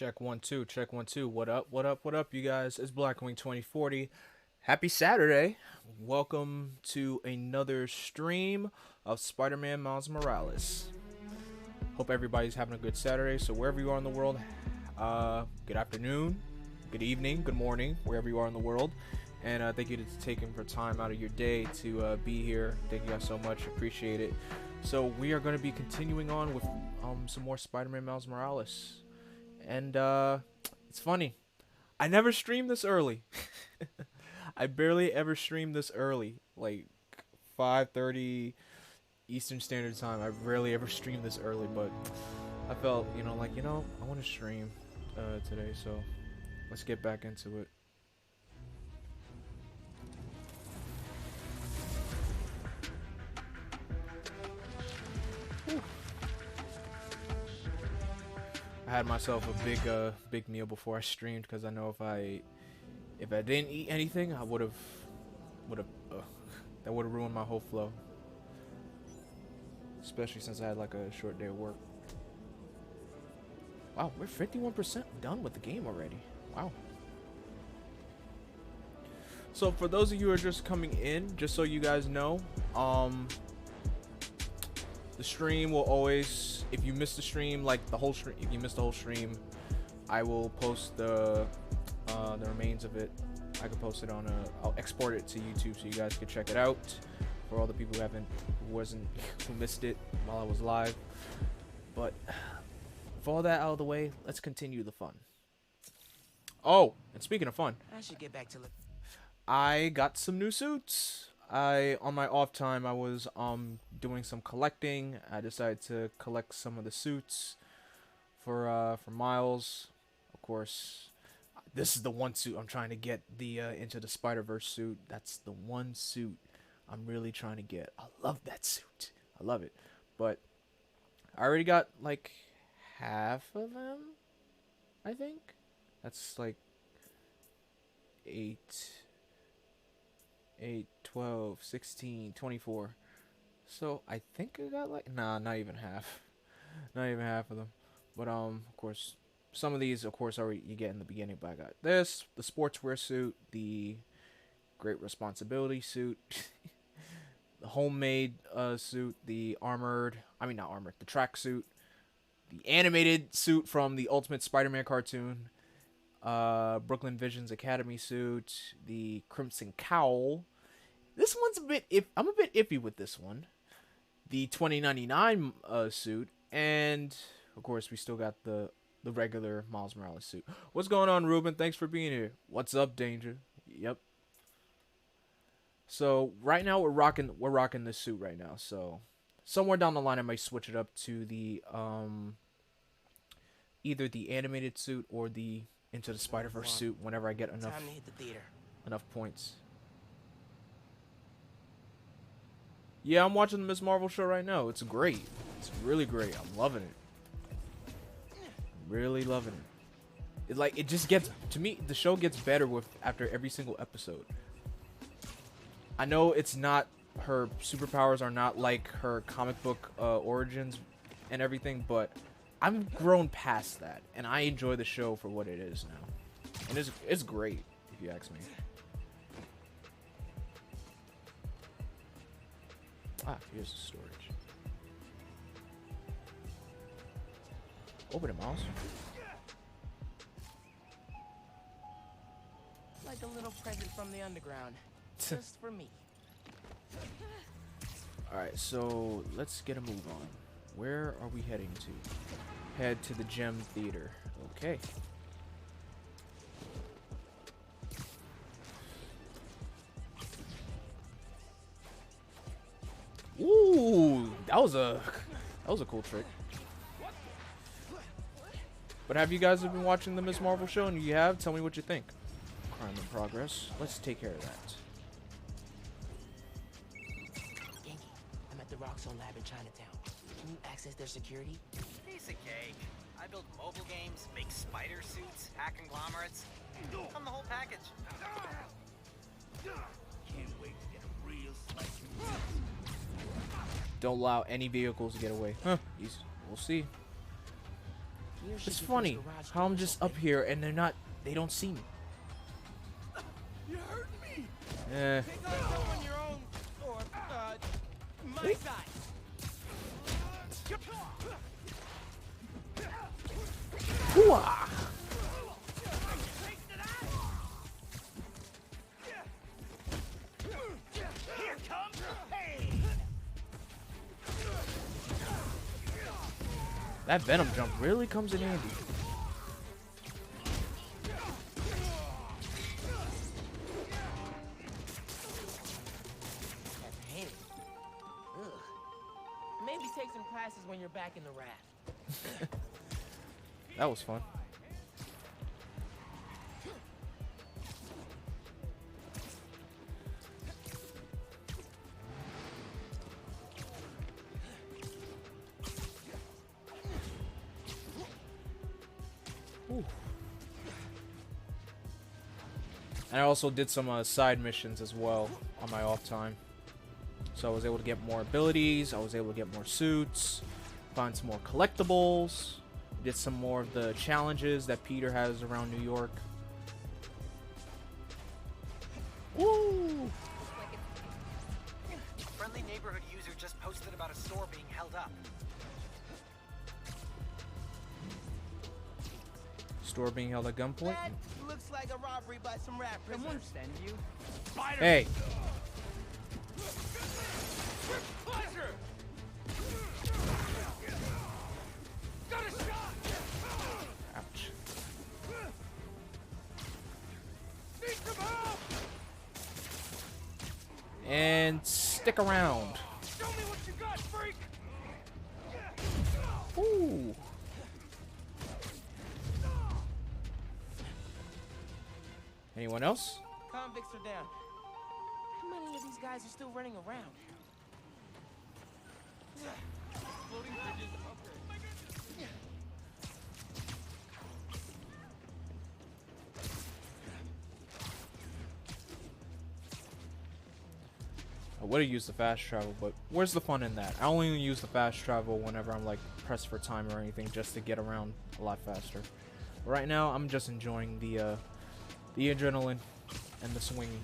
Check one two, check one two. What up? What up? What up, you guys? It's Blackwing 2040. Happy Saturday! Welcome to another stream of Spider-Man Miles Morales. Hope everybody's having a good Saturday. So wherever you are in the world, good afternoon, good evening, good morning, wherever you are in the world. And thank you for taking for time out of your day to be here. Thank you guys so much. Appreciate it. So we are going to be continuing on with some more Spider-Man Miles Morales. And it's funny. I never streamed this early. I barely ever streamed this early. Like 5:30 Eastern Standard Time. I rarely ever stream this early, but I felt, I want to stream today, so let's get back into it. I had myself a big meal before I streamed because I know if I didn't eat anything, I would have that would have ruined my whole flow. Especially since I had like a short day of work. Wow, we're 51% done with the game already. Wow. So for those of you who are just coming in, just so you guys know, the stream will always, if you miss the stream, like the whole stream, if you miss the whole stream, I will post the remains of it. I can post it on I'll export it to YouTube so you guys can check it out. For all the people who missed it while I was live. But for all that out of the way, let's continue the fun. Oh, and speaking of fun, I should get back to I got some new suits. On my off time, I was doing some collecting. I decided to collect some of the suits for Miles. Of course, this is the one suit I'm trying to get, the Into the Spider-Verse suit. That's the one suit I'm really trying to get. I love that suit. I love it. But I already got like half of them, I think. That's like 8, 12, 16, 24. So I think I got like, nah, not even half. Not even half of them. But of course, some of these, of course, already you get in the beginning. But I got this, the sportswear suit, the great responsibility suit, the homemade suit, the the track suit, the animated suit from the Ultimate Spider-Man cartoon, Brooklyn Visions Academy suit, the Crimson Cowl. This one's I'm a bit iffy with this one. The 2099 suit, and of course we still got the regular Miles Morales suit. What's going on, Ruben? Thanks for being here. What's up, Danger? Yep. So right now we're rocking this suit right now. So somewhere down the line I might switch it up to the either the animated suit or the Into the Spider-Verse suit whenever I get enough time to hit the theater. enough points. Yeah, I'm watching the Ms. Marvel show right now. It's great. It's really great. I'm loving it. Really loving it. It just gets, to me, the show gets better after every single episode. I know it's not, her superpowers are not like her comic book origins and everything, but I've grown past that, and I enjoy the show for what it is now. And it's great, if you ask me. Ah, here's the storage. Open it, Miles. Like a little present from the underground. Just for me. Alright, so let's get a move on. Where are we heading to? Head to the Gem Theater. Okay. Ooh, that was a cool trick. But have you guys been watching the Ms. Marvel show? And you have? Tell me what you think. Crime in progress. Let's take care of that. Yankee, I'm at the Rockzone lab in Chinatown. Can you access their security? Piece of cake. I build mobile games, make spider suits, hack conglomerates. I'm the whole package. Can't wait to get a real slice. Don't allow any vehicles to get away. Huh. We'll see. Here should It's get funny those garage how I'm doors just open. up here and they don't see me. You hurt me. Eh. Take on your own, or my side. Hooah! Here comes pain. That Venom jump really comes in handy. That's handy. Ugh. Maybe take some classes when you're back in the raft. That was fun. Ooh. And I also did some side missions as well on my off time. So I was able to get more abilities, I was able to get more suits, find some more collectibles, did some more of the challenges that Peter has around New York. Woo! Friendly neighborhood user just posted about a store being held up. Store being held at gunpoint. That looks like a robbery by some rat prisoners. Someone send you? Hey! Pleasure. Got a shot. Ouch. Need some help. And stick around. Show me what you got, freak. Ooh. Anyone else? Convicts are down. How many of these guys are still running around? Floating bridges upgrade. I would have used the fast travel, but where's the fun in that? I only use the fast travel whenever I'm like pressed for time or anything, just to get around a lot faster. But right now, I'm just enjoying the adrenaline and the swinging.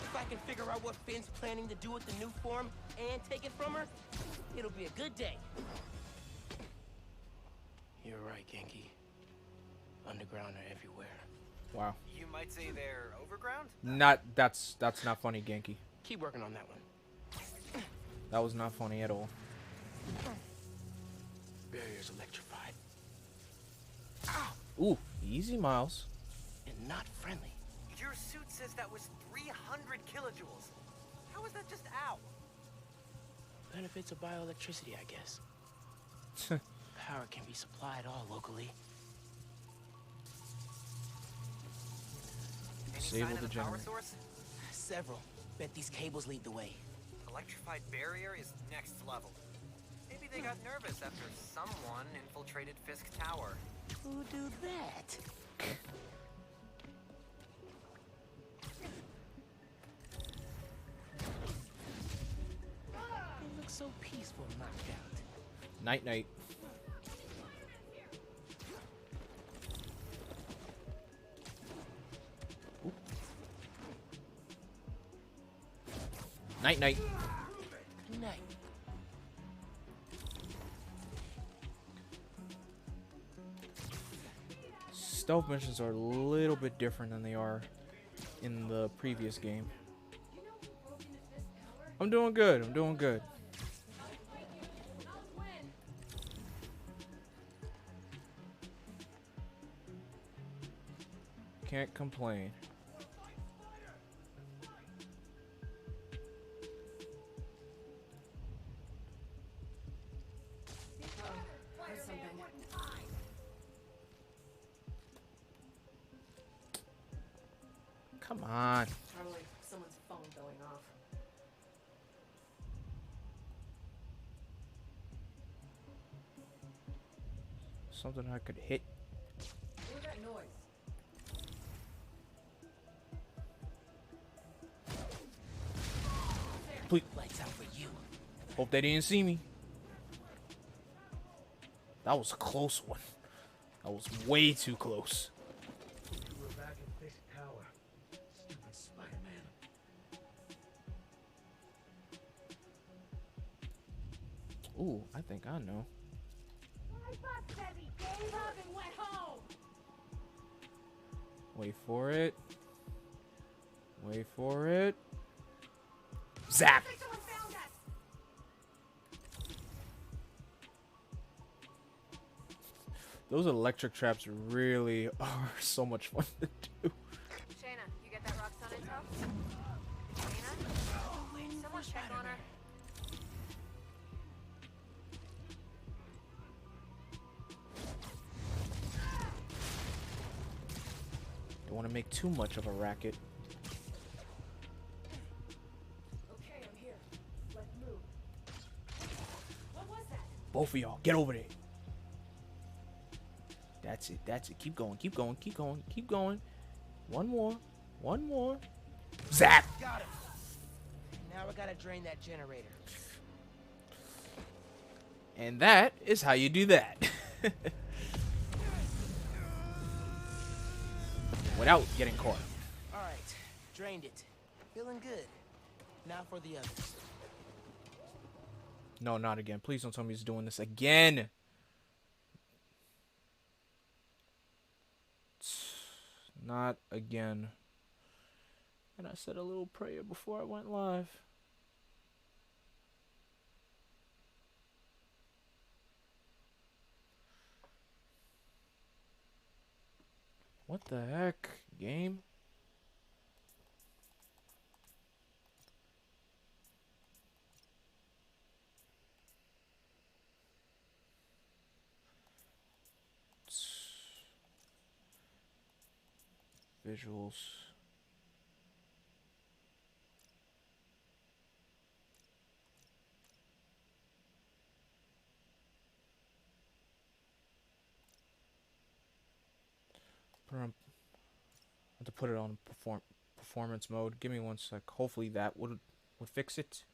If I can figure out what Finn's planning to do with the new form and take it from her, it'll be a good day. You're right, Genki. Underground are everywhere. Wow. You might say they're overground? That's not funny, Genki. Keep working on that one. That was not funny at all. Barrier's electrified. Ooh, easy, Miles. And not friendly. Your suit says that was 300 kilojoules. How is that just ow? Benefits of bioelectricity, I guess. Power can be supplied all locally. Any Disable sign of the the power generator. source? Several. Bet these cables lead the way. Electrified barrier is next level. Maybe they got nervous after someone infiltrated Fisk Tower. Who do that? They look so peaceful knocked out. Night night. Ooh. Night night. Night. Stealth missions are a little bit different than they are in the previous game. I'm doing good. I'm doing good. Can't complain. Come on. Probably someone's phone going off. Something I could hit. What was that noise? Please. Lights out for you. Hope they didn't see me. That was a close one. That was way too close. We're back in fixed power. Stupid Spider-Man. Ooh, I think I know. My bus said he gave up and went home. Wait for it. Wait for it. Zap! Looks like someone found us. Those electric traps really are so much fun to do. Shayna, you get that Roxanne intel? Shayna? Someone check on her. Don't want to make too much of a racket. Okay, I'm here. Let's move. What was that? Both of y'all, get over there. That's it, that's it. Keep going, keep going, keep going, keep going. One more, one more. Zap! Got him. Now we gotta drain that generator. And that is how you do that. Without getting caught. All right, drained it. Feeling good. Now for the others. No, not again. Please don't tell me he's doing this again. Not again. And I said a little prayer before I went live. What the heck, game? Visuals. I have to put it on performance mode. Give me one sec. Hopefully that would fix it.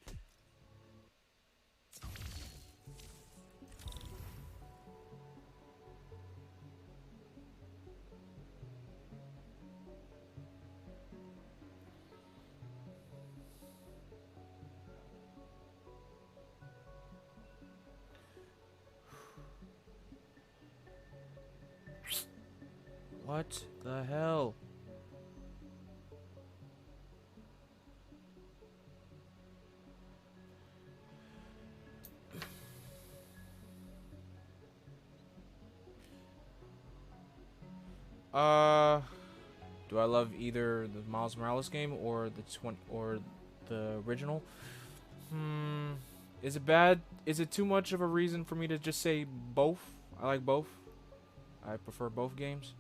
What the hell? Do I love either the Miles Morales game or the original? Is it bad? Is it too much of a reason for me to just say both? I like both. I prefer both games.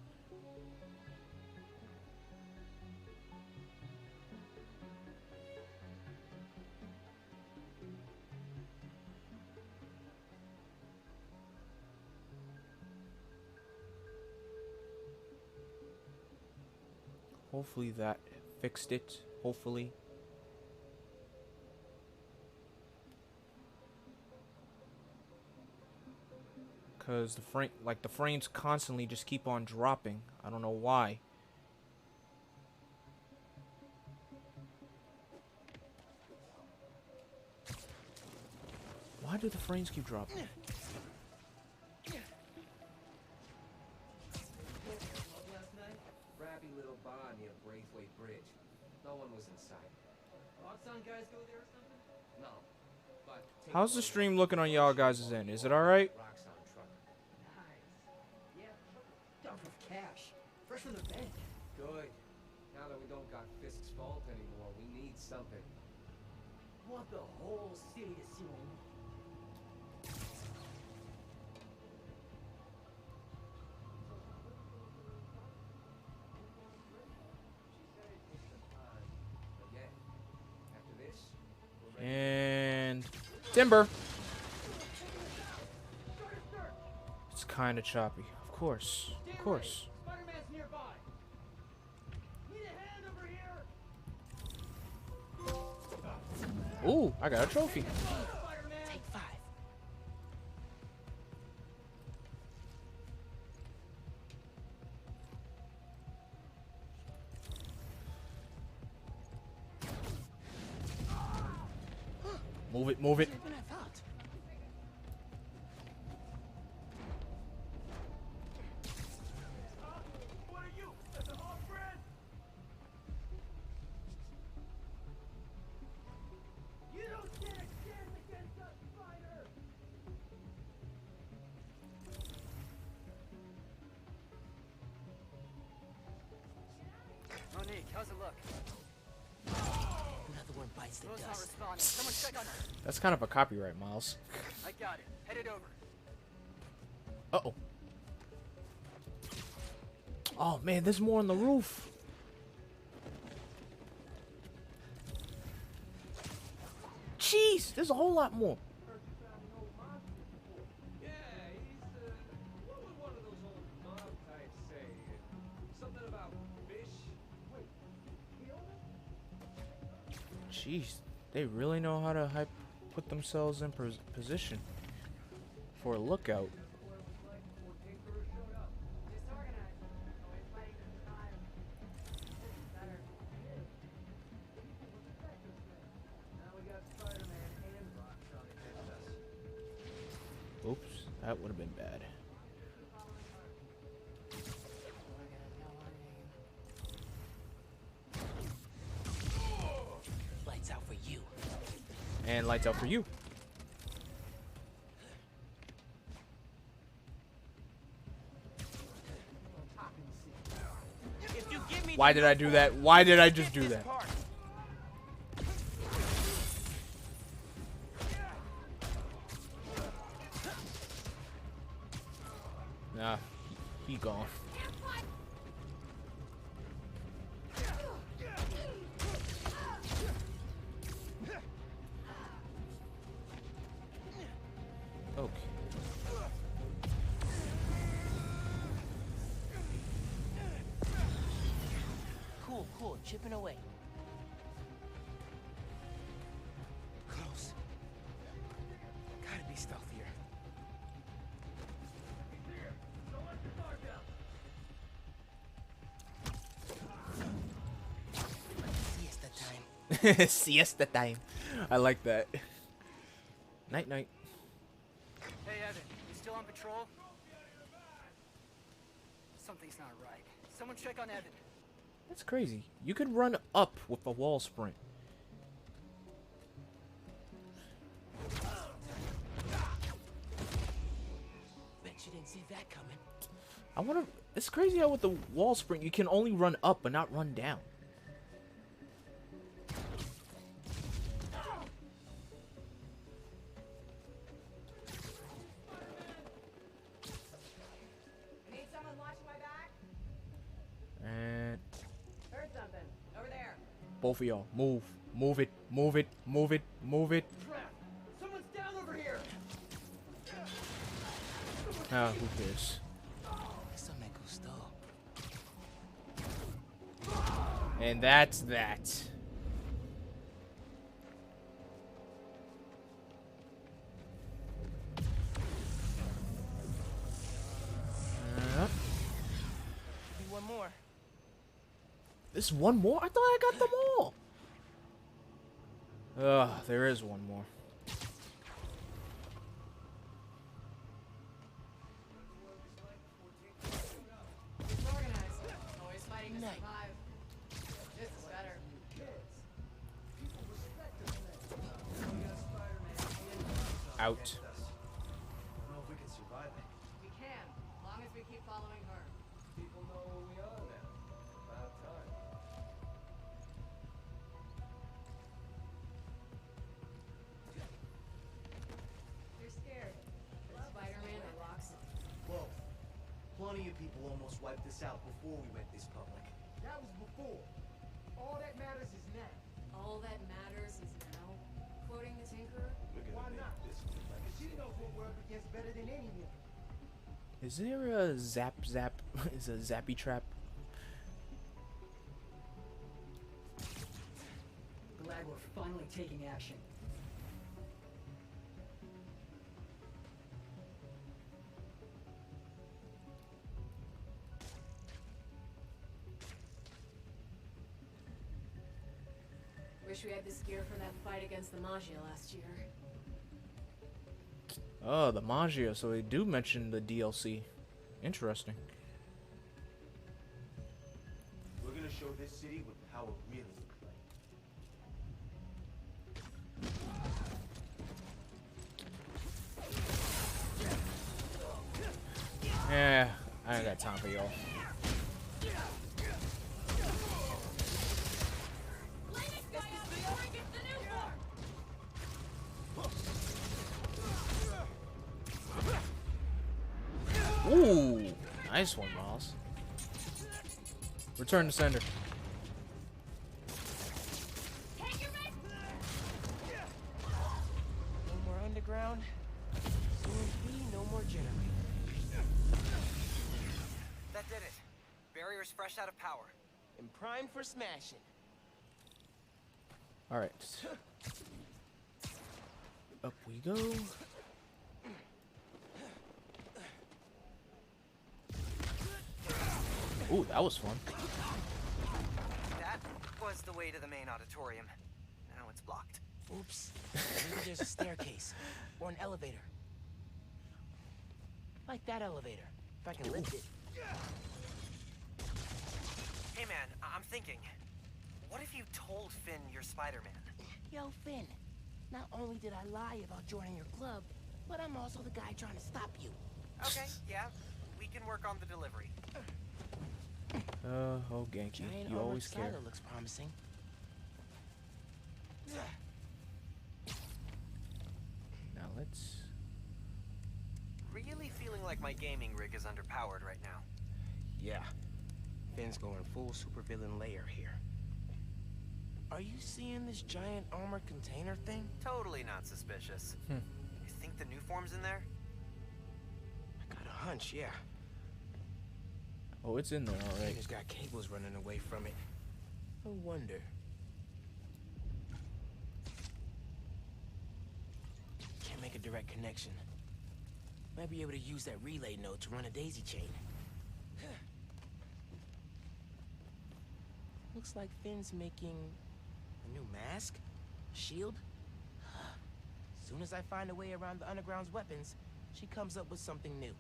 Hopefully that fixed it. Hopefully. Cause the frames constantly just keep on dropping. I don't know why. Why do the frames keep dropping? Last night, crappy little bar near Braithwaite Bridge. No one was inside. Roxanne guys go there or something? No. But How's the stream looking on y'all guys' end? Is it alright? Roxanne truck. Nice. Yeah, dump of cash. Fresh from the bank. Good. Now that we don't got Fisk's fault anymore, we need something. Want the whole city to see what we But yeah, after this, we're ready. And timber. It's kind of choppy. Of course. Of course. Spider-Man's nearby. Need a hand over here. Ooh, I got a trophy. Take 5. Move it, move it. Better than I thought. Monique, how's it look? Another one bites the Rose not dust. responding. Someone check on her. That's kind of a copyright, Miles. I got it. Headed over. Uh-oh. Oh, man, there's more on the roof. Jeez, there's a whole lot more. Yeah, what would one of those old mob types say? Something about fish? Jeez, they really know how to put themselves in position for a lookout. Disorganized. Always fighting to survive. This is better. Now we got Spider-Man and Rockshot against us. Oops, that would have been bad. Lights out for you. And lights out for you. If you give me Why the did I do that? Why did I just do this that? part. Nah, he gone. Okay. Cool, cool. Chipping away. Close. Gotta be stealthier. Siesta time. Siesta time. I like that. Night night. Hey, Evan. You still on patrol? Something's not right. Someone check on Evan. That's crazy. You could run up with a wall sprint. Bet you didn't see that coming. I wonder. It's crazy how with the wall sprint you can only run up but not run down. Need someone watching my back? And Heard something. Over there. both of y'all move, move it, move it, move it, move it. Crap. Someone's down over here. Ah, who cares? Eso me gustó. And that's that. Be one more. This one more? I thought I got them all. Ugh, there is one more. Disorganized. Always fighting to Night. survive. This is better. Out. I don't know if we can survive it. We can, as long as we keep following her. People know where we are now. About time. You're scared. Spider-Man or Roxy? Both. Plenty of people almost wiped us out before we went this public. That was before. All that matters is now. All that matters is now. Quoting the Tinkerer? Why not? Because she knows what we're up against better than anyone. Is there a zap? Is a zappy trap? Glad we're finally taking action. Wish we had this gear for that fight against the Magia last year. Oh, the Magia. So they do mention the DLC. Interesting. We're gonna show this city what power really looks like. Yeah, I ain't got time for y'all. Ooh, nice one, Miles. Return to sender. No more underground. Soon be no more generators. That did it. Barrier's fresh out of power. And primed for smashing. All right. Up we go. Ooh, that was fun. That was the way to the main auditorium. Now it's blocked. Oops. Maybe there's a staircase. Or an elevator. Like that elevator. If I can lift it. Hey man, I'm thinking. What if you told Finn you're Spider-Man? Yo, Finn. Not only did I lie about joining your club, but I'm also the guy trying to stop you. Okay, yeah. We can work on the delivery. Oh, Genki, Giant you armored always care. silo looks promising. Now let's. Really feeling like my gaming rig is underpowered right now. Yeah. Finn's going full supervillain layer here. Are you seeing this giant armored container thing? Totally not suspicious. You think the new form's in there? I got a hunch, yeah. Oh, it's in there, all right. Container's got cables running away from it. No wonder. Can't make a direct connection. Might be able to use that relay node to run a daisy chain. Looks like Finn's making a new mask? Shield? Soon as I find a way around the underground's weapons, she comes up with something new.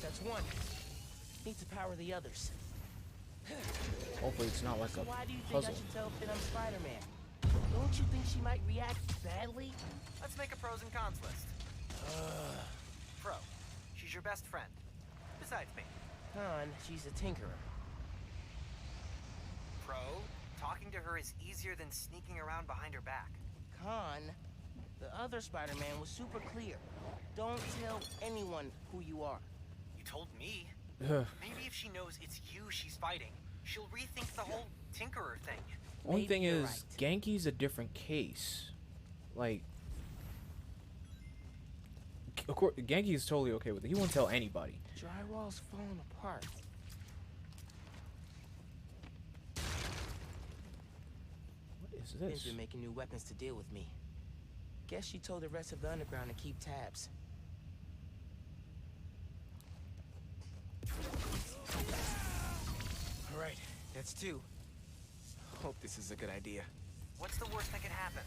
That's one. Need to power the others. Hopefully it's not like So a why do you think puzzle. I should tell Finn I'm Spider-Man? Don't you think she might react badly? Let's make a pros and cons list. Pro. She's your best friend. Besides me. Con, she's a tinkerer. Pro. Talking to her is easier than sneaking around behind her back. Con, the other Spider-Man was super clear. Don't tell anyone who you are. You told me. Ugh. Maybe if she knows it's you she's fighting, she'll rethink the whole Tinkerer thing. One Maybe thing you're is, right. Genki's a different case. Like, of course, Genki's totally okay with it. He won't tell anybody. Drywall's falling apart. What is Finn's this? been making new weapons to deal with me. Guess she told the rest of the underground to keep tabs. All right, that's two. Hope this is a good idea. What's the worst that could happen?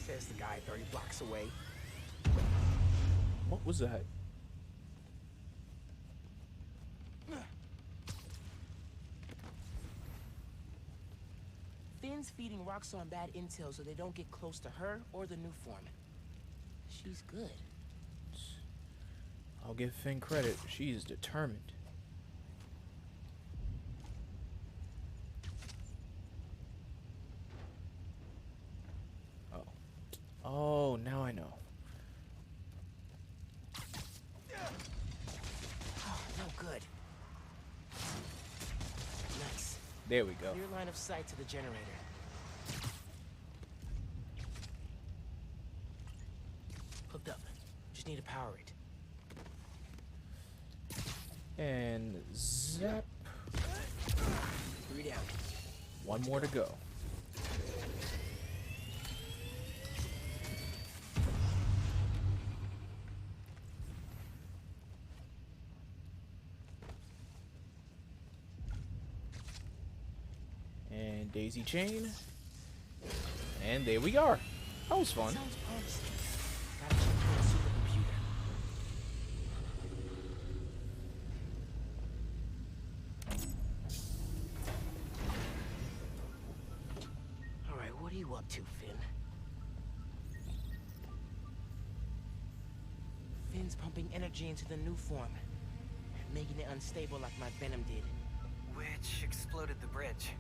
Says the guy 30 blocks away. What was that? Finn's feeding Roxxon bad intel so they don't get close to her or the new foreman. She's good. I'll give Finn credit. She's determined. Oh. Oh, now I know. Oh, no good. Nice. There we go. Clear line of sight to the generator. hooked up. Just need to power it. And zap. 3 down. One more to go. And daisy chain. And there we are. That was fun. Sounds promising. Gotta check the supercomputer. Alright, what are you up to, Finn? Finn's pumping energy into the new form, making it unstable like my venom did. Which exploded the bridge.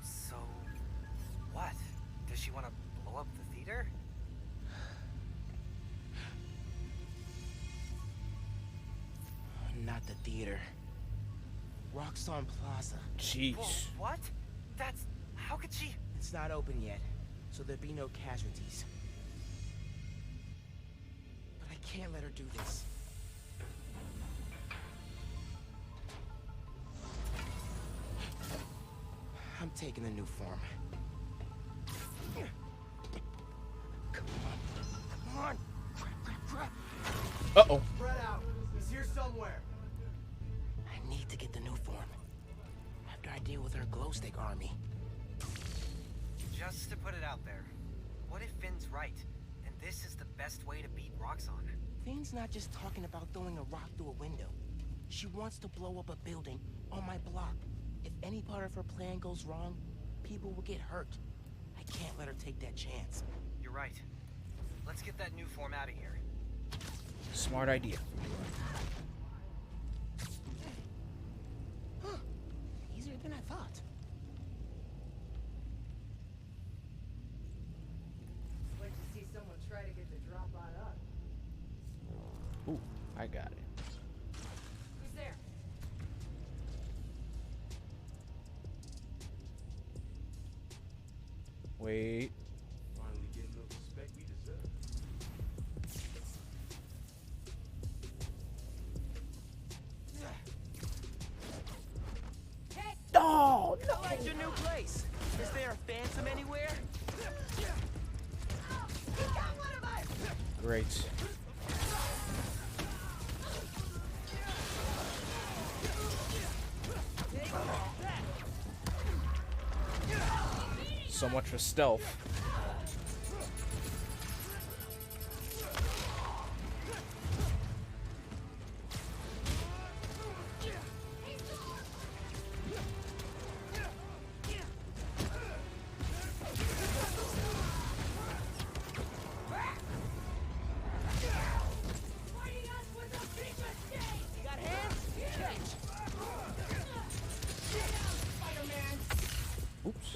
So, what? Does she want to blow up the theater? Not the theater. Roxxon Plaza. Jeez. Whoa, what? That's... How could she... It's not open yet, so there'll be no casualties. But I can't let her do this. I'm taking the new form. Come on. Come on. Crap. Uh-oh. Spread out. He's here somewhere. I need to get the new form. After I deal with her glow stick army. Just to put it out there, what if Finn's right, and this is the best way to beat Roxxon? Finn's not just talking about throwing a rock through a window. She wants to blow up a building on my block. If any part of her plan goes wrong, people will get hurt. I can't let her take that chance. You're right. Let's get that new form out of here. Smart idea. Huh. Easier than I thought. Like to see someone try to get the drop on us. Ooh, I got it. Who's there? Wait. Finally getting the respect we deserve. Oh, no. I like your new place. Is there a phantom anywhere? Great. So much for stealth. You got hands? Catch. Oops.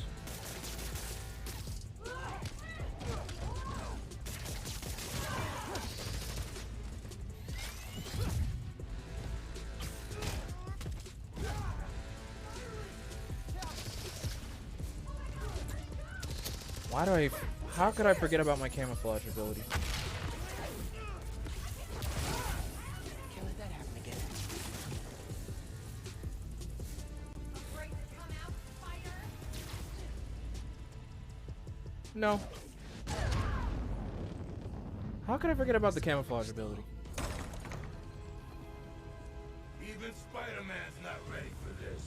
Why do I... How could I forget about my camouflage ability? Can't let that happen again. Afraid to come out, spider? No. How could I forget about the camouflage ability? Even Spider-Man's not ready for this.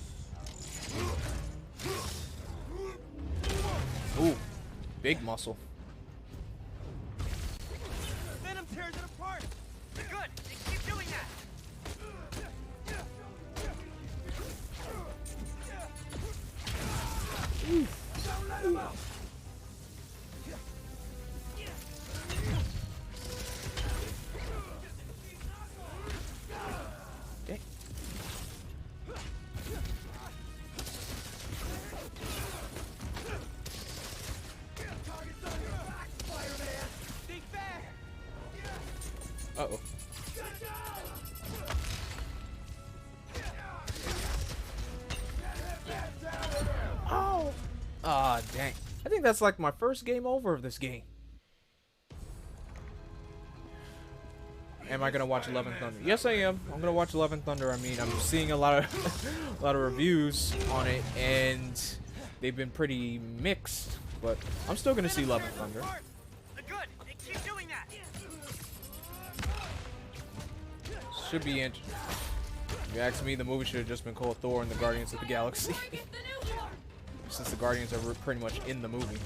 Ooh, big muscle. Venom tears it apart. Good! Keep doing that! Okay. Think fast. Uh-oh. Oh! Ah, dang. I think that's like my first game over of this game. am I gonna watch Love and Thunder? Yes, I am. I'm gonna watch Love and Thunder. I mean, I'm seeing a lot of a lot of reviews on it, and they've been pretty mixed. But I'm still gonna see Love and Thunder. Good. Keep doing that. Should be interesting. If you ask me, the movie should have just been called Thor and the Guardians of the Galaxy, since the Guardians are pretty much in the movie.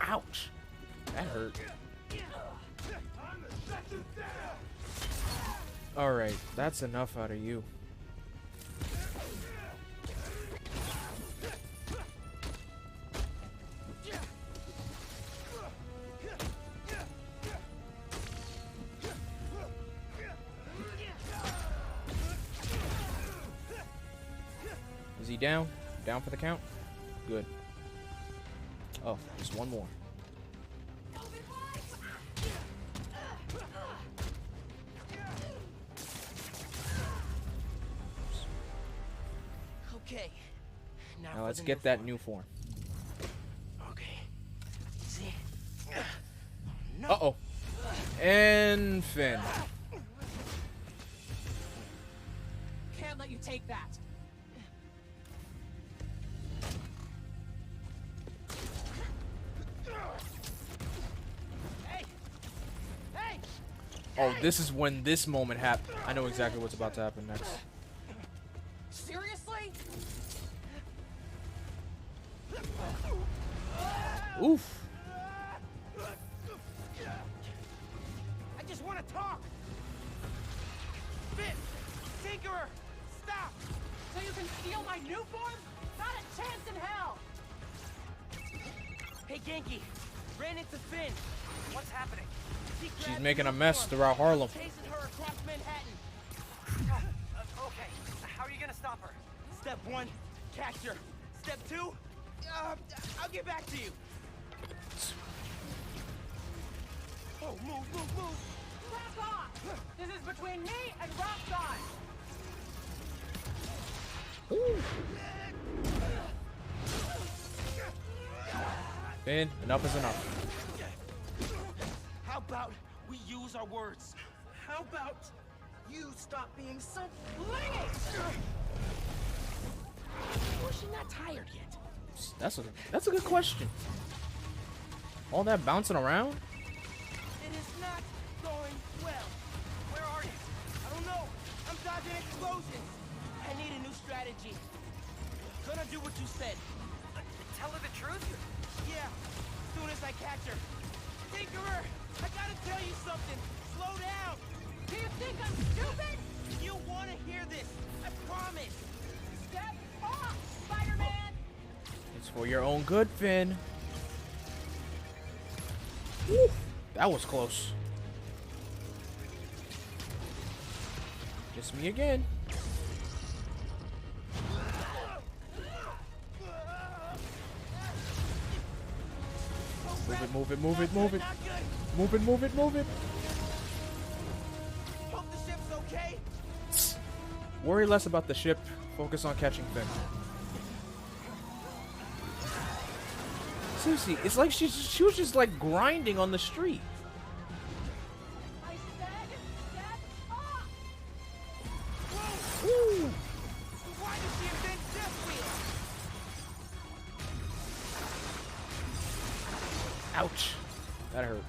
Ouch! That hurt. Alright, that's enough out of you. Is he down? Down for the count? Good. Oh, just one more. Okay. Now let's get that new form. Okay. See? No. Uh-oh. And Finn. Can't let you take that. Hey! Hey! Oh, this is when this moment happened. I know exactly what's about to happen next. Seriously? Oof. I just want to talk. Finn! Tinkerer! Stop! So you can steal my new form? Not a chance in hell! Hey, Genki. Ran into Finn. What's happening? She She's grabbed making the a mess form. throughout Harlem. Chasing her across Manhattan. Okay. How are you gonna stop her? Step 1, catch her. Step 2, I'll get back to you. Oh, move. Back off! This is between me and Roxxon! Finn, enough is enough. How about we use our words? How about you stop being so flingy? Or is she not tired yet? That's a good question. All that bouncing around? It is not going well. Where are you? I don't know. I'm dodging explosions. I need a new strategy. Gonna do what you said. Tell her the truth? Yeah, as soon as I catch her. Tinkerer, I gotta tell you something. Slow down. Do you think I'm stupid? You wanna hear this. I promise. Step off, Spider-Man! It's for your own good, Finn. Woo, that was close. Just me again. Move it. Move it. Not good. Move it. Hope the ship's okay. Worry less about the ship. Focus on catching Finn. Seriously, it's like she was just like grinding on the street. I said step off! Woo. Why did she invent Death Wheel? Ouch. That hurt.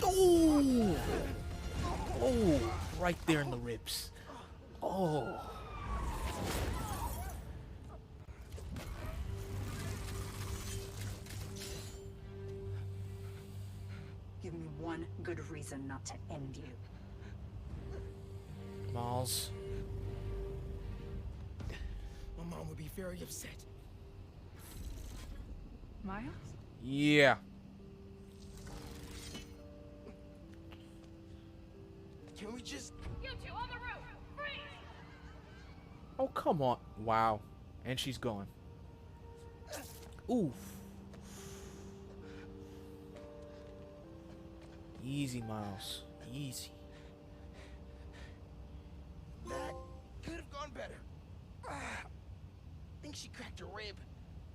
Oh. Oh, right there in the ribs. Oh. Give me one good reason not to end you. Miles. My mom would be very upset. Miles? Yeah. Can we just... You two on the roof! Freeze! Oh, come on. Wow. And she's gone. Oof. Easy, Miles. Easy. That could have gone better. think she cracked her rib.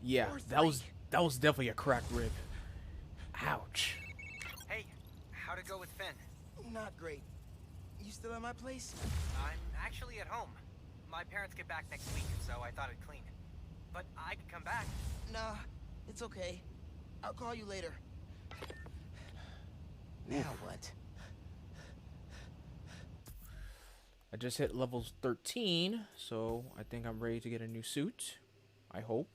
Yeah, Or that was three. definitely a cracked rib. Ouch. Hey, how'd it go with Finn? Not great. You still at my place? I'm actually at home. My parents get back next week, so I thought I'd clean. But I could come back. Nah, it's okay. I'll call you later. Now what? I just hit level 13, so I think I'm ready to get a new suit. I hope.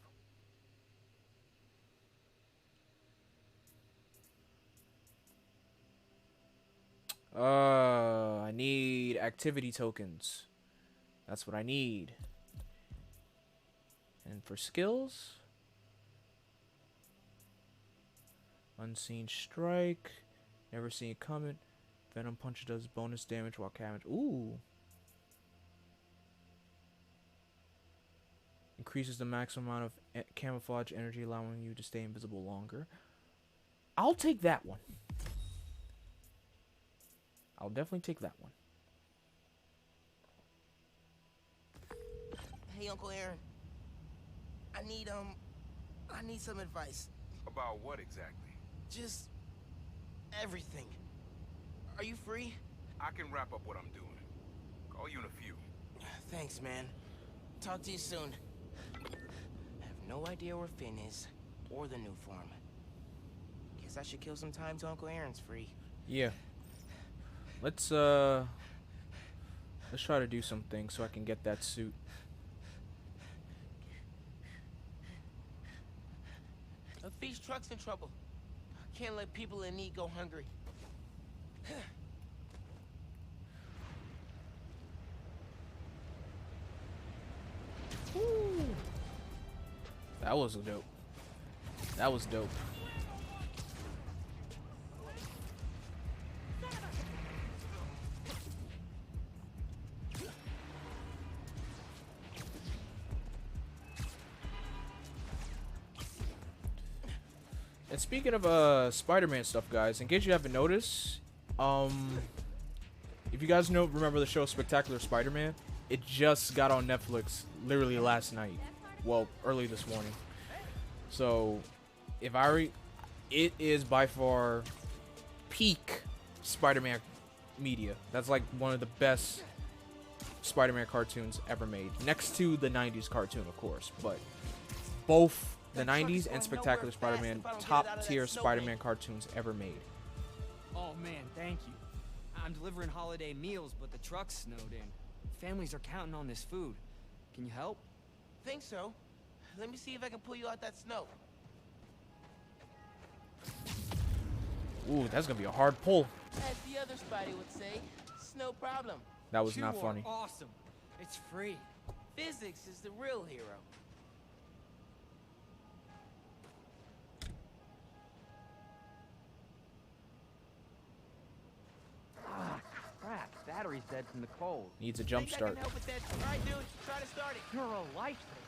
I need activity tokens. That's what I need. And for skills, unseen strike, never seen it coming. Venom punch does bonus damage while damage. Ooh. Increases the maximum amount of camouflage energy, allowing you to stay invisible longer. I'll take that one. I'll definitely take that one. Hey, Uncle Aaron. I need some advice. About what exactly? Just everything. Are you free? I can wrap up what I'm doing. Call you in a few. Thanks, man. Talk to you soon. I have no idea where Finn is, or the new form. Guess I should kill some time till Uncle Aaron's free. Yeah. Let's try to do something so I can get that suit. A thief's truck's in trouble. Can't let people in need go hungry. That was dope. That was dope. And speaking of Spider-Man stuff, guys, in case you haven't noticed, if you guys remember the show Spectacular Spider-Man, it just got on Netflix literally last night. Well, early this morning. So, it is by far peak Spider-Man media. That's like one of the best Spider-Man cartoons ever made. Next to the 90s cartoon, of course, but both the 90s and Spectacular Spider-Man, top tier Spider-Man cartoons ever made. Oh man, thank you. I'm delivering holiday meals, but the truck's snowed in. Families are counting on this food. Can you help? Think so. Let me see if I can pull you out that snow. Ooh, that's gonna be a hard pull. As the other Spidey would say, it's no problem. That was You not are funny. Awesome. It's free. Physics is the real hero. Ah, crap. Battery's dead from the cold. Needs a jump Think I start. can help with that? All right, dude. Try to start it. You're a lifesaver.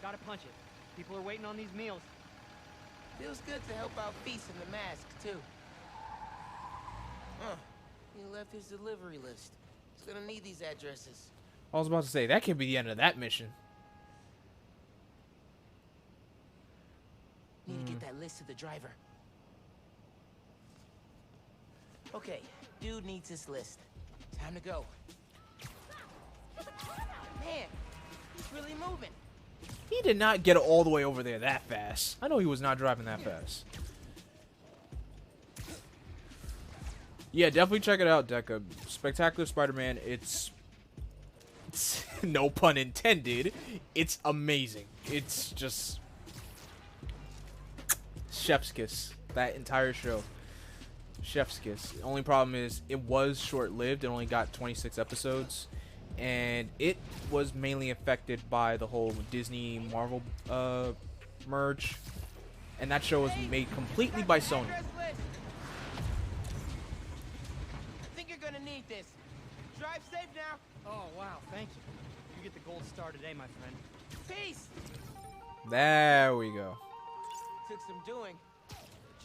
Gotta punch it. People are waiting on these meals. Feels good to help out Feast in the mask, too. He left his delivery list. He's gonna need these addresses. I was about to say, that could be the end of that mission. Need to get that list to the driver. Okay, dude needs this list. Time to go. Man, he's really moving. He did not get all the way over there that fast. I know he was not driving that fast. Yeah, definitely check it out, Deca. Spectacular Spider-Man, it's no pun intended, it's amazing. It's just chef's kiss. That entire show. Chef's kiss. The only problem is it was short-lived. It only got 26 episodes. And it was mainly affected by the whole Disney Marvel merge. And that show was made completely by Sony. I think you're gonna need this. Drive safe now. Oh, wow. Thank you. You get the gold star today, my friend. Peace. There we go. Took some doing.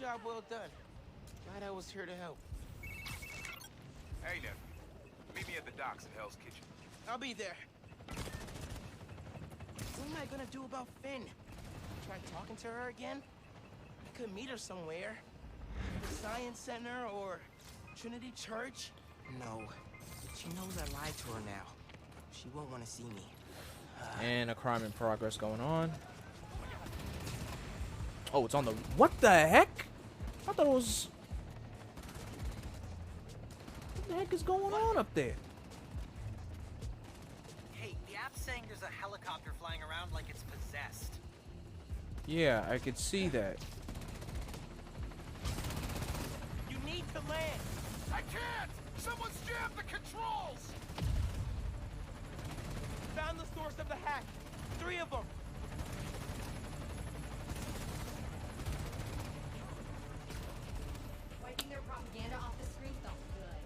Job well done. Glad I was here to help. Hey, nephew. Meet me at the docks at Hell's Kitchen. I'll be there. am I gonna do about Finn? Try talking to her again? I could meet her somewhere. The Science Center or Trinity Church? No. She knows I lied to her now. She won't want to see me. And a crime in progress going on. Oh, it's on the... What the heck? I thought it was... What the heck is going on up there? Hey, the app's saying there's a helicopter flying around like it's possessed. Yeah, I could see that. You need to land! I can't! Someone's jammed the controls! Found the source of the hack. 3 of them. Wiping their propaganda off the screen felt good.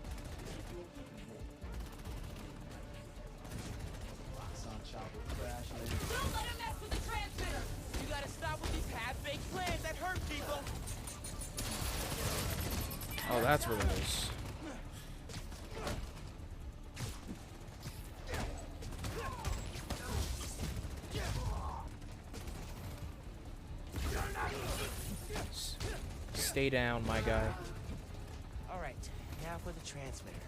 Roxanne chopper crash. Don't let him mess with the transmitter! You gotta stop with these half-baked plans that hurt people. Oh, that's what it is. Stay down, my guy. All right, now for the transmitter.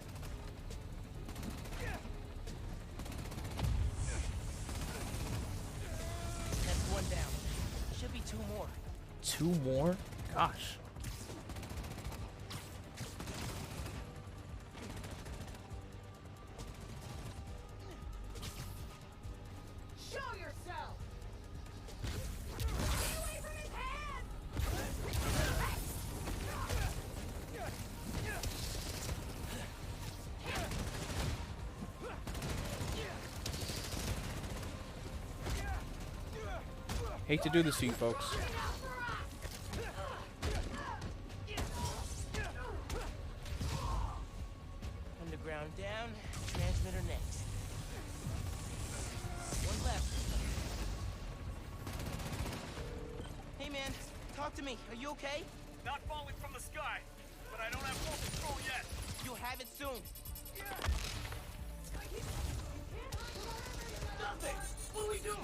That's 1 down. Should be 2 more. 2 more? Gosh. Show yourself! Stay away from his hand! Hate to do this to you folks. Underground down, transmitter next. 1 left. Hey man, talk to me. Are you okay? Not falling from the sky, but I don't have full control yet. You'll have it soon. Nothing! What do we do?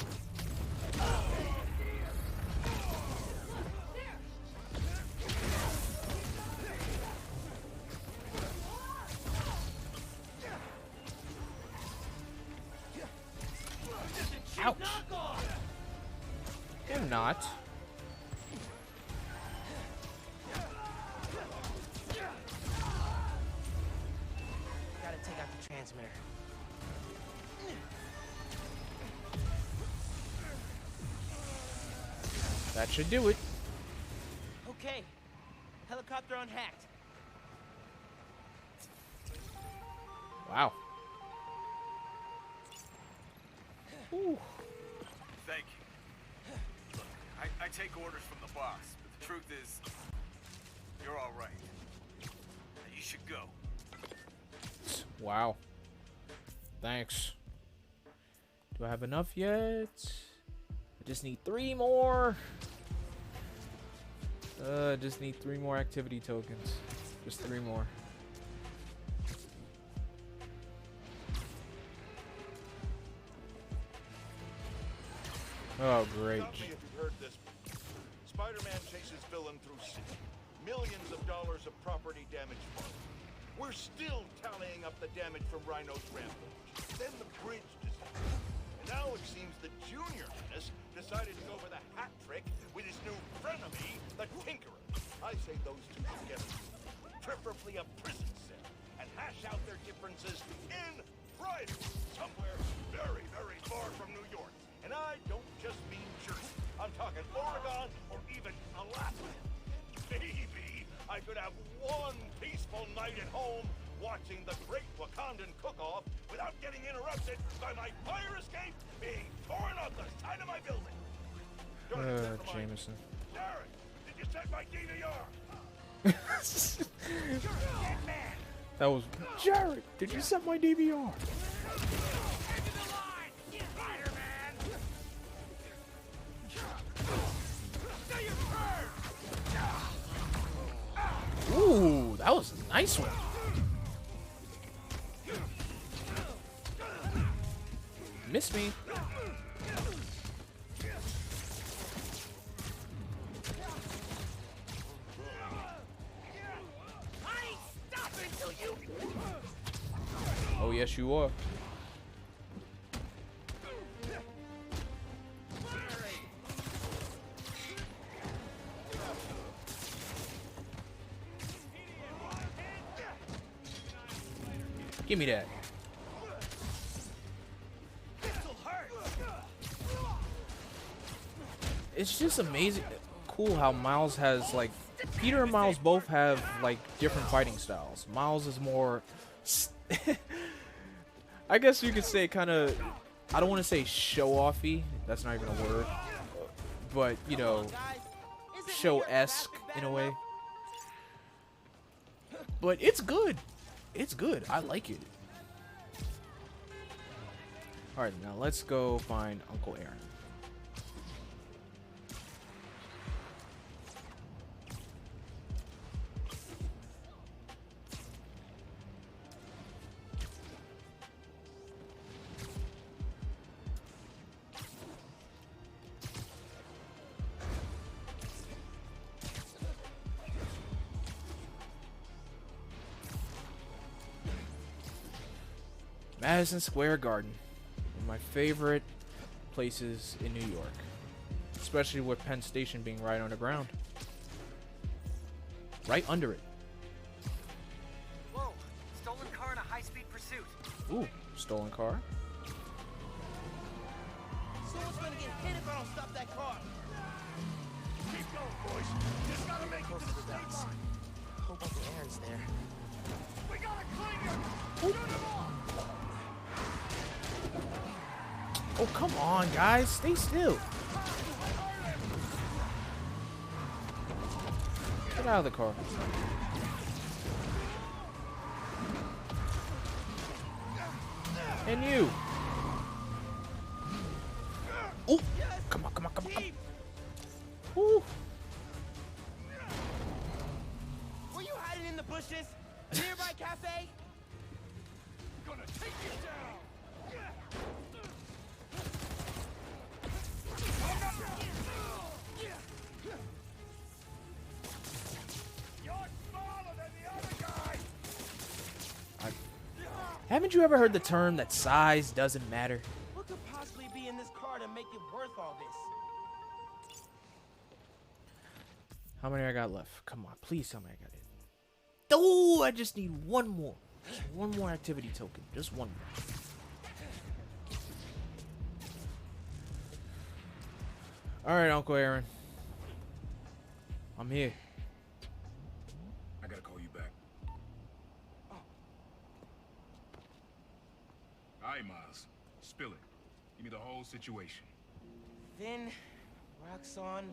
Ouch. Or not. Gotta take out the transmitter. That should do it. Okay. Helicopter unhacked. Wow. Ooh. Thank you. Look, I take orders from the boss, but the truth is, you're all right. Now you should go. Wow. Thanks. Do I have enough yet? I just need 3 more. I just need 3 more activity tokens. Just 3 more. Oh, great. Stop me if you've heard this. Spider-Man chases villain through city. Millions of dollars of property damage fund. We're still tallying up the damage from Rhino's rampage. Then the bridge disaster. And now it seems the Junior Menace decided to go for the hat trick with his new frenemy, the Tinkerer. I say those two together, preferably a prison cell, and hash out their differences in private, somewhere very, very far from New York. And I don't just mean Jersey. I'm talking Oregon or even Alaska. Maybe I could have one peaceful night at home watching the great Wakandan cook-off without getting interrupted by my fire escape being torn up the side of my building. Jameson. Jared, did you set my DVR? That was Jared. Did you set my DVR? Ooh, that was a nice one. Miss me. yes, you are. Give me that. It's just amazing, cool how Miles has like Peter and Miles both have like different fighting styles. Miles is more, I guess you could say, kind of. I don't want to say show-offy. That's not even a word, but you know, show-esque in a way. But it's good. It's good. I like it. All right, now let's go find Uncle Aaron. Madison Square Garden, one of my favorite places in New York, especially with Penn Station being right underground, right under it. Whoa! Stolen car in a high-speed pursuit. Ooh, stolen car. Someone's gonna get hit if I don't stop that car. Keep going, boys. Just gotta make it to the state line. Hope Uncle Aaron's there. We gotta clean him. Shoot him off. Oh, come on, guys. Stay still. Get out of the car. And you. Oh, come on, come on, come on. Ooh. Were you hiding in the bushes? A nearby cafe? Gonna take you down. Haven't you ever heard the term that size doesn't matter? What could possibly be in this car to make it worth all this? How many I got left? Come on, please tell me I got it. Oh, I just need one more. Just one more activity token. Just one more. All right, Uncle Aaron. I'm here. I gotta call you back. All right, Miles. Spill it. Give me the whole situation. Then, Roxxon,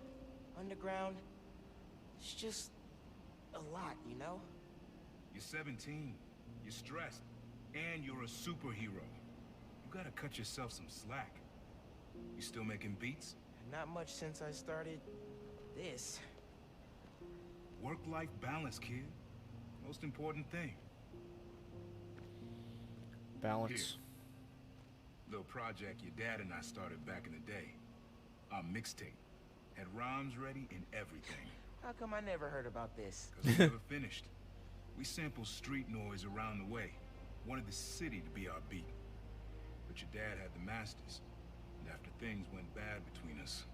underground. It's just a lot, you know? You're 17. You're stressed. And you're a superhero. You gotta cut yourself some slack. You still making beats? Not much since I started this. Work-life balance, kid. Most important thing. Balance. Here. Little project your dad and I started back in the day. Our mixtape. Had rhymes ready and everything. How come I never heard about this? Because we never finished. We sampled street noise around the way. Wanted the city to be our beat. But your dad had the masters. And after things went bad between us.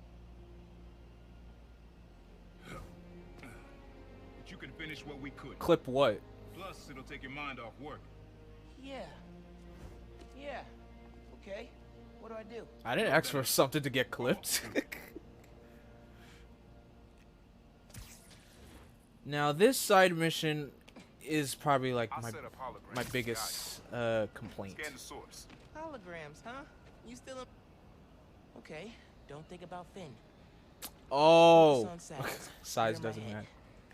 But you can finish what we could. Clip what? Plus, it'll take your mind off work. Yeah. Yeah. Okay. What do I do? I didn't ask for something to get clipped. Now, this side mission is probably like my biggest complaint. Scan the source. Holograms, huh? You still up? Okay. Don't think about Finn. Oh, Focus on size. size Clear my doesn't head. matter.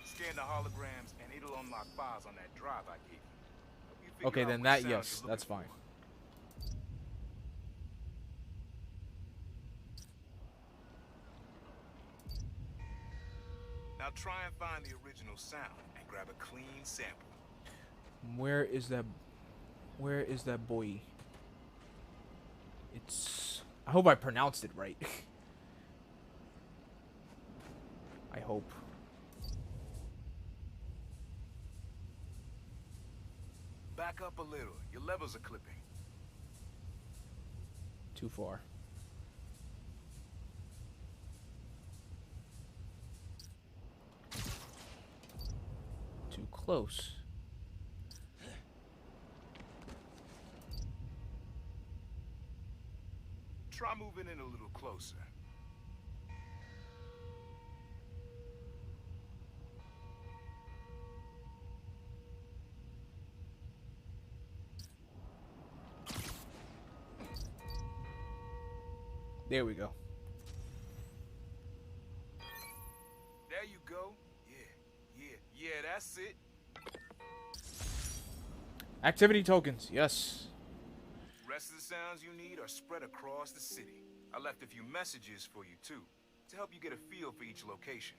Scan the holograms and it'll unlock files on that drive I gave you. You figure Okay, out then which that, sound yes, you're that's looking fine. for. Now try and find the original sound and grab a clean sample. Where is that? Where is that boy? It's. I hope I pronounced it right. I hope. back up a little. Your levels are clipping. Too far. Too close. Try moving in a little closer. There we go. There you go. Yeah, that's it. Activity tokens, yes. Rest of the sounds you need are spread across the city. I left a few messages for you too, to help you get a feel for each location.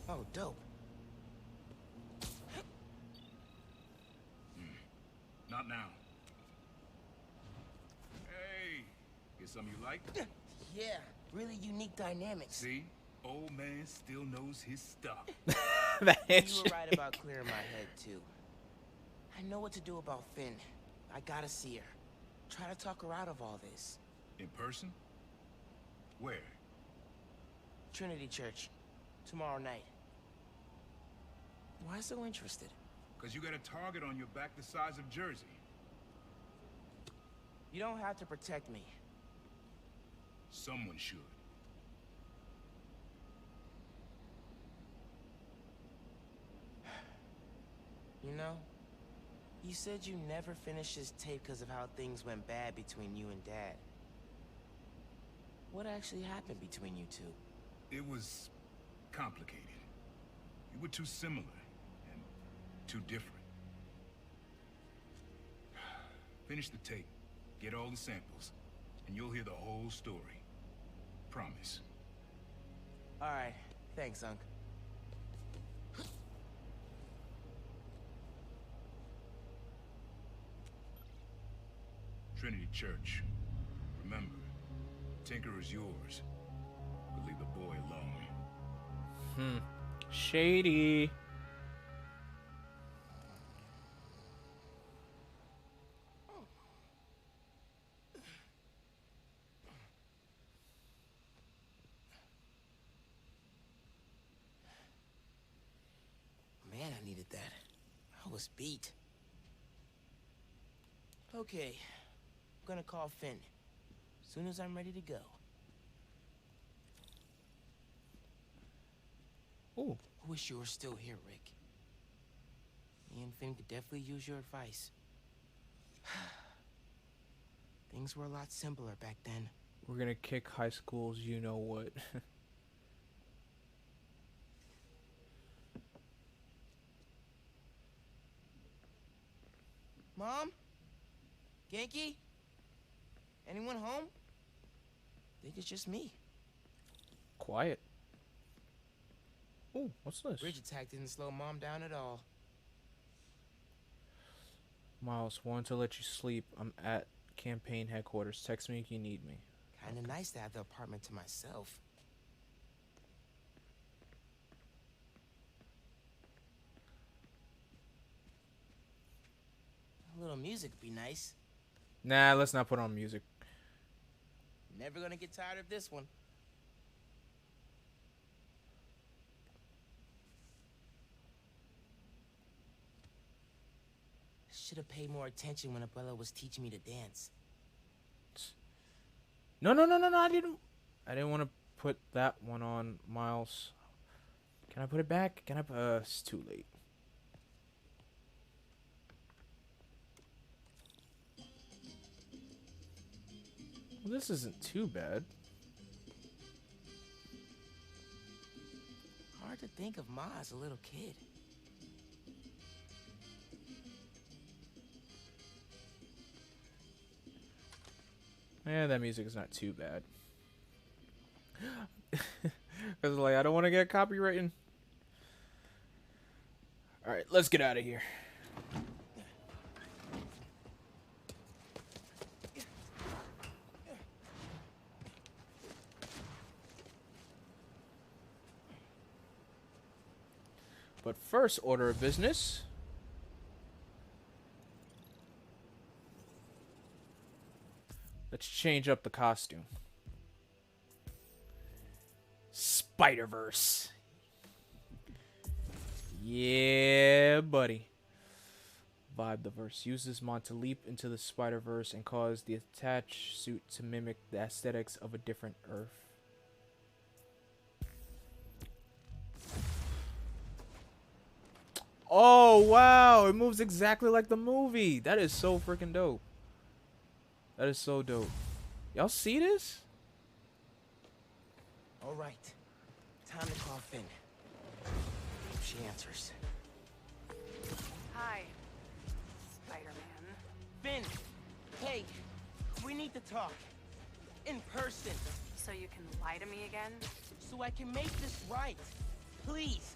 Oh, dope. Not now. Hey, get something you like? Yeah, really unique dynamics. See? Old man still knows his stuff. That You is were right about clearing my head, too. I know what to do about Finn. I gotta see her. Try to talk her out of all this. In person? Where? Trinity Church. Tomorrow night. Why so interested? Because you got a target on your back the size of Jersey. You don't have to protect me. Someone should. You know, you said you never finished this tape because of how things went bad between you and Dad. What actually happened between you two? It was complicated. We were too similar and too different. Finish the tape, get all the samples, and you'll hear the whole story. Promise. All right, thanks, Unc. Trinity Church. Remember, Tinker is yours, but leave the boy alone. Shady. Man, I needed that. I was beat. Okay, I'm gonna call Finn. As soon as I'm ready to go. Ooh. I wish you were still here, Rick. Me and Finn could definitely use your advice. Things were a lot simpler back then. We're gonna kick high school's you know what. Mom? Genki? Anyone home? Think it's just me. Quiet. Ooh, what's this? Bridge attack didn't slow Mom down at all. Miles, wanted to let you sleep. I'm at campaign headquarters. Text me if you need me. Kinda nice to have the apartment to myself. A little music would be nice. Nah, let's not put on music. Never gonna get tired of this one. Should have paid more attention when Abuela was teaching me to dance. No, I didn't want to put that one on, Miles. Can I put it back? Can I it's too late. Well, this isn't too bad. Hard to think of Ma as a little kid. Yeah, that music is not too bad. Because, like, I don't want to get copywritten. Alright, let's get out of here. But first order of business. Let's change up the costume. Spider-Verse. Yeah, buddy. Vibe the verse. Use this mod to leap into the Spider-Verse and cause the attached suit to mimic the aesthetics of a different Earth. Oh, wow. It moves exactly like the movie. That is so freaking dope. That is so dope. Y'all see this? All right. Time to call Finn. Hope she answers. Hi, Spider-Man. Finn! Hey, we need to talk. In person. So you can lie to me again? So I can make this right. Please.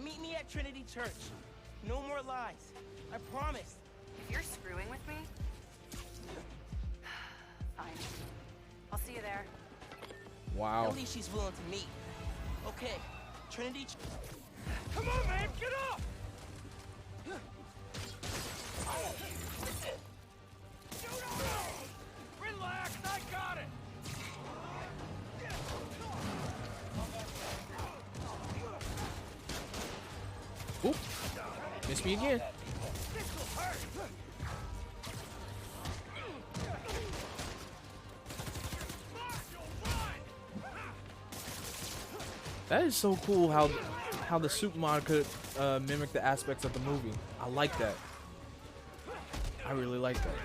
Meet me at Trinity Church. No more lies. I promise. If you're screwing with me... Fine. I'll see you there. Wow. At least she's willing to meet. Okay, Trinity... Come on, man! Get up! Relax, I got it! Oop. Miss me again. That is so cool how the suit mod could mimic the aspects of the movie. I like that. I really like that.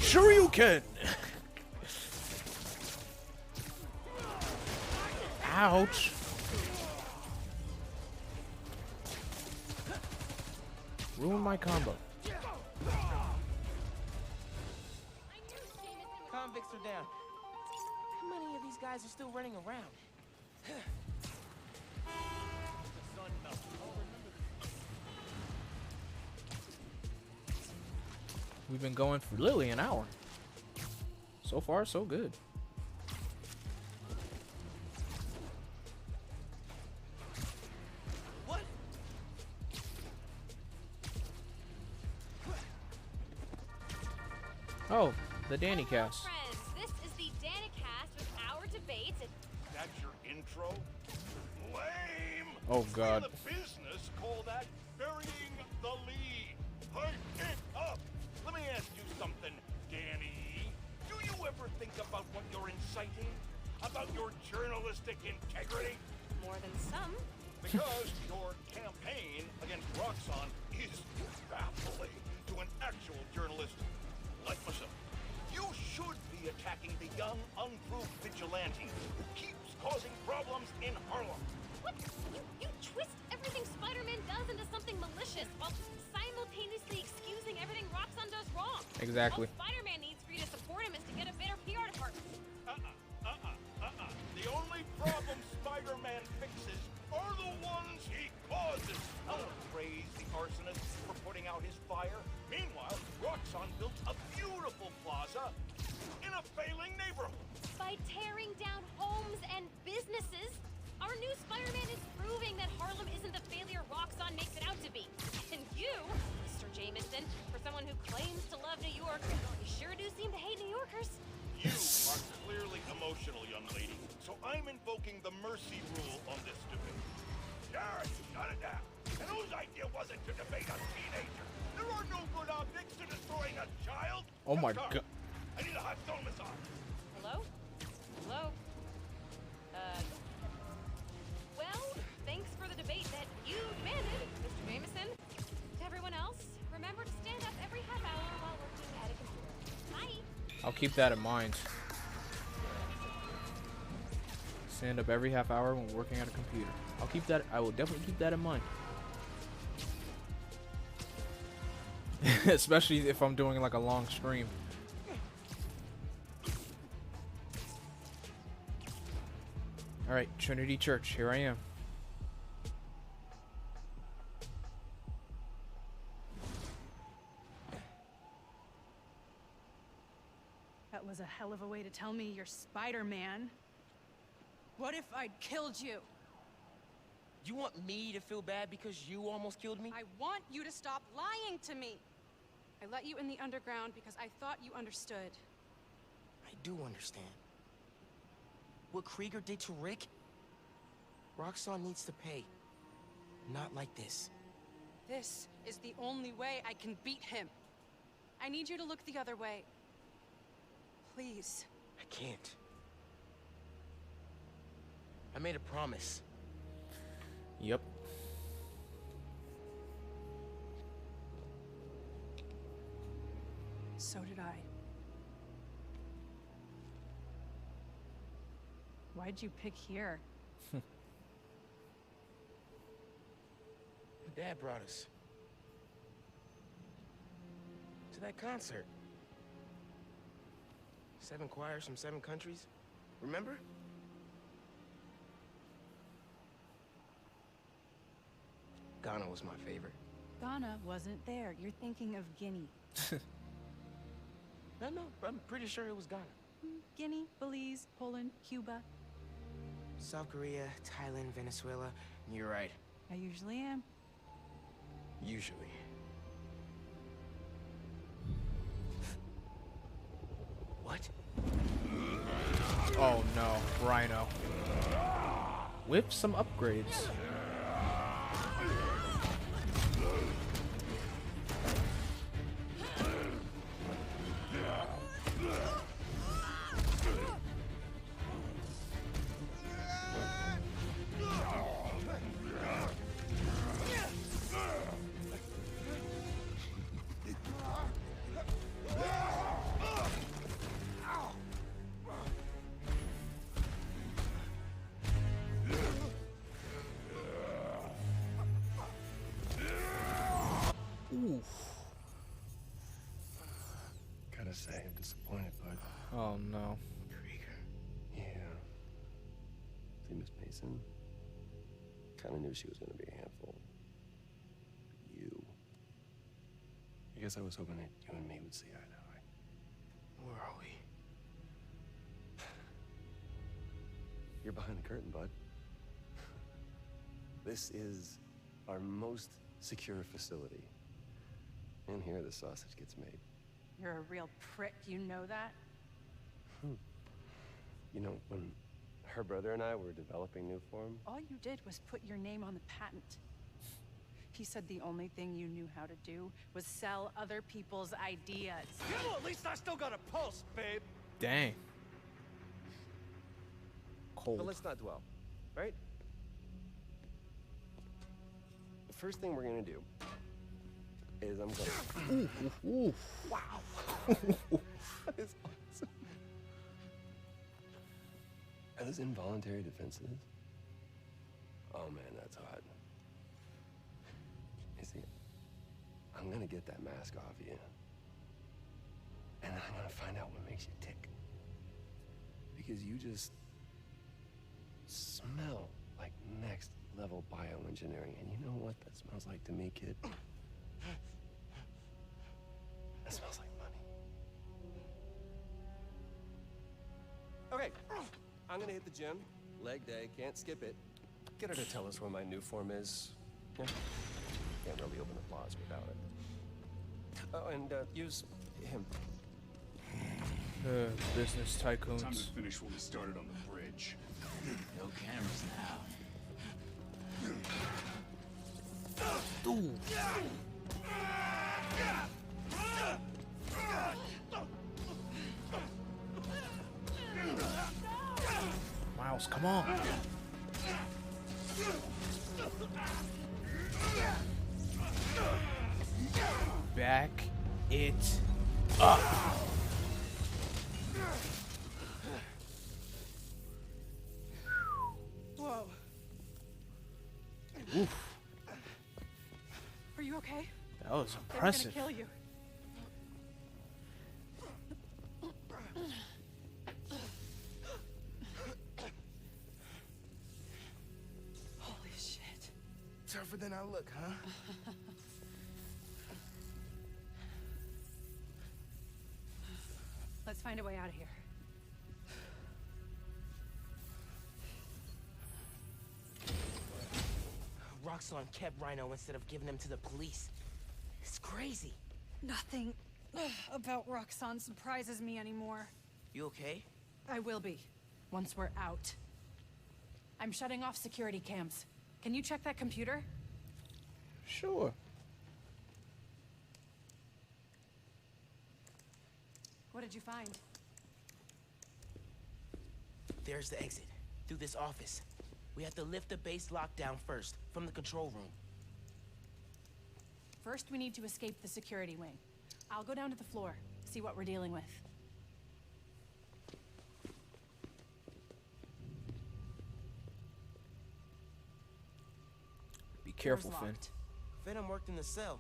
Sure you can. Ouch. Ruin my combo. Convicts are down. How many of these guys are still running around? We've been going for literally an hour. So far, so good. What? Oh, the Danny cast. Friends, this is the Danicast with our debates. That's your intro? Lame! Oh, God. In the business, call that burying the lead. Pipe it up! Let me ask you something, Danny. Do you ever think about what you're inciting? About your journalistic integrity? More than some. Because your campaign against Roxxon is baffling to an actual journalist like myself. You should be attacking the young, unproved vigilante who keeps causing problems in Harlem. What? You twist everything Spider-Man does into something malicious while simultaneously excusing everything Roxxon does wrong. Exactly. All Spider-Man needs for you to support him is to get a better PR department. The only problem Spider-Man fixes are the ones he causes. I won't praise the arsonist for putting out his fire. Meanwhile, Roxxon built a beautiful plaza in a failing neighborhood. By tearing down homes and businesses, our new Spider-Man is proving that Harlem isn't the failure Roxxon makes it out to be. And you, Mr. Jameson, for someone who claims to love New York, you sure do seem to hate New Yorkers. You are clearly emotional, young lady, so I'm invoking the mercy rule on this debate. Jared, shut it down. And whose idea was it to debate a teenager? There are no good objects to destroying a child. Oh my Sorry. God. I need a hot stone massage. Hello? Hello? Well, thanks for the debate that you demanded, Mr. Jameson. To everyone else, remember to stand up every half hour while working at a computer. Bye! I'll keep that in mind. Stand up every half hour when working at a computer. I'll keep that. I will definitely keep that in mind. Especially if I'm doing like a long stream. Alright, Trinity Church, here I am. That was a hell of a way to tell me you're Spider-Man. What if I'd killed you? You want me to feel bad because you almost killed me? I want you to stop lying to me. I let you in the underground because I thought you understood. I do understand. What Krieger did to Rick? Roxxon needs to pay. Not like this. This is the only way I can beat him. I need you to look the other way. Please. I can't. I made a promise. Yep. So did I. Why'd you pick here? Dad brought us to that concert. 7 choirs from 7 countries. Remember? Ghana was my favorite. Ghana wasn't there. You're thinking of Guinea. No, I'm pretty sure it was Ghana. Guinea, Belize, Poland, Cuba. South Korea, Thailand, Venezuela. You're right. I usually am. Usually. What? Oh no, Rhino. With some upgrades. Gotta say, I'm disappointed, bud. Oh no. Krieger. Yeah. See, Miss Mason? Kinda knew she was gonna be a handful. But you. I guess I was hoping that you and me would see eye to eye. Where are we? You're behind the curtain, bud. This is our most secure facility. And here the sausage gets made. You're a real prick, you know that? You know, when her brother and I were developing new form, All you did was put your name on the patent. He said the only thing you knew how to do was sell other people's ideas. Yeah, well, at least I still got a pulse, babe. Dang. Cold. but let's not dwell, right? The first thing we're gonna do is I'm gonna... Ooh. Wow. That is awesome. Are those involuntary defenses? Oh man, that's hot. You see, I'm gonna get that mask off you. And I'm gonna find out what makes you tick. Because you just smell like next level bioengineering. And you know what that smells like to me, kid? That smells like money. Okay, I'm gonna hit the gym. Leg day, can't skip it. Get her to tell us where my new form is. Yeah. Can't really open the plaza without it. Oh, and use him. Business tycoons. Time to finish what we started on the bridge. No cameras now. Ooh. Miles, come on. Back it up. Whoa. Oof. Are you okay? That was They were impressive. gonna kill you. Holy shit. Tougher than I look, huh? Let's find a way out of here. Roxxon kept Rhino instead of giving him to the police. It's crazy. Nothing about Roxxon surprises me anymore. You okay? I will be, once we're out. I'm shutting off security cams. Can you check that computer? Sure. What did you find? There's the exit. Through this office. We have to lift the base lockdown first, from the control room. First, we need to escape the security wing. I'll go down to the floor, see what we're dealing with. Be careful, Door's Finn. locked. Venom worked in the cell.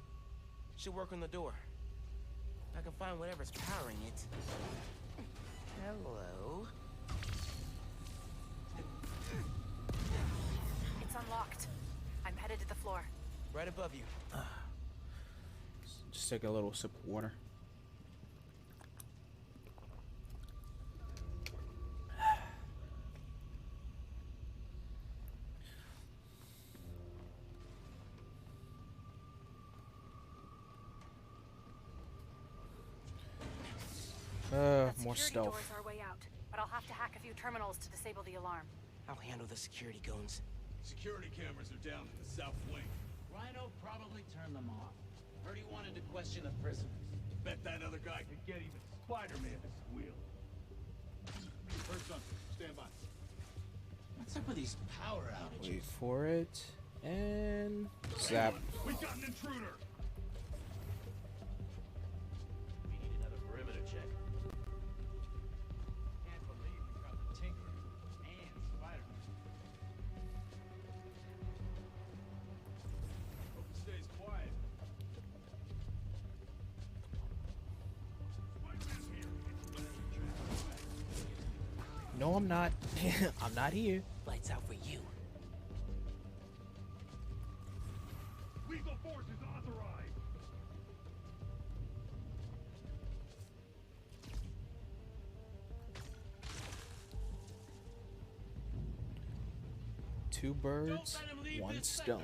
Should work on the door. I can find whatever's powering it. Hello? It's unlocked. I'm headed to the floor. Right above you. Just take a little sip of water. More stealth. Doors are way out, but I'll have to hack a few terminals to disable the alarm. I'll handle the security goons. Security cameras are down in the south wing. Rhino probably turned them off. Heard he wanted to question the prisoners. Bet that other guy could get even Spider-Man to squeal. Heard something. Stand by. What's up with these power outages? Wait for it. And zap. We got an intruder. We need another perimeter check. Can't believe we got the Tinker and Spider-Man. Hope it stays quiet. No, I'm not. I'm not here. Lights out for you. Lethal force is authorized. Two birds, one stone.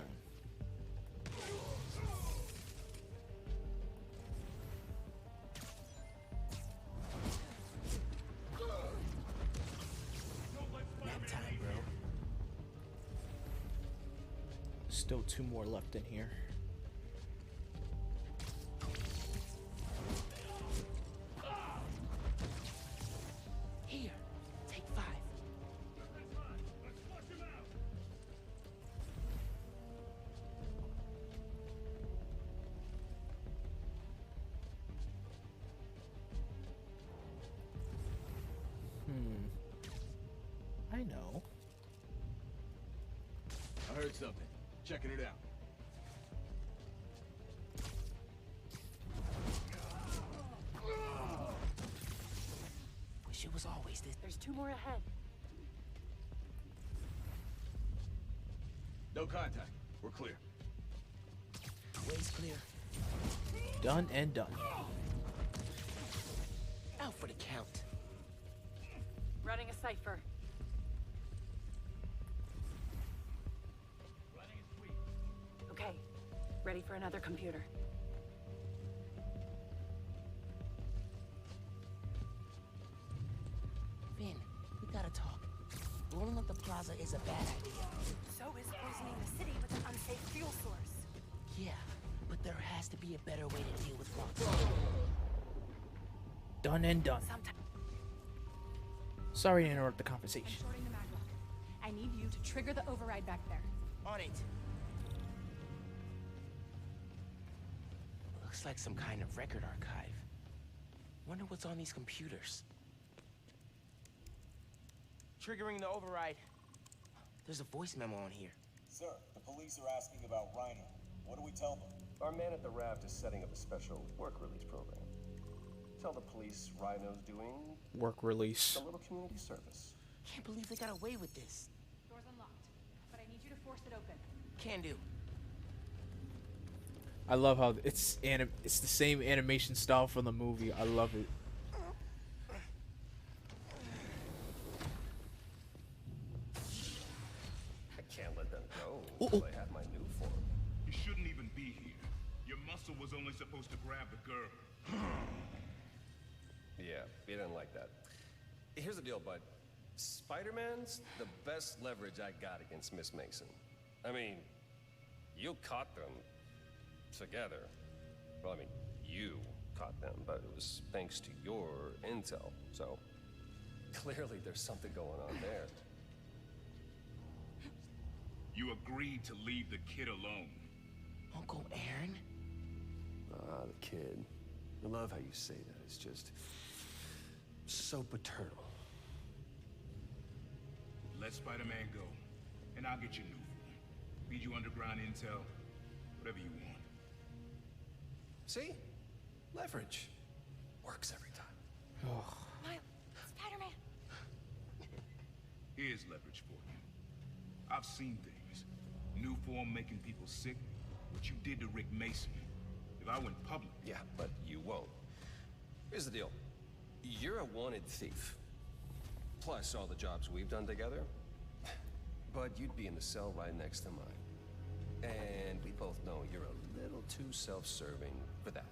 Nap time, bro. Still two more left in here. Here, take 5. I know. I heard something. Checking it out. Wish it was always this. There's 2 more ahead. No contact. We're clear. Way's clear. Done and done. Out for the count. Running a cipher. Okay, ready for another computer. Finn, we gotta talk. Blowing up the plaza is a bad idea. So is poisoning the city with an unsafe fuel source. Yeah, but there has to be a better way to deal with rocks. Done and done. Sorry to interrupt the I'm conversation. shorting the mag lock. I need you to trigger the override back there. On it. Looks like some kind of record archive. Wonder what's on these computers. Triggering the override. There's a voice memo on here. Sir, the police are asking about Rhino. What do we tell them? Our man at the raft is setting up a special work release program. Tell the police Rhino's doing Work release. a little community service. Can't believe they got away with this. Door's unlocked, but I need you to force it open. Can do. I love how it's the same animation style from the movie. I love it. until I had my new form. You shouldn't even be here. Your muscle was only supposed to grab the girl. Yeah, he didn't like that. Here's the deal, bud. Spider-Man's the best leverage I got against Miss Mason. I mean, you caught them together. Well, I mean, you caught them, but it was thanks to your intel. So, clearly there's something going on there. You agreed to leave the kid alone. Uncle Aaron? Ah, the kid. I love how you say that. It's just so paternal. Let Spider-Man go, and I'll get you new form. Feed you underground intel, whatever you want. See? Leverage. Works every time. Miles, Spider-Man. Here's leverage for you. I've seen things. New form making people sick, what you did to Rick Mason. If I went public... Yeah, but you won't. Here's the deal. You're a wanted thief. Plus all the jobs we've done together. But you'd be in the cell right next to mine. And we both know you're a little too self-serving for that.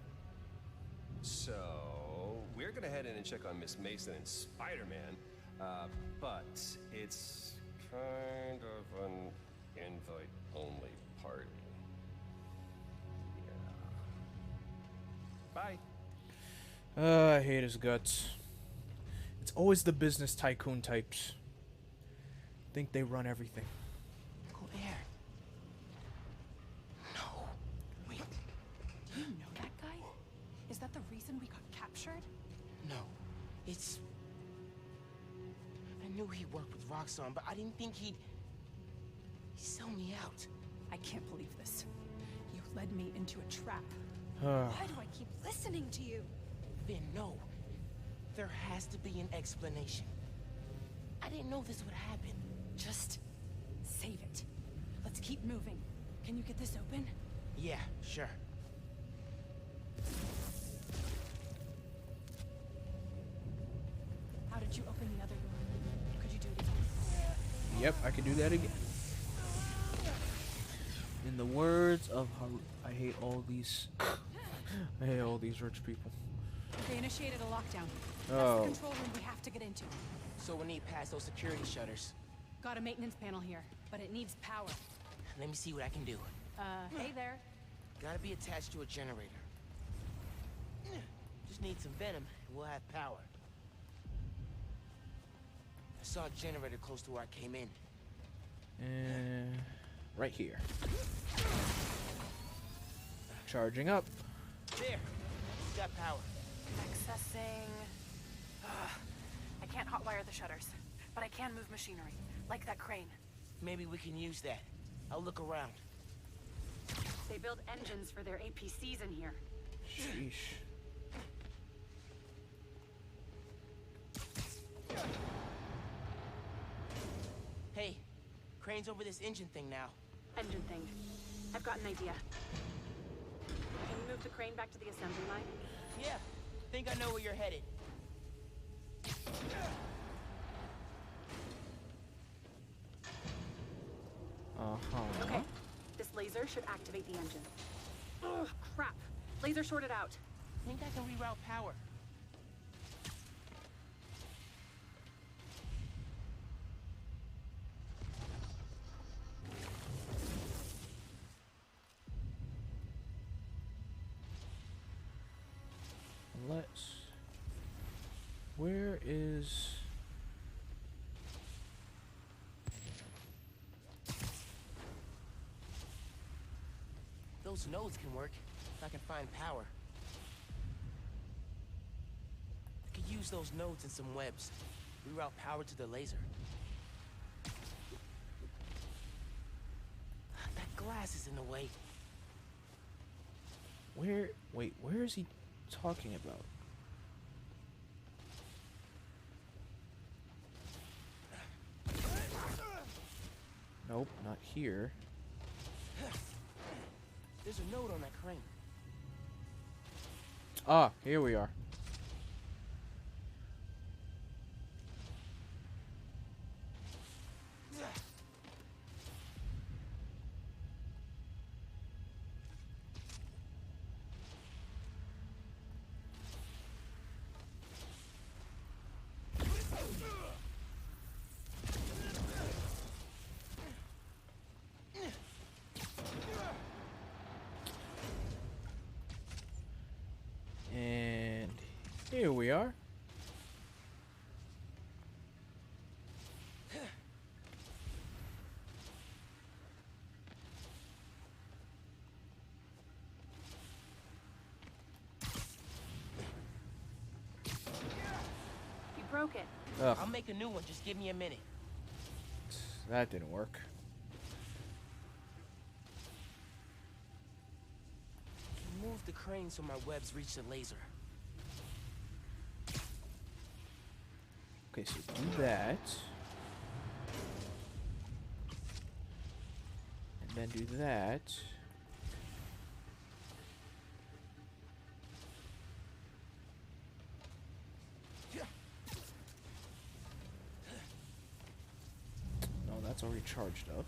So, we're gonna head in and check on Miss Mason and Spider-Man. But it's kind of an invite-only party. Yeah. Bye. I hate his guts. It's always the business tycoon types. Think they run everything. Uncle Aaron. No. Wait. Do you know that guy? Is that the reason we got captured? No. It's... I knew he worked with Roxxon, but I didn't think he'd sell me out. I can't believe this. You led me into a trap. Why do I keep listening to you? Then no. There has to be an explanation. I didn't know this would happen. Just save it. Let's keep moving. Can you get this open? Yeah, sure. How did you open the other door? Could you do it again? Yep, I can do that again. In the words of I hate all these I hate all these rich people. They initiated a lockdown. That's Oh. the control room we have to get into. So we need past those security shutters. Got a maintenance panel here, but it needs power. Let me see what I can do. Hey there. Gotta be attached to a generator. Just need some venom, and we'll have power. I saw a generator close to where I came in. Right here. Charging up. There! Got power. Accessing... I can't hotwire the shutters, but I can move machinery, like that crane. Maybe we can use that. I'll look around. They build engines for their APCs in here. Sheesh. Hey, crane's over this engine thing now. Engine thing. I've got an idea. Can you move the crane back to the assembly line? Yeah, think I know where you're headed. Okay. This laser should activate the engine. Ugh, crap. Laser shorted out. Think I can reroute power. Let's... Where is... Those nodes can work, if I can find power. I could use those nodes in some webs. Reroute power to the laser. That glass is in the way. Where... Wait, where is he talking about? Nope, not here. There's a node on that crane. Ah, here we are. broke it. Ugh. I'll make a new one. Just give me a minute. That didn't work. Move the crane so my webs reach the laser. Okay, so do that. And then do that. No, that's already charged up.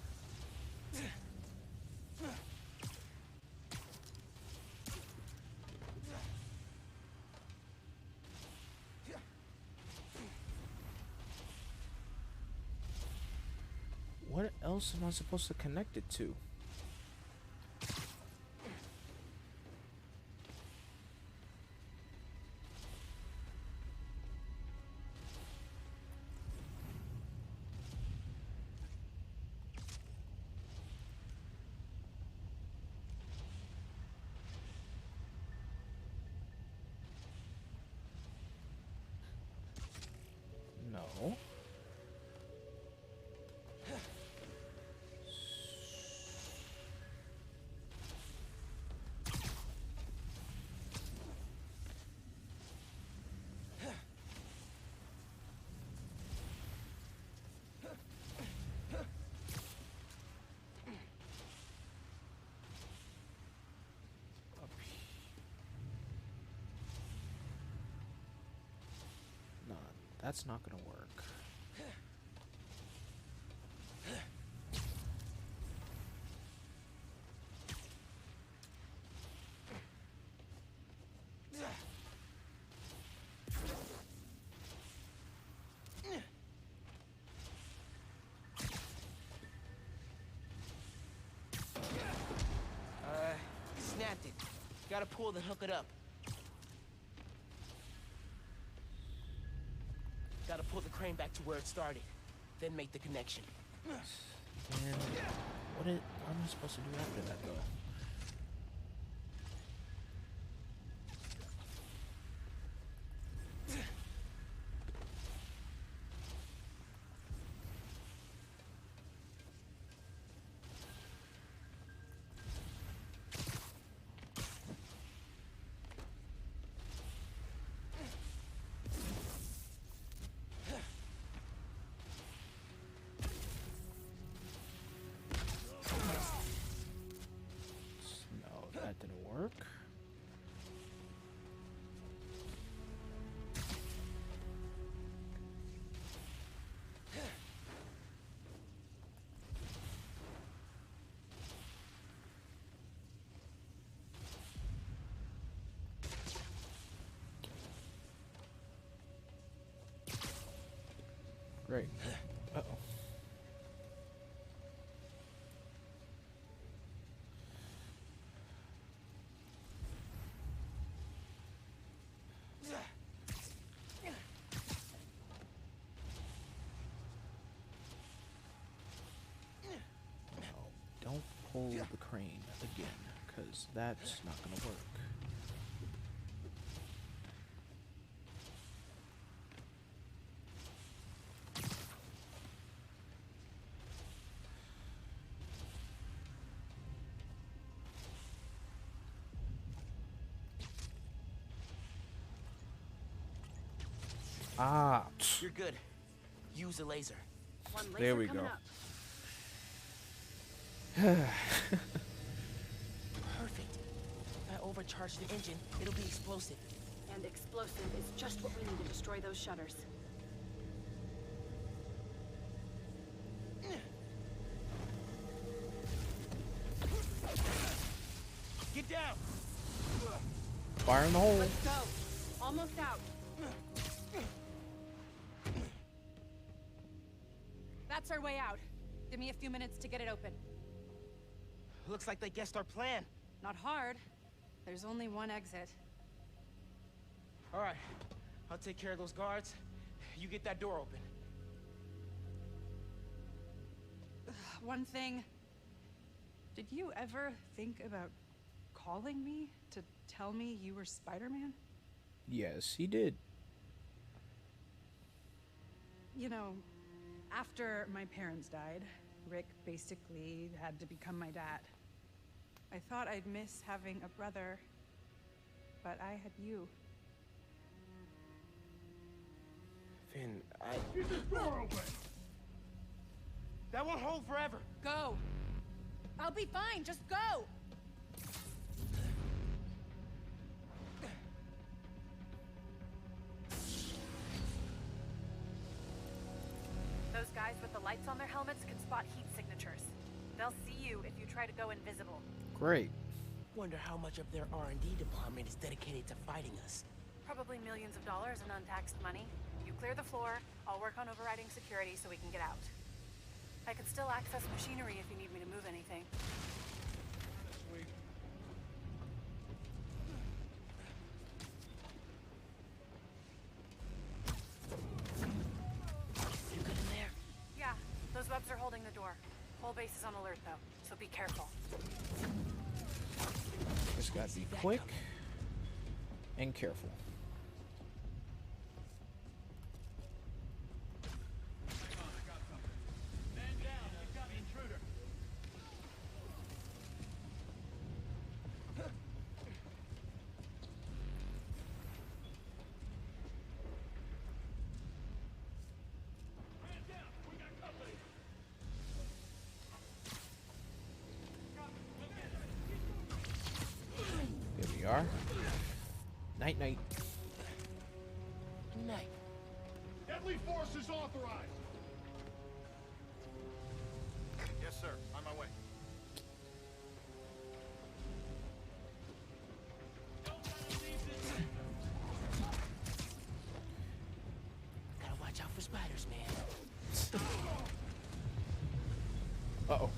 What else am I supposed to connect it to? No. No, that's not gonna work. Snapped it. Gotta pull then hook it up. Gotta pull the crane back to where it started, then make the connection. And what am I supposed to do after that, though? No, that didn't work. Great. Uh-oh. Don't pull the crane again, because that's not going to work. Ah. You're good. Use the laser. One laser There we coming go. up. Perfect. If I overcharge the engine, it'll be explosive. And explosive is just what we need to destroy those shutters. Get down! Fire in the hole. Let's go. Almost out. That's our way out. Give me a few minutes to get it open. Looks like they guessed our plan. Not hard. There's only one exit. All right. I'll take care of those guards. You get that door open. One thing. Did you ever think about calling me to tell me you were Spider-Man? Yes, he did. You know, after my parents died, Rick basically had to become my dad. I thought I'd miss having a brother, but I had you. Finn, Get this door open! That won't hold forever. Go! I'll be fine, just go! Those guys with the lights on their helmets can spot heat signatures. They'll see you if you try to go invisible. Great. Wonder how much of their R&D department is dedicated to fighting us. Probably millions of dollars in untaxed money. You clear the floor, I'll work on overriding security so we can get out. I could still access machinery if you need me to move anything. You good in there? Yeah, those webs are holding the door. Whole base is on alert though, so be careful. Just gotta be quick and careful. Here we are. Night, night. Night. Deadly force is authorized! Yes, sir. On my way. Gotta watch out for spiders, man. Uh-oh.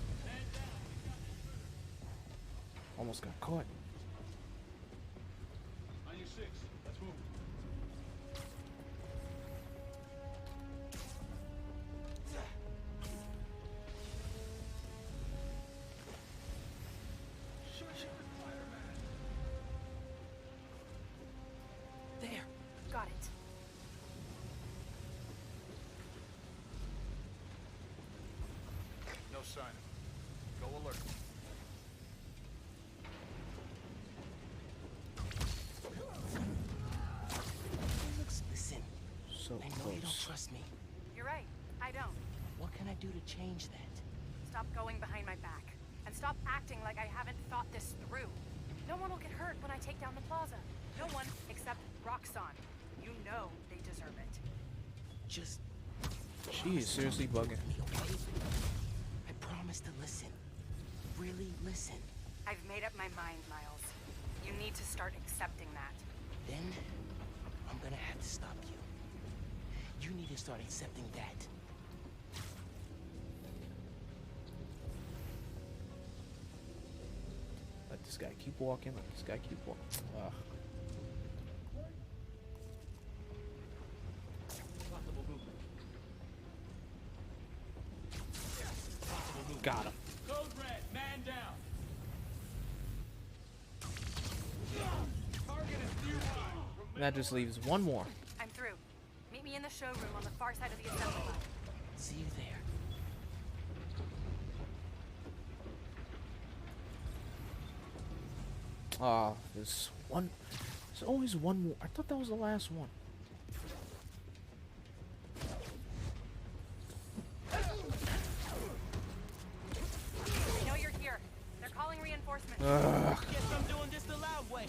Almost got caught. On your six. Let's move. There. Got it. No sign of him. Go alert. Listen, So I know you don't close. trust me. You're right, I don't. What can I do to change that? Stop going behind my back. And stop acting like I haven't thought this through. No one will get hurt when I take down the plaza. No one except Roxxon. You know they deserve it. Just She is seriously bugging. me, okay? I promise to listen. Really listen. I've made up my mind, Miles. You need to start accepting that. Then I'm gonna have to stop you. You need to start accepting that. Let this guy keep walking. Let this guy keep walking. Ugh. Possible movement. Got him. Code red, man down. Target is nearby. That just leaves one more. I'm through. Meet me in the showroom on the far side of the assembly line. See you there. There's one. There's always one more. I thought that was the last one. I know you're here. They're calling reinforcements. Guess I'm doing this the loud way.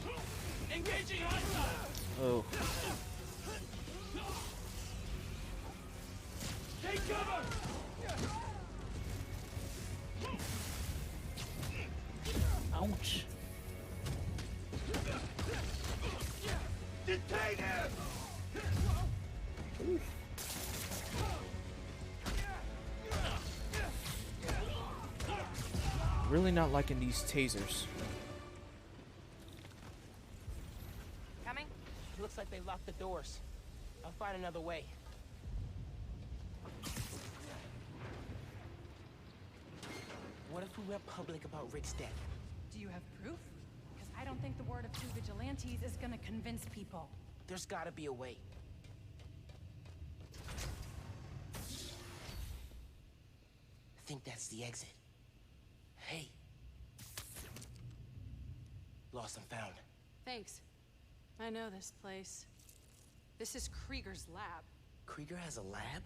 Engaging hostile! Oh. Take cover! Ouch. Detain him! Really not liking these tasers. Coming? Looks like they locked the doors. I'll find another way. What if we went public about Rick's death? Do you have proof? Because I don't think the word of two vigilantes is gonna convince people. There's gotta be a way. think that's the exit. Hey. Lost and found. Thanks. I know this place. This is Krieger's lab. Krieger has a lab?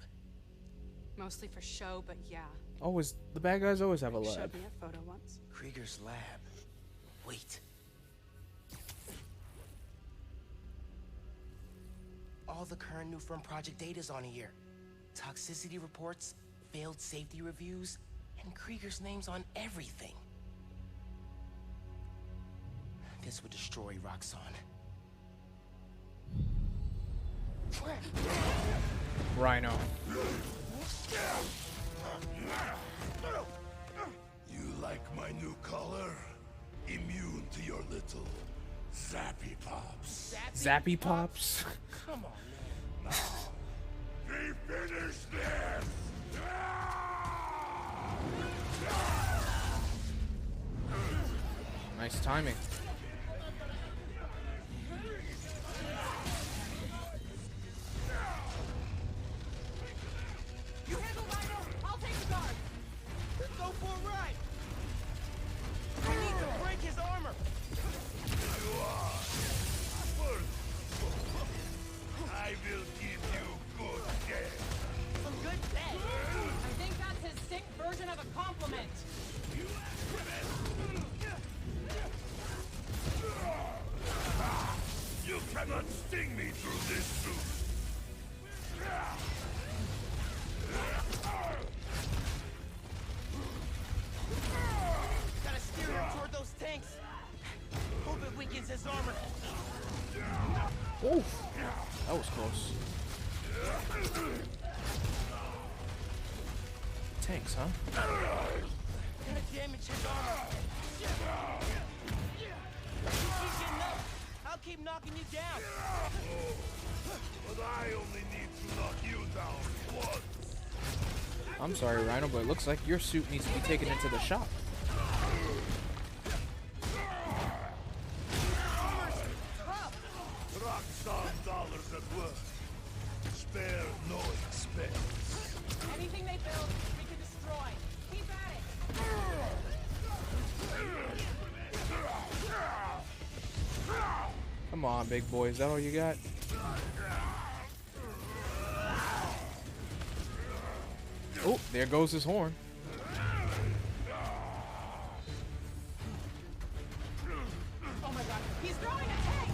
Mostly for show, but yeah. Always, the bad guys always have a Rick lab. showed me a photo once. Krieger's lab. Wait. All the current new firm project data's on here. Toxicity reports, failed safety reviews, and Krieger's name's on everything. This would destroy Roxxon. Rhino. You like my new color? Immune to your little zappy pops. Zappy Pops? Come on, man. We finished this! Nice timing. You handle Rhino, I'll take the guard. Let's go for a ride. We need to break his armor. You are. I will give you good care. Some good bed. I think that's his sick version of a compliment. You cannot sting me through this suit. Gotta steer him toward those tanks. Hope it weakens his armor. Oof. That was close. Tanks, huh? Gonna damage his armor. Keep getting up. I'll keep knocking you down. But I only need to knock you down once. I'm sorry, Rhino, but it looks like your suit needs to be taken into the shop. Roxxon dollars at work. Spare no expense. Anything they build, we can destroy. Keep at it. Come on, big boy. Is that all you got? Oh, there goes his horn. Oh my god, he's throwing a tank!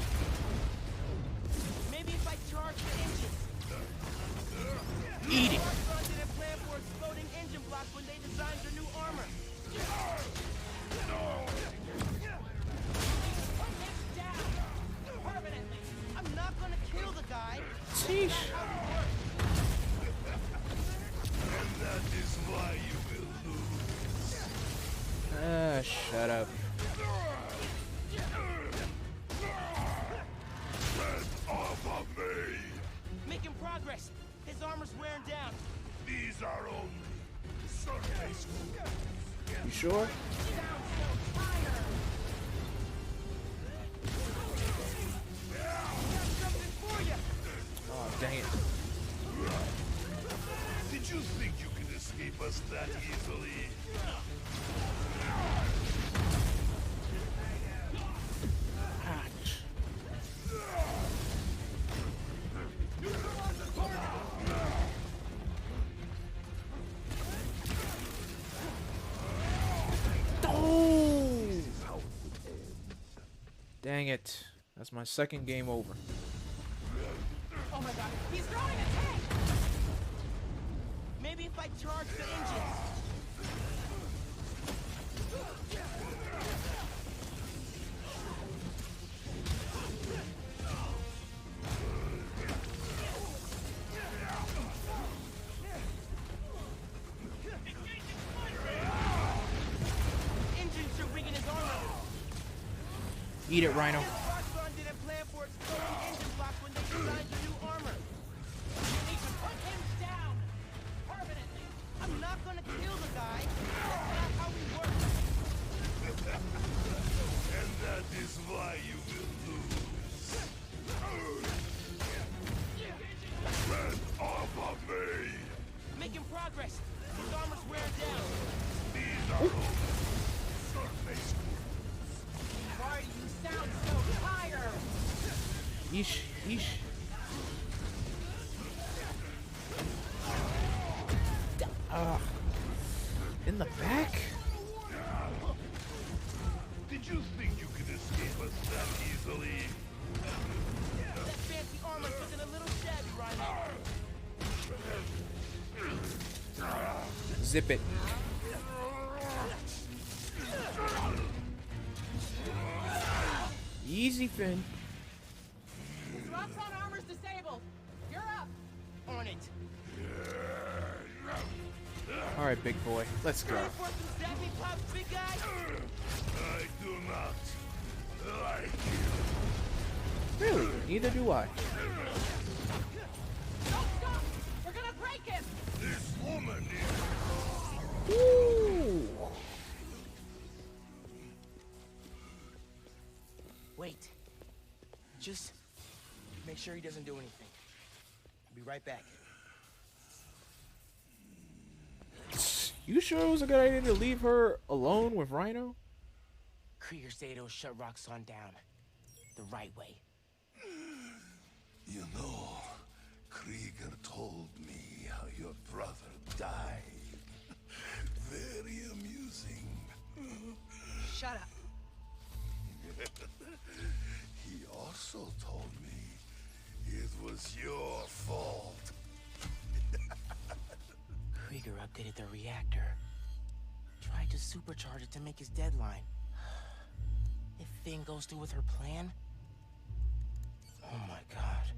Maybe if I charge the engines. Eat it. Roxxon didn't plan for exploding engine blocks when they designed their new armor. Permanently. I'm not gonna kill the guy. Sheesh. And that is why you will lose. Ah, shut up. Get off of me! Making progress. His armor's wearing down. These are only surface wounds. You sure? Oh, dang it. Did you think you could escape us that easily? Ouch. Oh! Dang it. That's my second game over. Oh my god, he's throwing a tank! Maybe if I charge the engines. Engines are rigging his armor. Eat it, Rhino. Roxxon didn't plan for exploding engine blocks when they designed the new armor. You need to put him down permanently. I'm not gonna kill the guy. That's not how we work. And that is why you will lose. Get off of me! Making progress. His armor's wearing down. Yeesh, yeesh. In the back? Did you think you could escape us that easily? That fancy armor's looking a little shabby, Rhino. Zip it. Easy, Finn. Roxxon armor's disabled. You're up. On it. All right, big boy. Let's go. Ready for some zappy pops, big guy? I do not like Really? Neither do I. Don't stop! We're gonna break him! this woman. Ooh. Wait. Just make sure he doesn't do anything. I'll be right back. You sure it was a good idea to leave her alone with Rhino? Krieger said it'll shut Roxxon down. The right way. You know, Krieger told me how your brother died. Very amusing. Shut up. He also told me it was your fault. Krieger updated the reactor. Tried to supercharge it to make his deadline. If Finn goes through with her plan... Oh my god.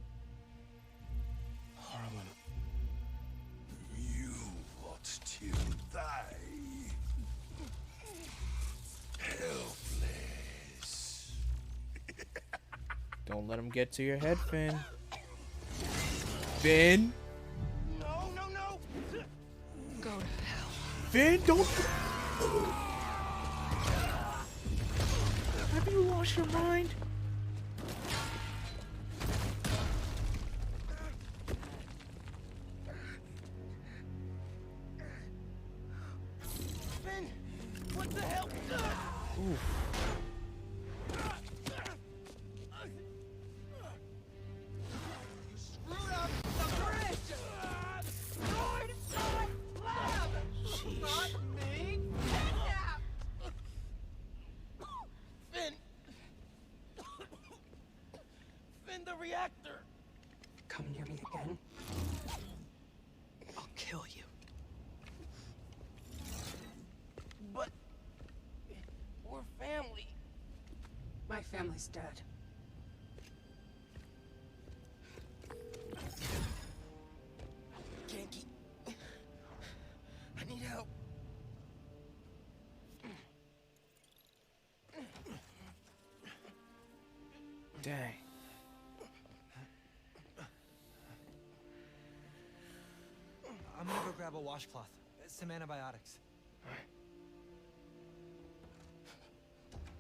Harlem. You watched him die. Helpless. Don't let him get to your head, Finn. Finn? No, no, no! Go to hell. Finn, don't... Have you lost your mind? Finn! What the hell? Oof. You screwed up the bridge! Lord, son, lab! Not me! Kidnap! Finn! Finn, the reactor! Come near me again. I'll kill you. But... we're family. My family's dead. Can't keep... I need help. Dang. I'm gonna go grab a washcloth, some antibiotics.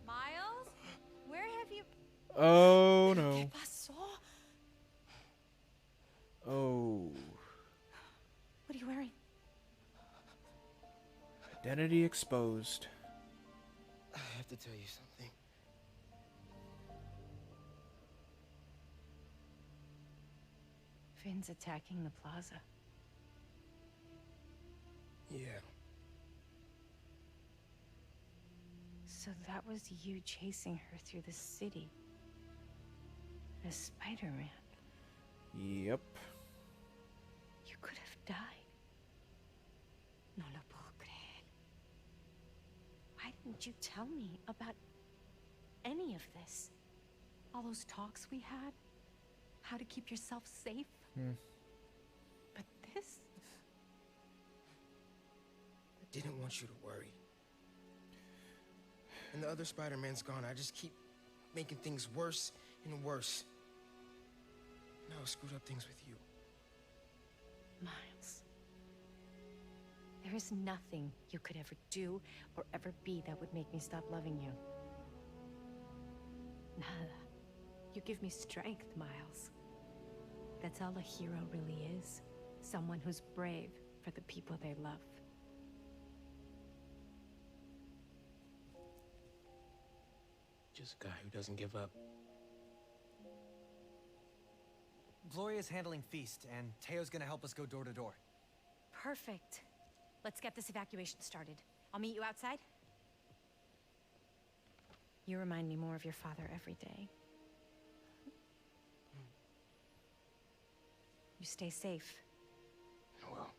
Miles? Where have you... Oh, no. ¿Qué pasó? Oh. What are you wearing? Identity exposed. I have to tell you something. Finn's attacking the plaza. Yeah. So that was you chasing her through the city. As Spider-Man. Yep. You could have died. No lo puedo creer. Why didn't you tell me about any of this? All those talks we had? How to keep yourself safe? But this? I didn't want you to worry. And the other Spider-Man's gone. I just keep making things worse and worse. Now I screwed up things with you. Miles. There is nothing you could ever do or ever be that would make me stop loving you. Nada. You give me strength, Miles. That's all a hero really is. Someone who's brave for the people they love. Just a guy who doesn't give up. Gloria's handling Feast, and Teo's gonna help us go door to door. Perfect. Let's get this evacuation started. I'll meet you outside. You remind me more of your father every day. You stay safe. Well.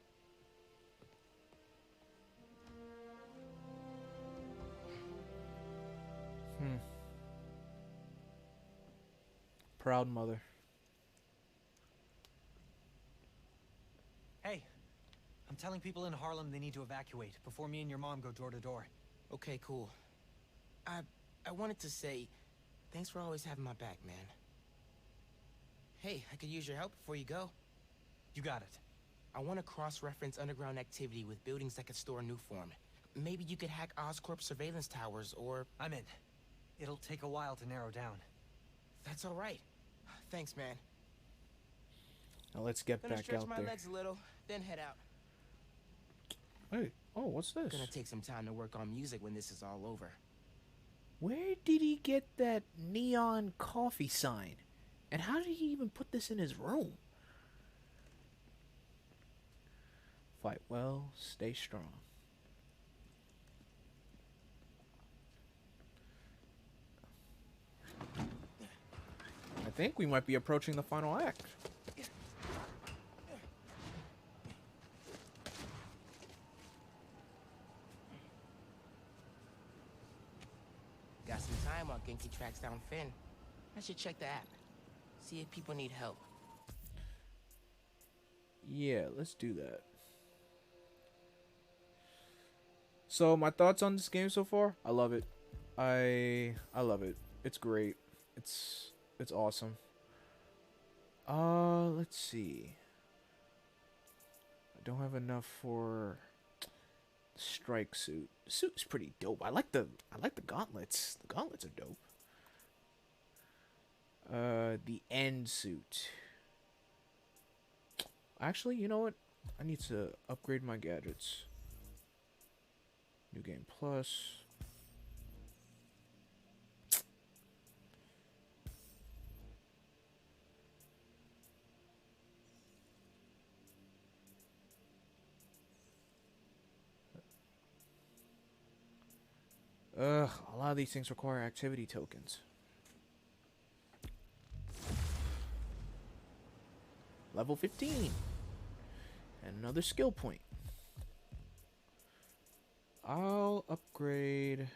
Proud mother. Hey, I'm telling people in Harlem they need to evacuate before me and your mom go door to door. Okay, cool. I wanted to say, thanks for always having my back, man. Hey, I could use your help before you go. You got it. I want to cross-reference underground activity with buildings that could store Nuform. Maybe you could hack Oscorp surveillance towers, or... I'm in. It'll take a while to narrow down. That's all right. Thanks, man. Now let's get Gonna back stretch out my there. legs a little, then head out. Hey, oh, what's this? Gonna take some time to work on music when this is all over. Where did he get that neon coffee sign? And how did he even put this in his room? Fight well, stay strong. I think we might be approaching the final act. Got some time while Genki tracks down Finn. I should check the app. See if people need help. Yeah, let's do that. So my thoughts on this game so far? I love it. I love it. It's great. It's awesome. Let's see. I don't have enough for the strike suit. The suit's pretty dope. I like the gauntlets. The gauntlets are dope. The end suit. Actually, you know what? I need to upgrade my gadgets. New game plus. A lot of these things require activity tokens. Level 15. And another skill point. I'll upgrade.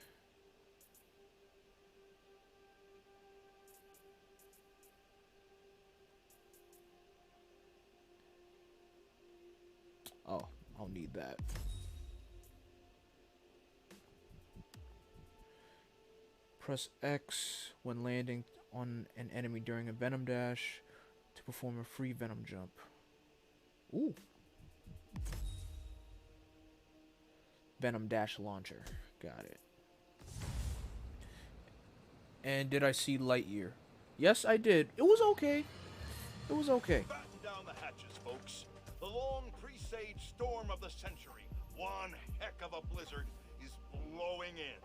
Oh, I'll need that. Press X when landing on an enemy during a Venom dash to perform a free Venom jump. Ooh. Venom dash launcher. Got it. And did I see Lightyear? Yes, I did. It was okay. It was okay. Batten down the hatches, folks. The long presaged storm of the century, one heck of a blizzard, is blowing in.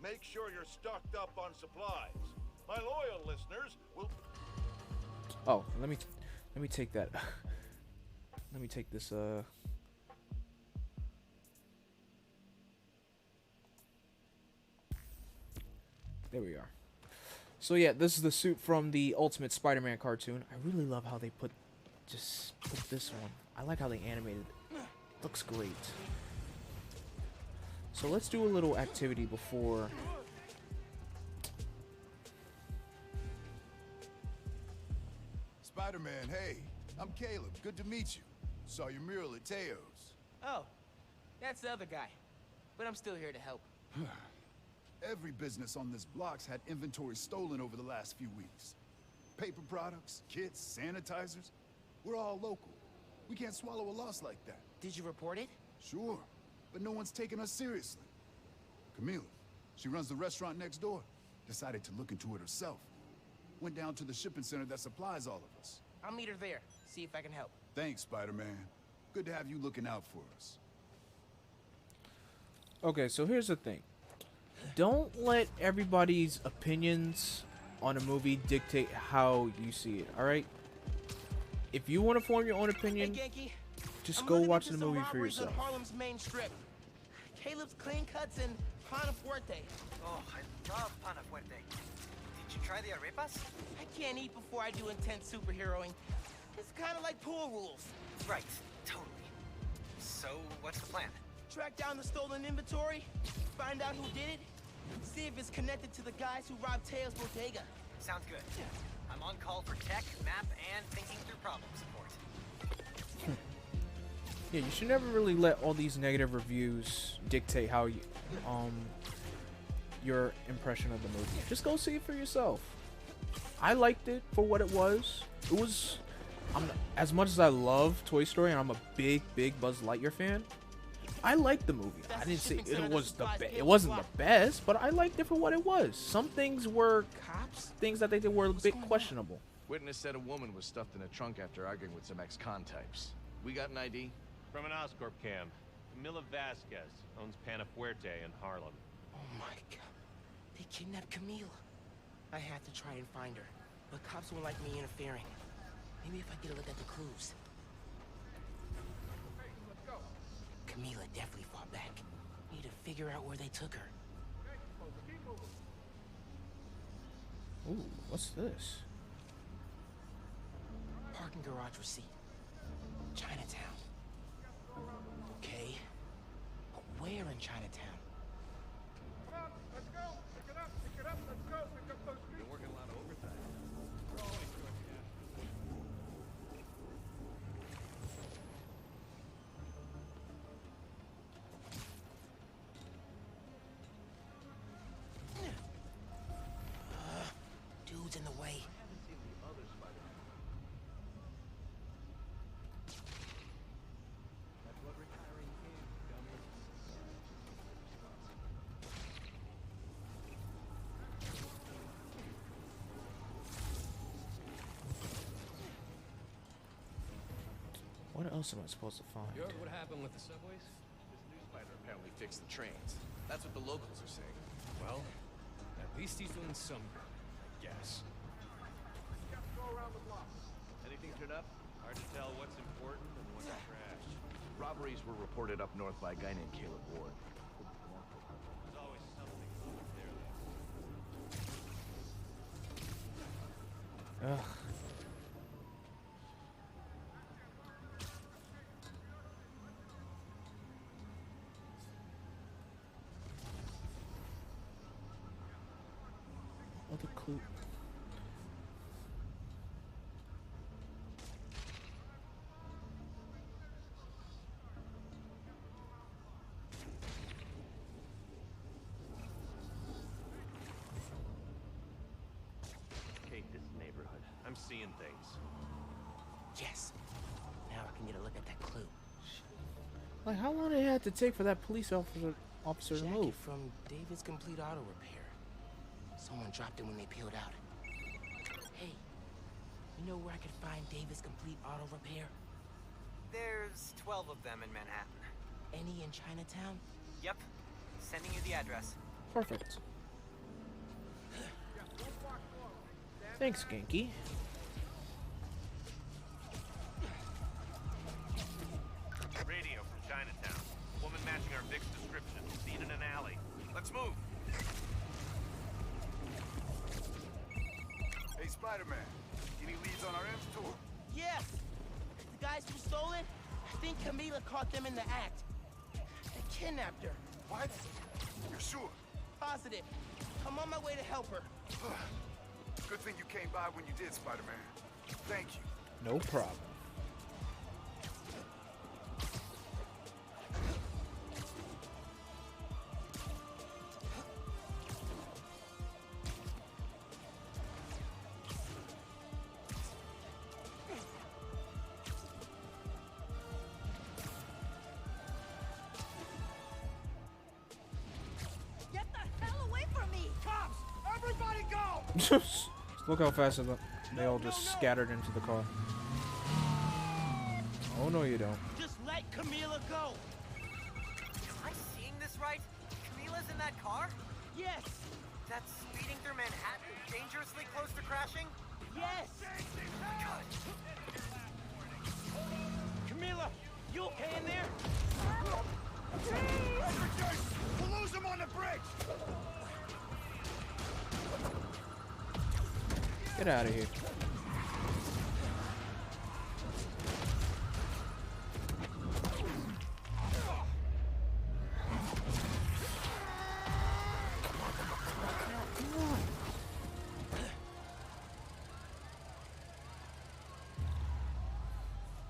Make sure you're stocked up on supplies. My loyal listeners will... Oh, let me take that. Let me take this, There we are. So yeah, this is the suit from the Ultimate Spider-Man cartoon. I really love how they put this one. I like how they animated it. Looks great. So let's do a little activity before... Spider-Man, hey. I'm Caleb. Good to meet you. Saw your mural at Teo's. Oh, that's the other guy. But I'm still here to help. Every business on this block's had inventory stolen over the last few weeks. Paper products, kits, sanitizers. We're all local. We can't swallow a loss like that. Did you report it? Sure, but no one's taking us seriously. Camila, she runs the restaurant next door. Decided to look into it herself. Went down to the shipping center that supplies all of us. I'll meet her there. See if I can help. Thanks, Spider-Man. Good to have you looking out for us. Okay, so here's the thing. Don't let everybody's opinions on a movie dictate how you see it, alright? if you want to form your own opinion, Hey, Genki. just I'm go looking watch into the some movie for robberies yourself. on Harlem's main strip. Caleb's Clean Cuts and Pana Fuerte. Oh, I love Pana Fuerte. Did you try the arepas? I can't eat before I do intense superheroing. It's kind of like pool rules. Right, totally. So, what's the plan? Track down the stolen inventory, find out who did it, see if it's connected to the guys who robbed Teo's bodega. Sounds good. I'm on call for tech, map, and thinking through problem support. Yeah, you should never really let all these negative reviews dictate how you, your impression of the movie. Just go see it for yourself. I liked it for what it was. It was, as much as I love Toy Story, and I'm a big Buzz Lightyear fan, I liked the movie. I didn't say it was it wasn't the best, but I liked it for what it was. Some things were things that they did were a bit questionable. Witness said a woman was stuffed in a trunk after arguing with some ex-con types. We got an ID? From an Oscorp cam. Camila Vasquez owns Pana Fuerte in Harlem. Oh my god. They kidnapped Camila. I had to try and find her, but cops won't like me interfering. Maybe if I get a look at the clues. Camila definitely fought back. Need to figure out where they took her. Ooh, what's this? Parking garage receipt. Chinatown. Okay. But where in Chinatown? Come on, let's go. Pick it up, let's go. Pick up those streets. Been working a lot of overtime. We're always doing that. Dude's in the way. What else am I supposed to find? You heard what happened with the subways? This new spider apparently fixed the trains. That's what the locals are saying. Well, at least he's doing some good, I guess. Go around the block. Anything turned up? Hard to tell what's important and what's trash. Robberies were reported up north by a guy named Caleb Ward. There's always something over there. Ugh. What the clue? Hate this neighborhood. I'm seeing things. Yes. Now I can get a look at that clue. Like, how long did it have to take for that police officer to Jacket move? from David's Complete Auto Repair. Someone dropped it when they peeled out. Hey, you know where I could find David's Complete Auto Repair? There's 12 of them in Manhattan. Any in Chinatown? Yep. Sending you the address. Perfect. Thanks, Genki. Radio from Chinatown. Woman matching our Vic's description. Seen in an alley. Let's move. Hey, Spider-Man. Any leads on our M's tour? Yes! The guys who stole it, I think Camila caught them in the act. They kidnapped her. What? You're sure? Positive. I'm on my way to help her. Good thing you came by when you did, Spider-Man. Thank you. No problem. Get the hell away from me! Cops! Everybody go! Just look how fast they all just scattered into the car. Oh no, you don't. Just let Camila go! Am I seeing this right? Camila's in that car? Yes! That's speeding through Manhattan, dangerously close to crashing? Yes! Oh my god. You okay in there? We'll lose him on the bridge! Get out of here.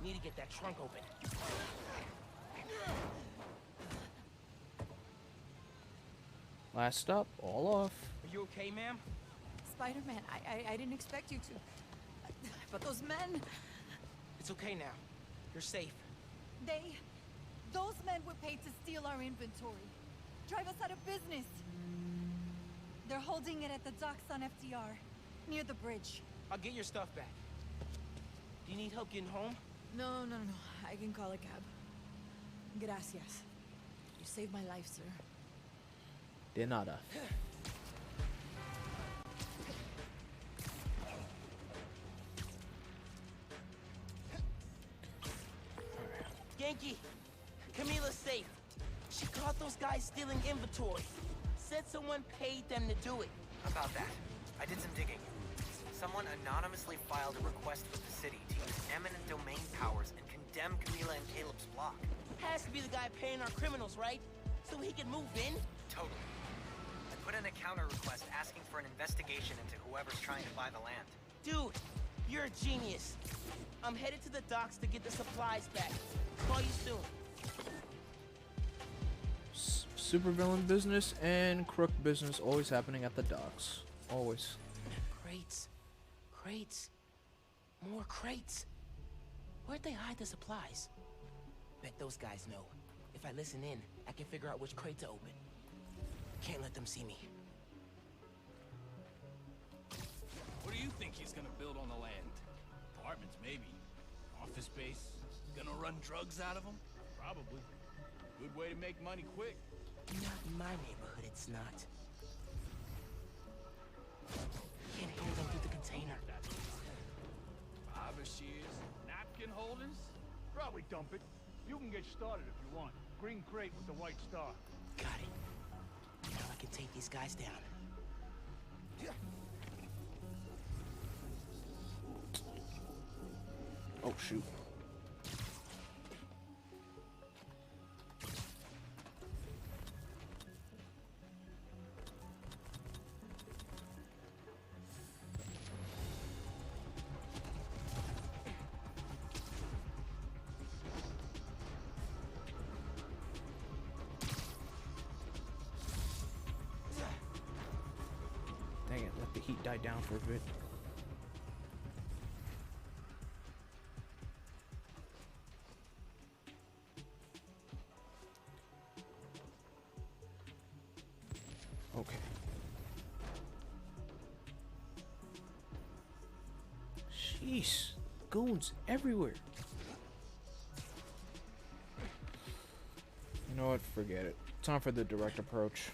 Need to get that trunk open. Last stop, all off. Are you okay, ma'am? Spider-Man, I didn't expect you to. But those men... It's okay now. You're safe. Those men were paid to steal our inventory. Drive us out of business. They're holding it at the docks on FDR, near the bridge. I'll get your stuff back. Do you need help getting home? No. I can call a cab. Gracias. You saved my life, sir. De nada. Yankee, Camila's safe. She caught those guys stealing inventory. Said someone paid them to do it. About that, I did some digging. Someone anonymously filed a request with the city to use eminent domain powers and condemn Camila and Caleb's block. Has to be the guy paying our criminals, right? So he can move in? Totally. I put in a counter request asking for an investigation into whoever's trying to buy the land. Dude, you're a genius. I'm headed to the docks to get the supplies back. Call you soon. Supervillain business and crook business always happening at the docks. Always. Crates. Crates. More crates. Where'd they hide the supplies? Bet those guys know. If I listen in, I can figure out which crate to open. Can't let them see me. What do you think he's gonna build on the land? Apartments, maybe. Office space? Gonna run drugs out of them? Probably. Good way to make money quick. Not in my neighborhood, it's not. Can't hear them through the container. Fiber shears, napkin holders? Probably dump it. You can get started if you want. Green crate with the white star. Got it. Now I can take these guys down. Oh, shoot. Dang it, let the heat die down for a bit. Okay. Jeez, goons everywhere. You know what? Forget it. Time for the direct approach.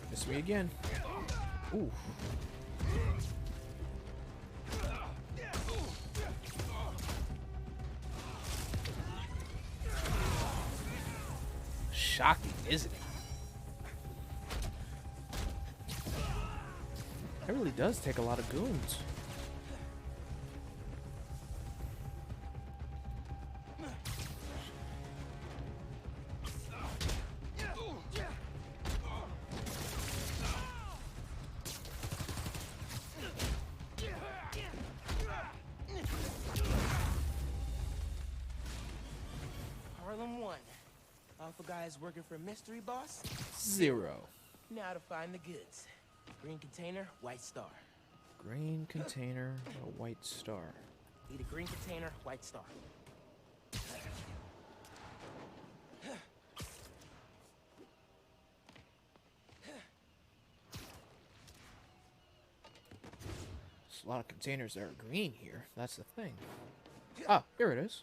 Miss me again. Ooh. Shocking, isn't it? It really does take a lot of goons. Harlem 1. Alpha guys working for Mystery Boss? 0. Now to find the goods. Green container, white star. Green container, a white star. Need a green container, white star. There's a lot of containers that are green here. That's the thing. Ah, here it is.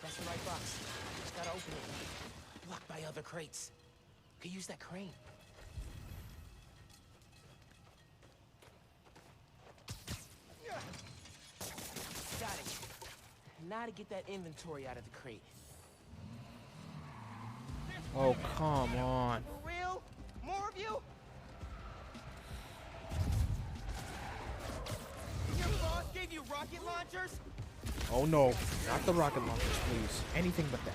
That's the right box. Just gotta open it. Blocked by other crates. Could use that crane. Got it. Now to get that inventory out of the crate. Oh, come on. For real? More of you? Your boss gave you rocket launchers? Oh no, not the rocket launchers, please. Anything but that.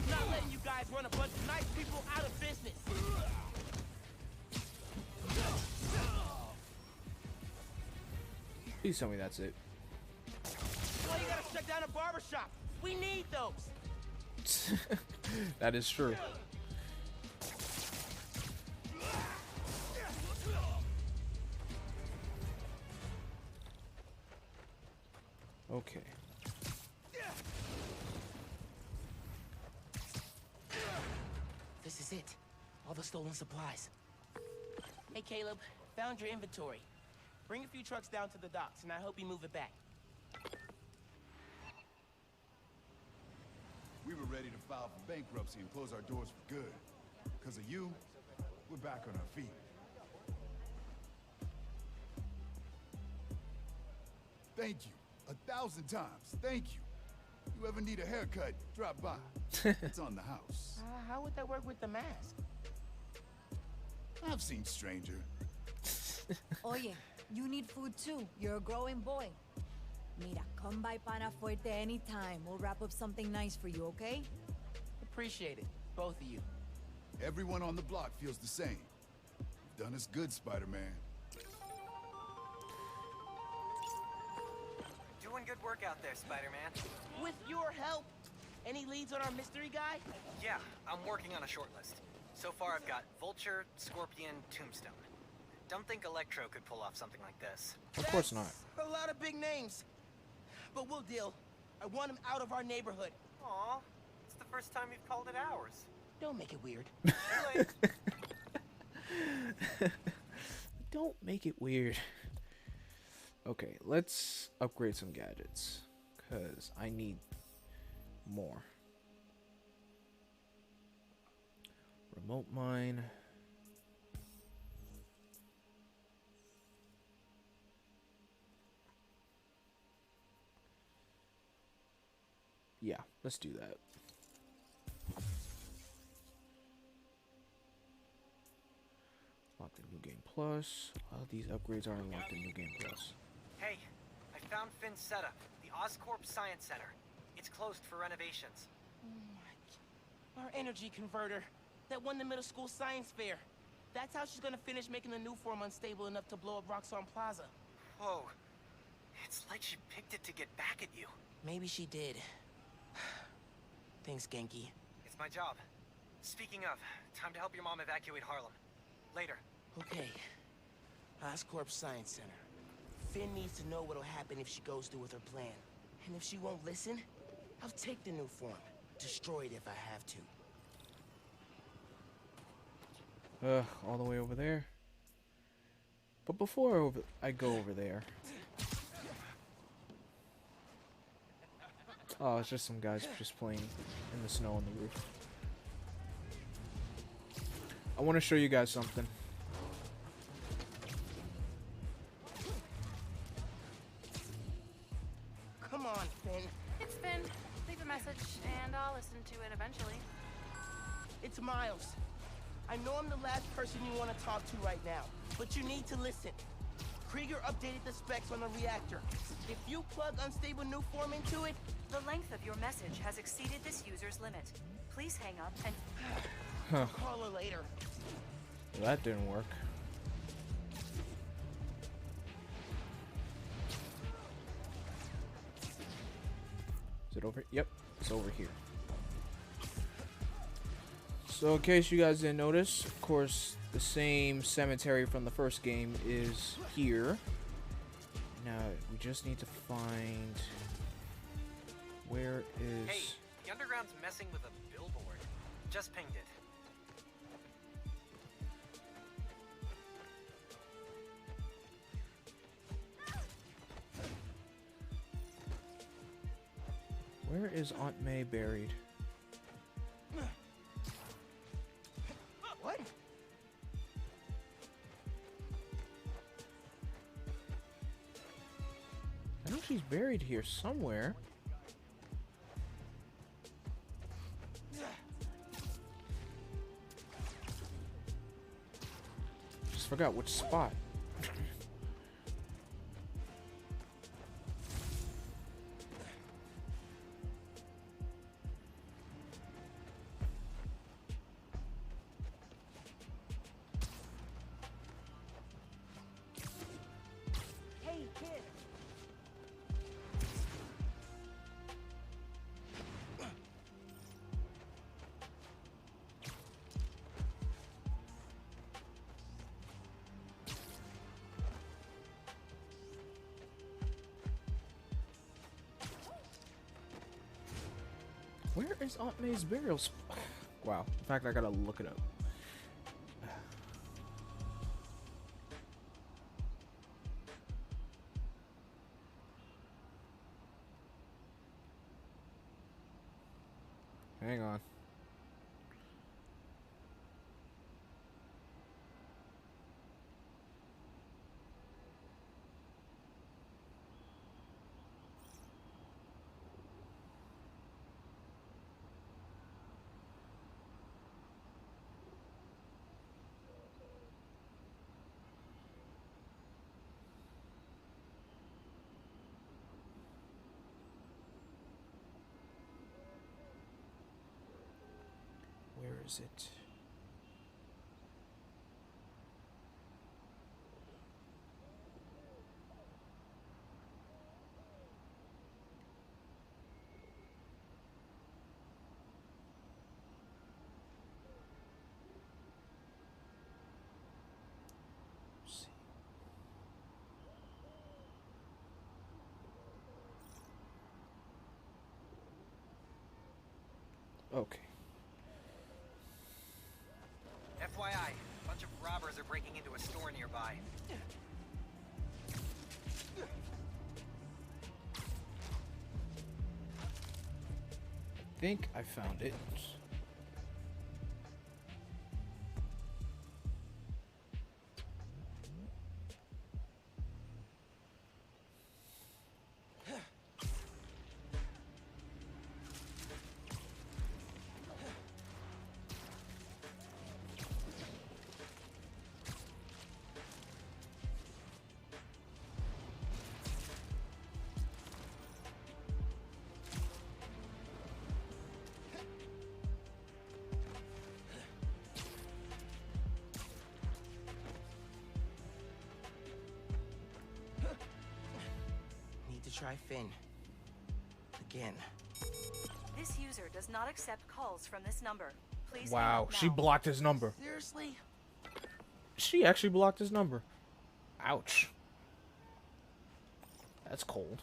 Not letting you guys run a bunch of nice people out of business. Please tell me that's it. Why you gotta shut down a barbershop? We need those. That is true. Okay. This is it. All the stolen supplies. Hey, Caleb. Found your inventory. Bring a few trucks down to the docks, and I hope you move it back. We were ready to file for bankruptcy and close our doors for good. Because of you, we're back on our feet. Thank you. 1,000 times. Thank you. You ever need a haircut, drop by. It's on the house. How would that work with the mask? I've seen stranger. Oye, you need food too. You're a growing boy. Mira, come by Pana Fuerte anytime. We'll wrap up something nice for you, okay? Appreciate it, both of you. Everyone on the block feels the same. You've done us good, Spider-Man. Doing good work out there, Spider-Man. With your help. Any leads on our mystery guy? Yeah, I'm working on a short list. So far I've got Vulture, Scorpion, Tombstone. Don't think Electro could pull off something like this. Of course not. A lot of big names. But we'll deal. I want him out of our neighborhood. Aw, it's the first time you've called it ours. Don't make it weird. Don't make it weird. Okay, let's upgrade some gadgets. Because I need more. Remote mine. Yeah, let's do that. Locked in New Game Plus. These upgrades are unlocked in New Game Plus. Hey, I found Finn's setup, the Oscorp Science Center. It's closed for renovations. Our energy converter that won the middle school science fair. That's how she's gonna finish making the new form unstable enough to blow up Roxxon Plaza. Whoa. It's like she picked it to get back at you. Maybe she did. Thanks, Genki. It's my job. Speaking of, time to help your mom evacuate Harlem. Later. Okay. Oscorp Science Center. Finn needs to know what'll happen if she goes through with her plan. And if she won't listen, I'll take the new form. Destroy it if I have to. All the way over there. But before I go over there. Oh, it's just some guys just playing in the snow on the roof. I want to show you guys something. Come on, Finn. It's Finn. Leave a message, and I'll listen to it eventually. It's Miles. I know I'm the last person you want to talk to right now, but you need to listen. Krieger updated the specs on the reactor. If you plug unstable new form into it... The length of your message has exceeded this user's limit. Please hang up and... Huh. Call her later. Well, that didn't work. Is it over? Yep, it's over here. So in case you guys didn't notice, of course, the same cemetery from the first game is here. Now we just need to find where is. Hey, the underground's messing with a billboard. Just pinged it. Where is Aunt May buried? What? I know she's buried here somewhere. Just forgot which spot. Hey, kid. Where is Aunt May's burial spot? Wow. In fact, I gotta look it up. Hang on. Where is it? Let's see. Okay. FYI, a bunch of robbers are breaking into a store nearby. I think I found it. Need to try Finn. Again. This user does not accept calls from this number. Please hang Wow, up she now. blocked his number. Seriously? She actually blocked his number. Ouch. That's cold.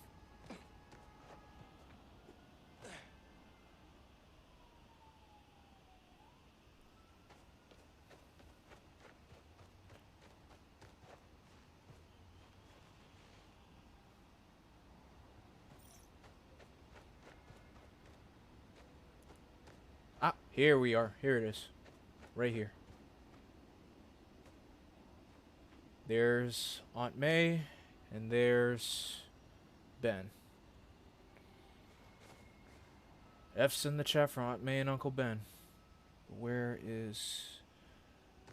Ah, here we are. Here it is. Right here. There's Aunt May, and there's Ben. F's in the chat for Aunt May and Uncle Ben. Where is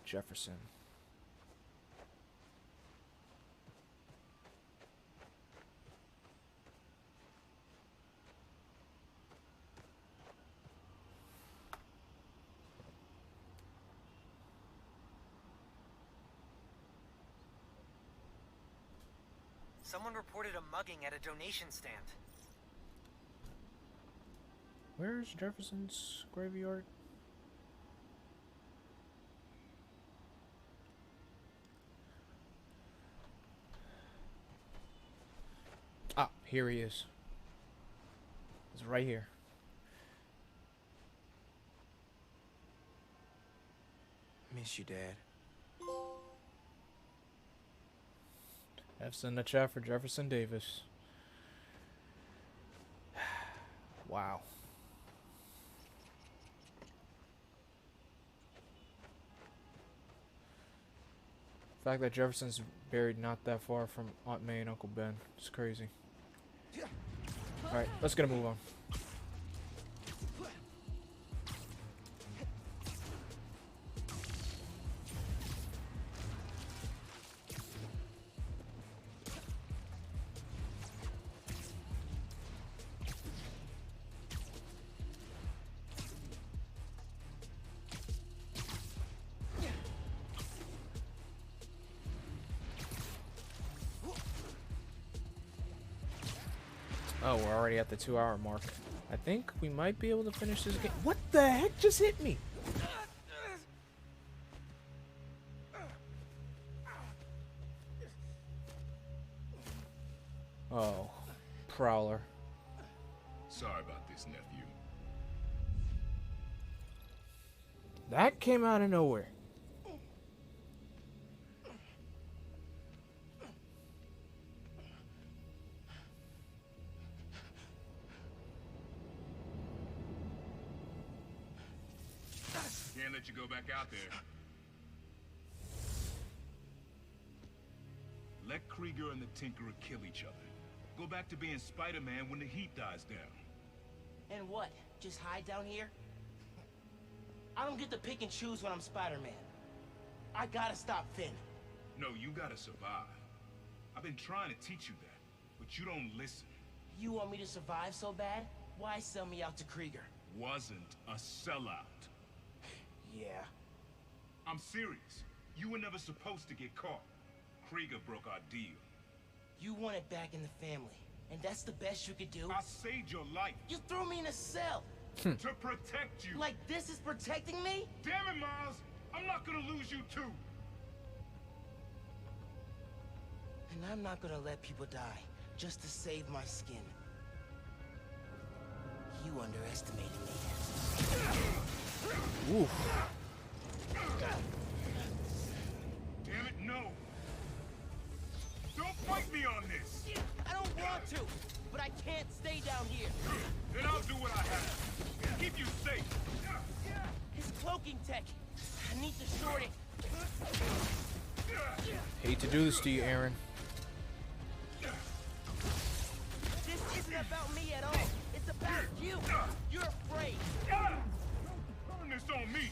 Jefferson? Someone reported a mugging at a donation stand. Where's Jefferson's graveyard? Here he is. He's right here. Miss you, Dad. F's in the chat for Jefferson Davis. Wow. The fact that Jefferson's buried not that far from Aunt May and Uncle Ben. It's crazy. Alright, let's get a move on. Oh, we're already at the 2-hour mark. I think we might be able to finish this game. What the heck just hit me? Oh, Prowler. Sorry about this, nephew. That came out of nowhere. Can't let you go back out there. Let Krieger and the Tinkerer kill each other. Go back to being Spider-Man when the heat dies down. And what? Just hide down here? I don't get to pick and choose when I'm Spider-Man. I gotta stop Finn. No, you gotta survive. I've been trying to teach you that, but you don't listen. You want me to survive so bad? Why sell me out to Krieger? Wasn't a sellout. Yeah. I'm serious. You were never supposed to get caught. Krieger broke our deal. You want it back in the family, and that's the best you could do? I saved your life. You threw me in a cell! To protect you. Like this is protecting me? Damn it, Miles! I'm not gonna lose you too! And I'm not gonna let people die, just to save my skin. You underestimated me. Oof. Damn it, no! Don't fight me on this! I don't want to, but I can't stay down here. Then I'll do what I have. Keep you safe. His cloaking tech. I need to short it. Hate to do this to you, Aaron. This isn't about me at all. It's about you. You're afraid. Turn this on me.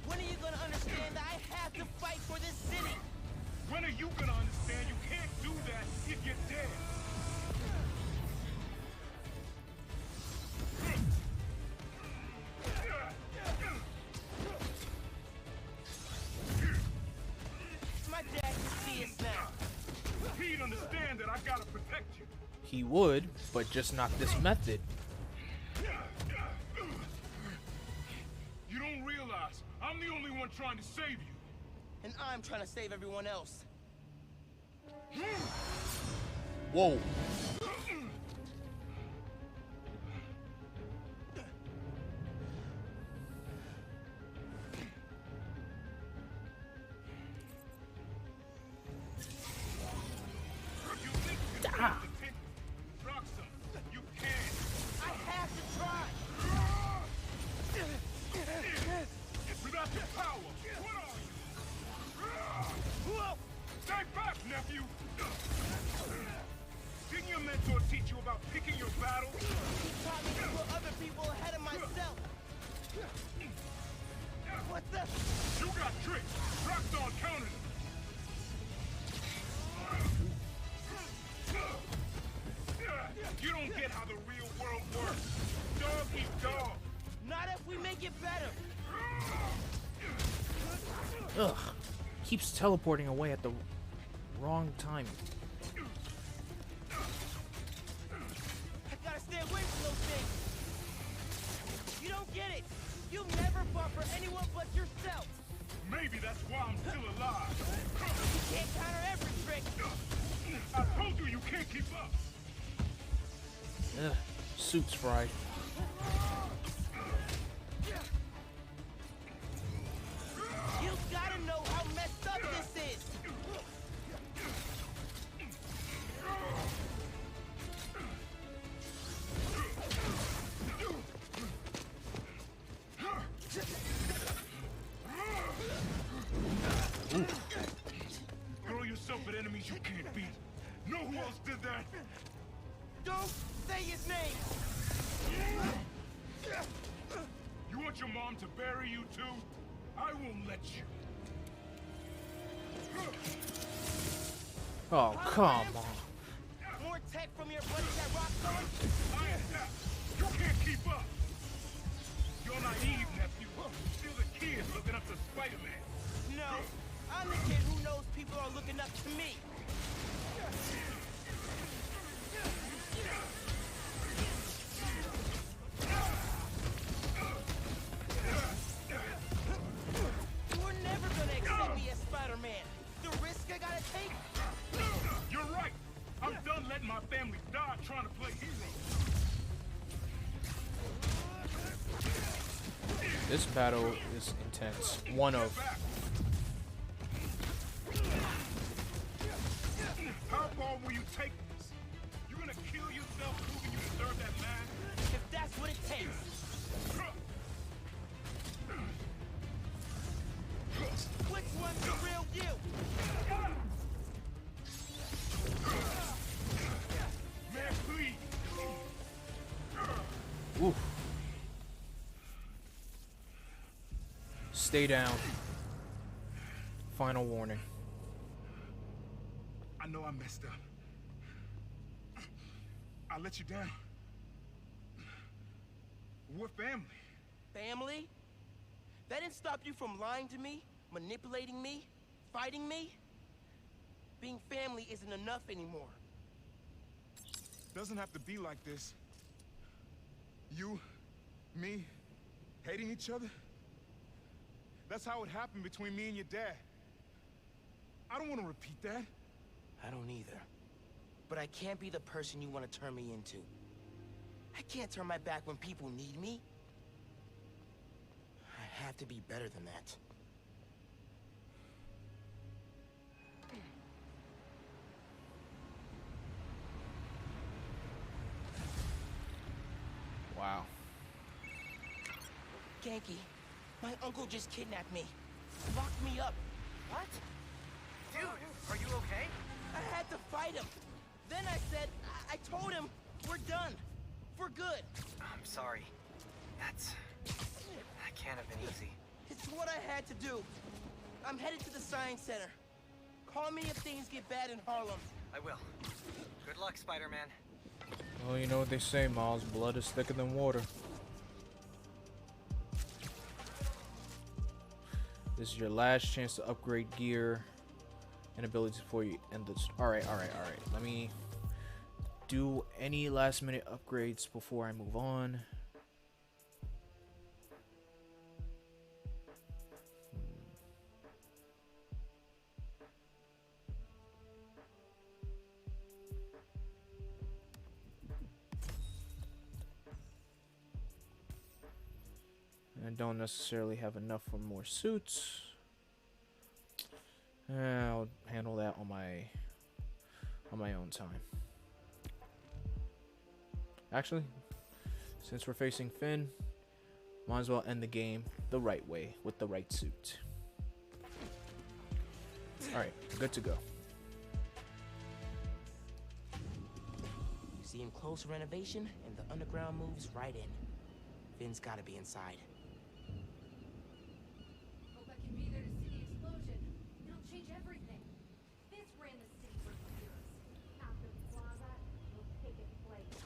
When are you gonna understand that I have to fight for this city? When are you gonna understand you can't do that if you're dead? My dad can see us now. He'd understand that I gotta protect you. He would, but just not this method. You don't realize I'm the only one trying to save you. And I'm trying to save everyone else. Whoa. Ah. You can. I have to try. Without the power, what are you? Stay back, nephew! Didn't your mentor teach you about picking your battles? He taught me to put other people ahead of myself. What the? You got tricked. Roxxon countered him. You don't get how the real world works. Dog eat dog. Not if we make it better. Ugh. Keeps teleporting away at the wrong time. I gotta stay away from those things. You don't get it. Maybe that's why I'm still alive. You can't counter every trick. I told you you can't keep up. Ugh, suit's fried. You gotta know how messed up this is. Throw yourself at enemies you can't beat. Know who else did that? Don't say his name. You want your mom to bury you too? I won't let you. Oh, come on. More tech from your buddies at Rockstone? You can't keep up. You're naive, nephew. Still the kid looking up to Spider-Man. No, I'm the kid who knows people are looking up to me. You were never gonna accept me as Spider-Man. The risk I gotta take? You're right. I'm done letting my family die trying to play hero. This battle is intense. One of. How far will you take this? You gonna kill yourself proving you deserve that man? If that's what it takes. Which one's the real you? Man, please. Oof. Stay down. Final warning. I know I messed up. I let you down. We're family. Family? That didn't stop you from lying to me, manipulating me, fighting me? Being family isn't enough anymore. Doesn't have to be like this. You, me, hating each other? That's how it happened between me and your dad. I don't want to repeat that. I don't either. But I can't be the person you want to turn me into. I can't turn my back when people need me. I have to be better than that. Wow. Genki, my uncle just kidnapped me. Locked me up. What? Dude, are you okay? I had to fight him. Then I said, I told him, we're done. For good. I'm sorry. That can't have been easy. It's what I had to do. I'm headed to the Science Center. Call me if things get bad in Harlem. I will. Good luck, Spider-Man. Well, you know what they say, Miles. Blood is thicker than water. This is your last chance to upgrade gear and abilities before you end this. Alright. Let me do any last minute upgrades before I move on. I don't necessarily have enough for more suits. I'll handle that on my own time. Actually, since we're facing Finn, might as well end the game the right way with the right suit. Alright, good to go. You see him close for renovation, and the underground moves right in. Finn's gotta be inside. Hope I can be there to see the explosion. It'll change everything. Vince ran the city for years. After the plaza, he'll take its place.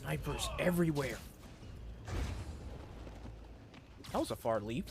Snipers everywhere. That was a far leap.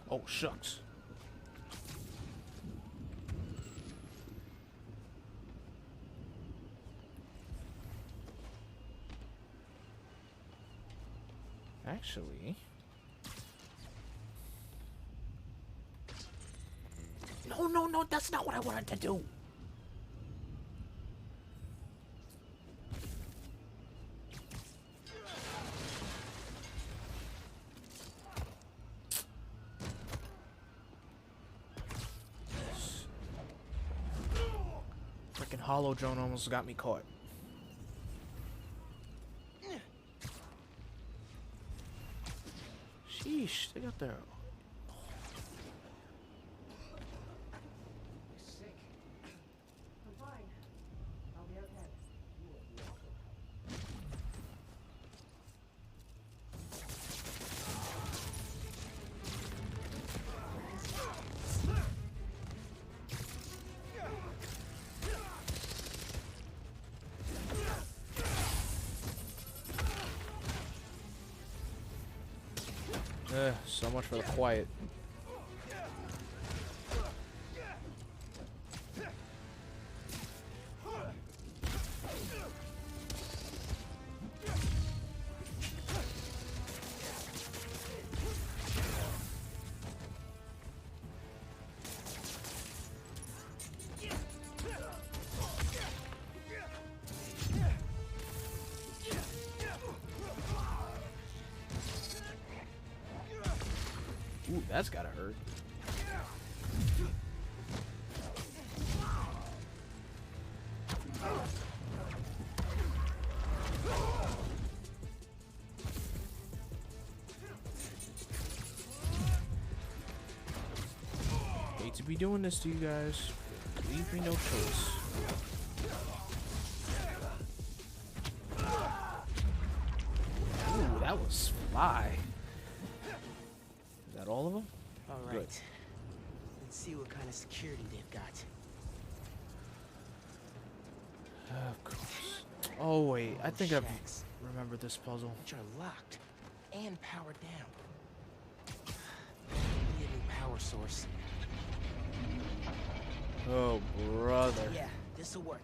Oh, shucks. Actually... No, that's not what I wanted to do. Freaking hollow drone almost got me caught. Sheesh, they got their... so much for the quiet. Ooh, that's gotta hurt. Hate to be doing this to you guys. Leave me no choice. Ooh, that was fly. Is that all of them? All right. Good. Let's see what kind of security they've got. Of course. Oh wait, I think I've Shacks, remembered this puzzle. which are locked and powered down. Need a new power source. Oh brother. Yeah, this'll work.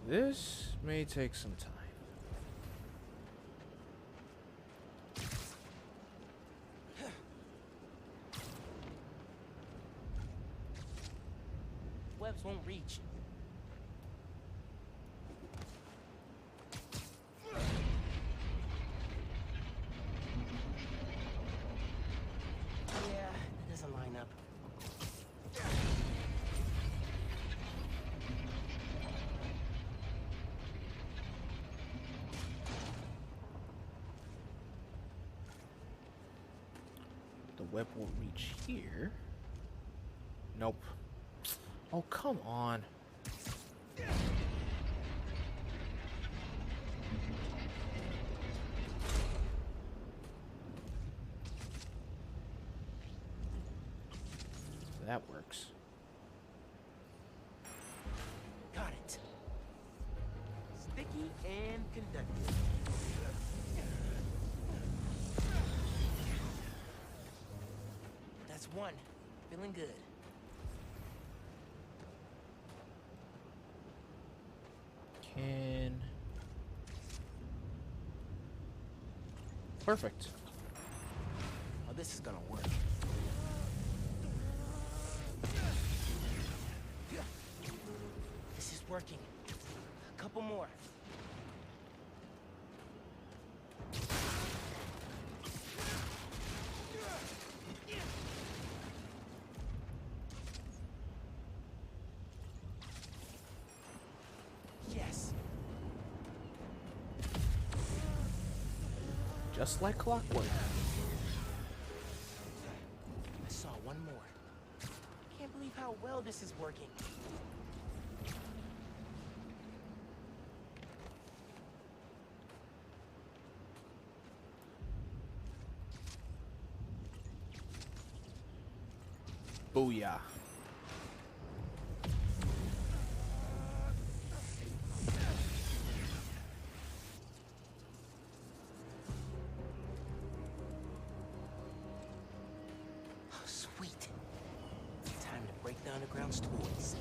This may take some time. Webs won't reach. Yeah, that doesn't line up. The web will reach here. Nope. Oh, come on. That works. Got it. Sticky and conductive. That's one. Feeling good. Perfect. this is gonna work. This is working. A couple more. Yes. Just like clockwork. I saw one more. Can't believe how well this is working. Booyah. Oh, sweet. Time to break the underground's toys.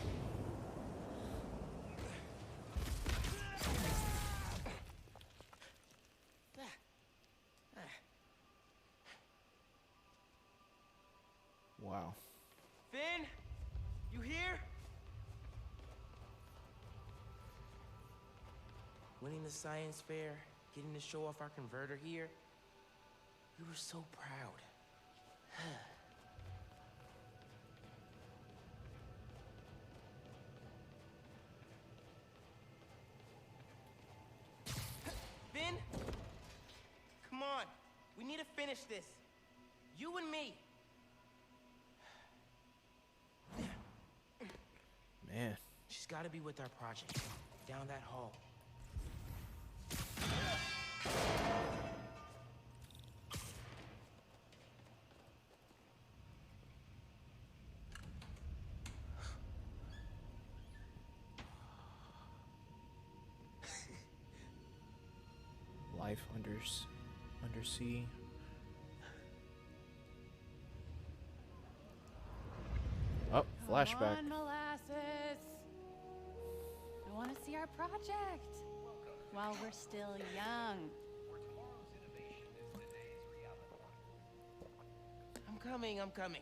Wow. Finn, you here? Winning the science fair, getting to show off our converter here. We were so proud. Finn, come on. We need to finish this. You and me. Man. She's got to be with our project. Down that hall. Life undersea. Oh, flashback. Come on, molasses. I want to see our project while we're still young. I'm coming.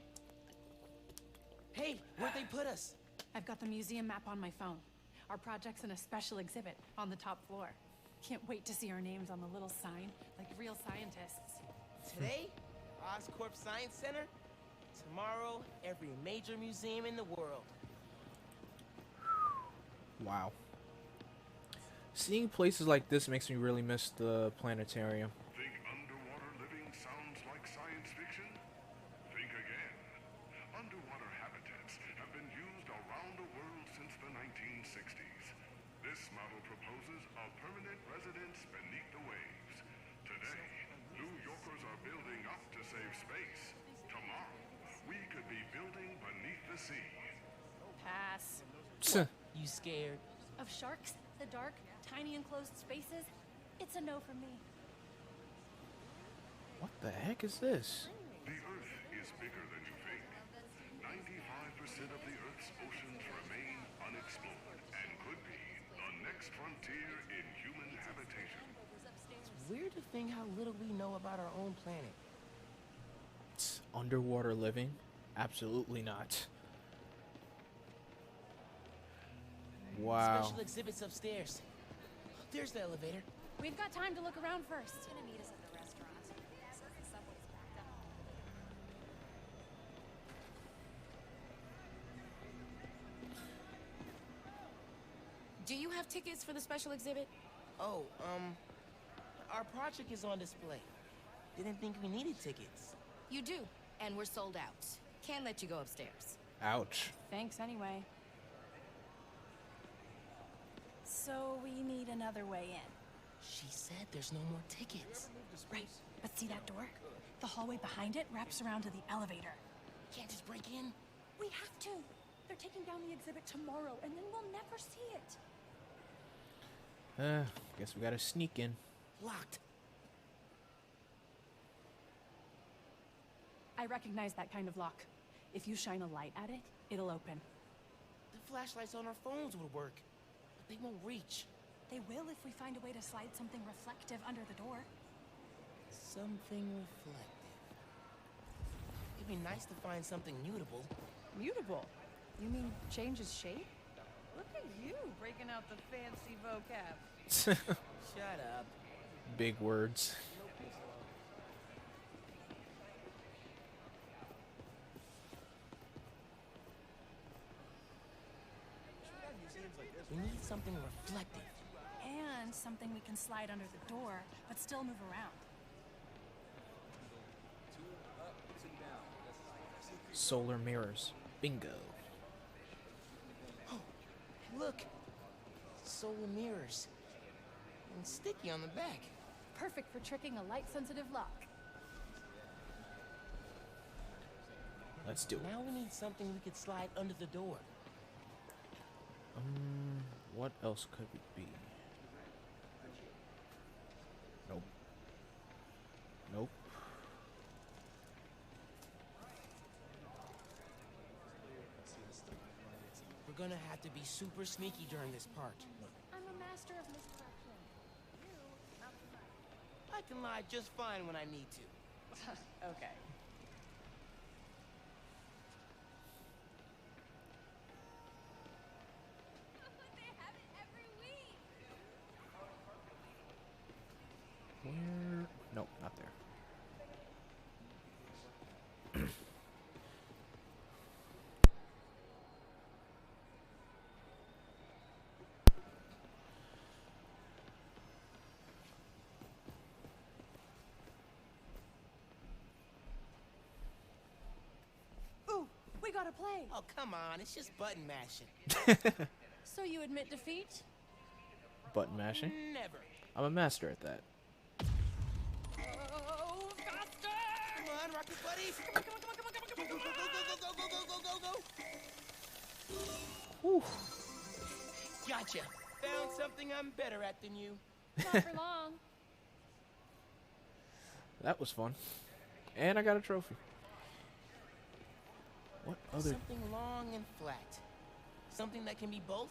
Hey, where'd they put us? I've got the museum map on my phone. Our project's in a special exhibit on the top floor. Can't wait to see our names on the little sign, like real scientists. Today, Oscorp Science Center. Tomorrow, every major museum in the world. Wow. Seeing places like this makes me really miss the planetarium. Think underwater living sounds like science fiction? Think again. Underwater habitats have been used around the world since the 1960s. This model proposes a permanent residence beneath the waves. Today, New Yorkers are building up to save space. Tomorrow, we could be building beneath the sea. Pass. You scared? Of sharks, the dark, tiny enclosed spaces? It's a no for me. What the heck is this? The Earth is bigger than you think. 95% of the Earth's oceans remain unexplored and could be the next frontier in human habitation. It's weird to think how little we know about our own planet. It's underwater living? Absolutely not. Wow. Special exhibits upstairs. There's the elevator. We've got time to look around first. He's gonna meet us at the restaurant. Says the subway's backed up. Do you have tickets for the special exhibit? Oh, our project is on display. Didn't think we needed tickets. You do, and we're sold out. Can't let you go upstairs. Ouch. Thanks anyway. So we need another way in. She said there's no more tickets. Right, but see that door? The hallway behind it wraps around to the elevator. Can't just break in? We have to. They're taking down the exhibit tomorrow, and then we'll never see it. Guess we gotta sneak in. Locked. I recognize that kind of lock. If you shine a light at it, it'll open. The flashlights on our phones would work, but they won't reach. They will if we find a way to slide something reflective under the door. Something reflective. be nice to find something mutable. Mutable? You mean change his shape? Look at you breaking out the fancy vocab. Shut up. Big words. We need something reflective. And something we can slide under the door, but still move around. Solar mirrors. Bingo. Oh, look. Solar mirrors. And sticky on the back. Perfect for tricking a light-sensitive lock. Let's do it. Now we need something we could slide under the door. What else could it be? Nope. Nope. We're gonna have to be super sneaky during this part. I'm a master of misdirection. You, not so much. I can lie just fine when I need to. Okay. They have it every week. Where? Nope, not there. Ooh, we gotta play. Oh, come on. It's just button mashing. So you admit defeat? Button mashing? Never. I'm a master at that. Oh, faster! Come on, Rocket Buddy. Come on. Go. Whew. Gotcha. Found something I'm better at than you. Not for long. That was fun. And I got a trophy. What other? Something long and flat. Something that can be both.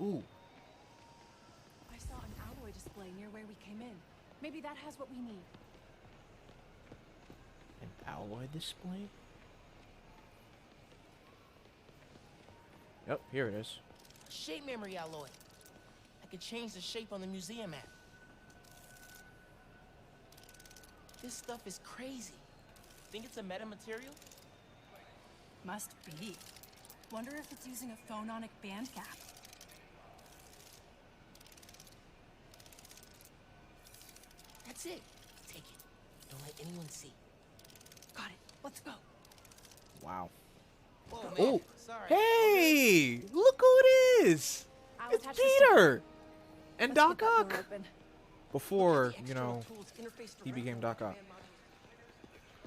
Ooh. I saw an alloy display near where we came in. Maybe that has what we need. An alloy display? Yep, here it is. Shape memory alloy. I could change the shape on the museum map. This stuff is crazy. Think it's a metamaterial? Must be. Wonder if it's using a phononic band gap. That's it. Take it. Don't let anyone see. Got it. Let's go. Wow. Whoa, man. Oh, Sorry. hey! Look who it is! I'll It's attach the Peter! And Let's Doc get that door Ock! open. Before, you know, he became Doc Ock.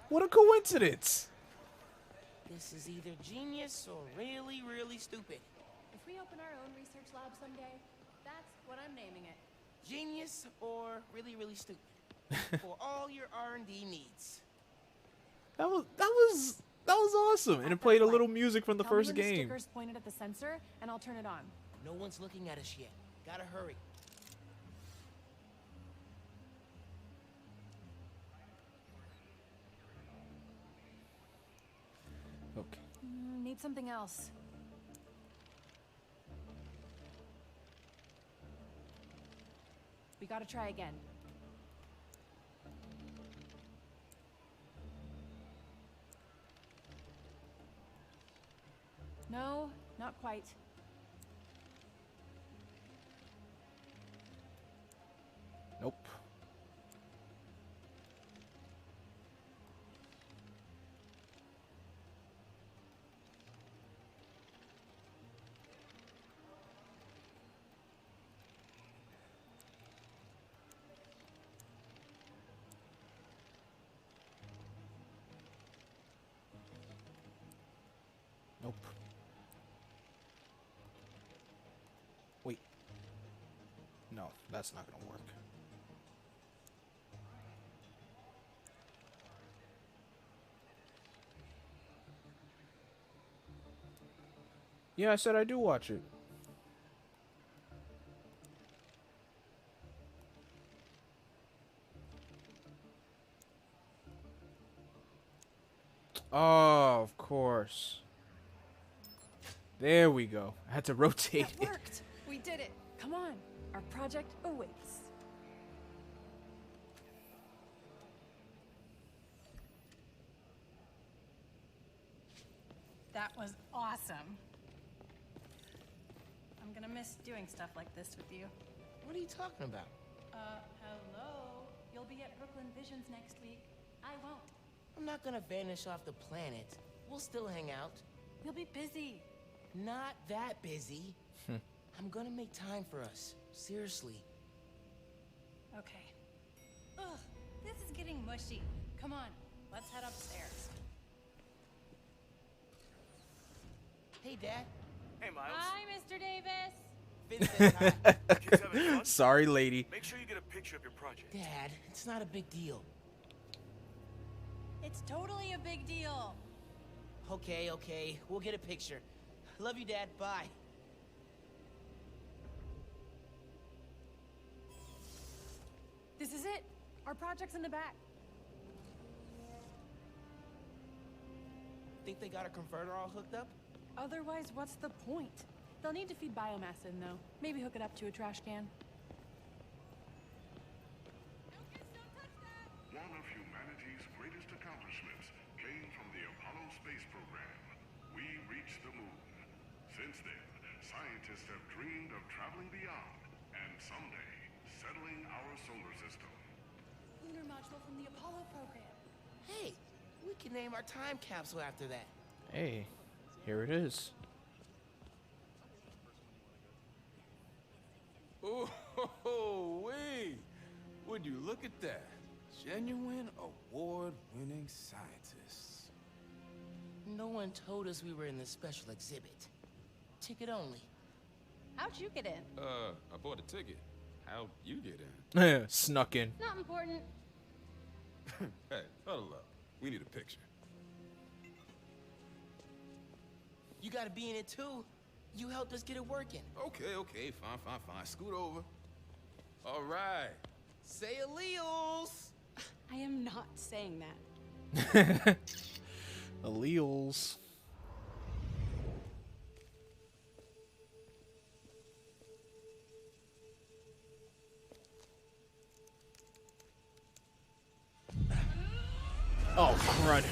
What a coincidence! This is either genius or really, really stupid. If we open our own research lab someday, that's what I'm naming it. Genius or really, really stupid. For all your R&D needs. That was awesome, and it played a little music from the Tell me first when the game. sticker's pointed at the sensor, and I'll turn it on. No one's looking at us yet. Gotta hurry. Okay. Need something else. We gotta try again. No, not quite. Nope. Nope. Wait. No, that's not gonna work. Yeah, I said I do watch it. Oh, of course. There we go. I had to rotate That it. worked. We did it. Come on. Our project awaits. That was awesome. I'm gonna miss doing stuff like this with you. What are you talking about? Hello? You'll be at Brooklyn Visions next week. I won't. I'm not gonna vanish off the planet. We'll still hang out. You'll be busy. Not that busy. I'm gonna make time for us. Seriously. Okay. Ugh, this is getting mushy. Come on, let's head upstairs. Hey, Dad. Hey, Miles. Hi, Mr. Davis. Finn says hi. Kids having fun? Sorry, lady. Make sure you get a picture of your project. Dad, it's not a big deal. It's totally a big deal. Okay, okay. We'll get a picture. Love you, Dad. Bye. This is it. Our project's in the back. Think they got a converter all hooked up? Otherwise, what's the point? They'll need to feed biomass in, though. Maybe hook it up to a trash can. One of humanity's greatest accomplishments came from the Apollo space program. We reached the moon. Since then, scientists have dreamed of traveling beyond and someday settling our solar system. Lunar module from the Apollo program. Hey, we can name our time capsule after that. Hey, here it is. Oh, wait! Would you look at that? Genuine award-winning scientists. No one told us we were in this special exhibit. Ticket only. How'd you get in? I bought a ticket. How'd you get in? Snuck in. Not important. Hey, huddle up. We need a picture. You gotta be in it too. You helped us get it working. Okay, fine. Scoot over. All right. Say alleles. I am not saying that. Alleles. Oh, crud.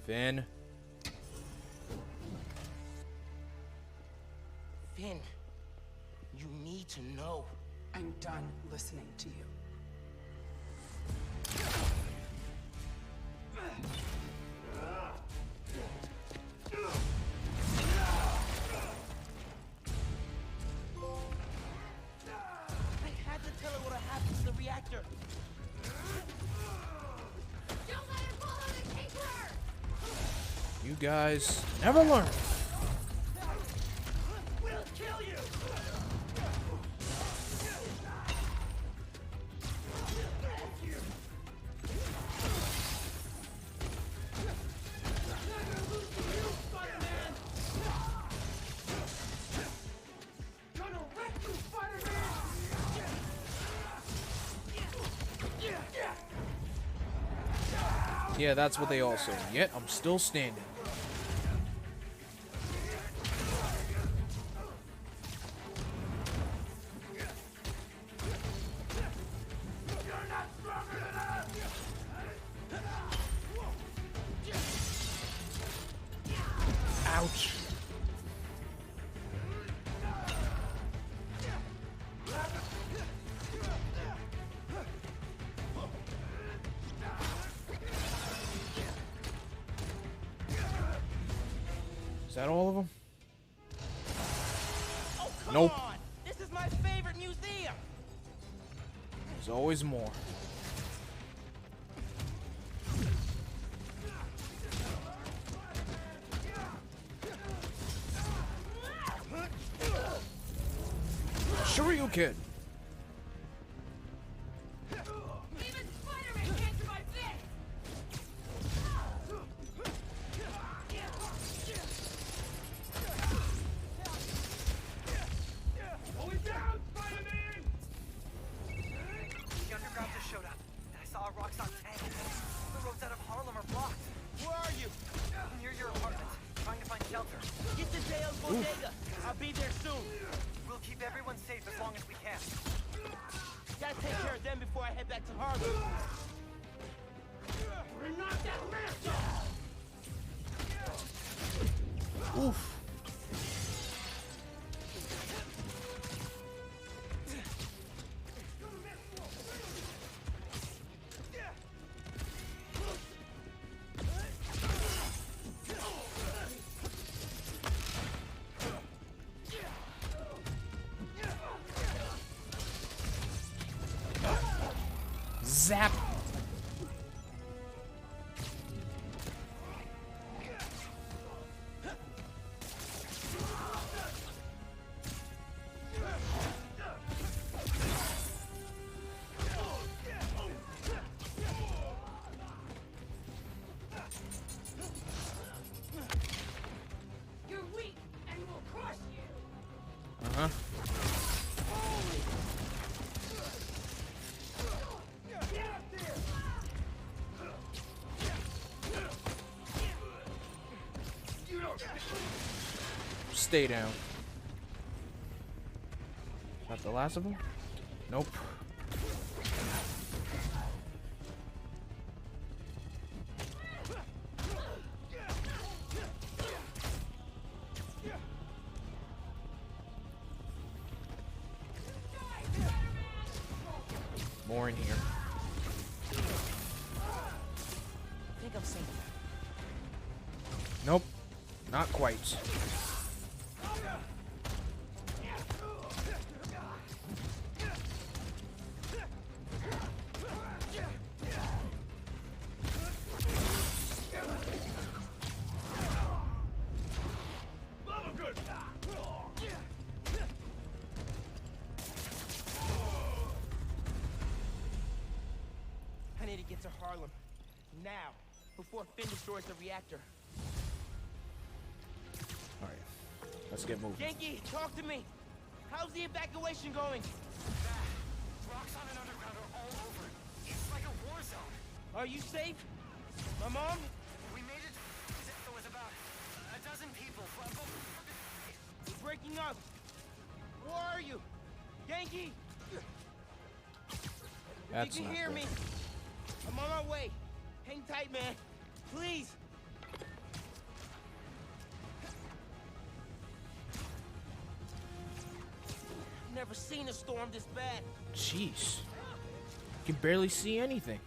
Finn. Finn, you need to know. I'm done listening to you. I had to tell her what happened to the reactor. Don't let her fall on the tinkerer! You guys never learn. We'll kill you! Yeah, that's what they all say. Yet I'm still standing. Ouch. Is that all of them? Oh, come Nope. on! This is my favorite museum! There's always more. Shoryuken. Even Spider-Man can't survive this! Hold it down, Spider-Man! The underground just showed up, and I saw a Roxxon tank. The roads out of Harlem are blocked. bodega. I'll be there soon. We'll keep everyone safe as long as we can. Gotta take care of them before I head back to Harlem. Knock that mask off! Oof. Zap. You're weak, and we'll crush you. Uh-huh. Stay down. Not the last of them? Nope. More in here. I think I'm safe. Nope. Not quite. I need to get to Harlem. Now. Before Finn destroys the reactor. Alright. Let's get moving. Yankee, talk to me. How's the evacuation going? Rocks on and underground are all over. It's like a war zone. Are you safe? My mom? We made it. There was about a dozen people. We're breaking up. Where are you? Yankee! That's you can not hear good. me. I'm on my way. Hang tight, man. Please. Never seen a storm this bad. Jeez. You can barely see anything.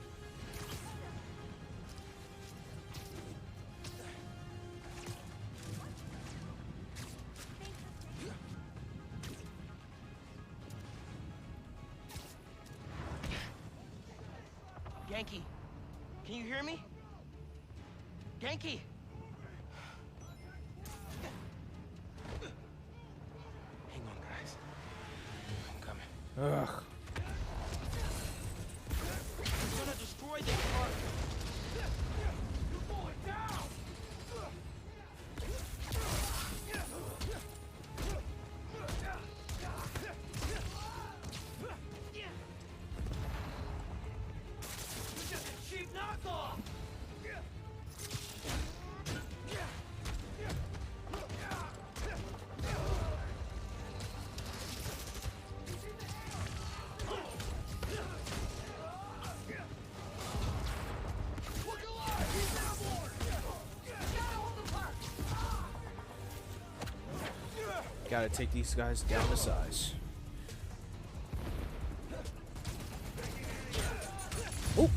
Yankee, can you hear me? Yankee! Hang on, guys. I'm coming. Ugh. I'm gonna destroy this car. You're going down! You're just a cheap knockoff! Gotta take these guys down to size. Oh!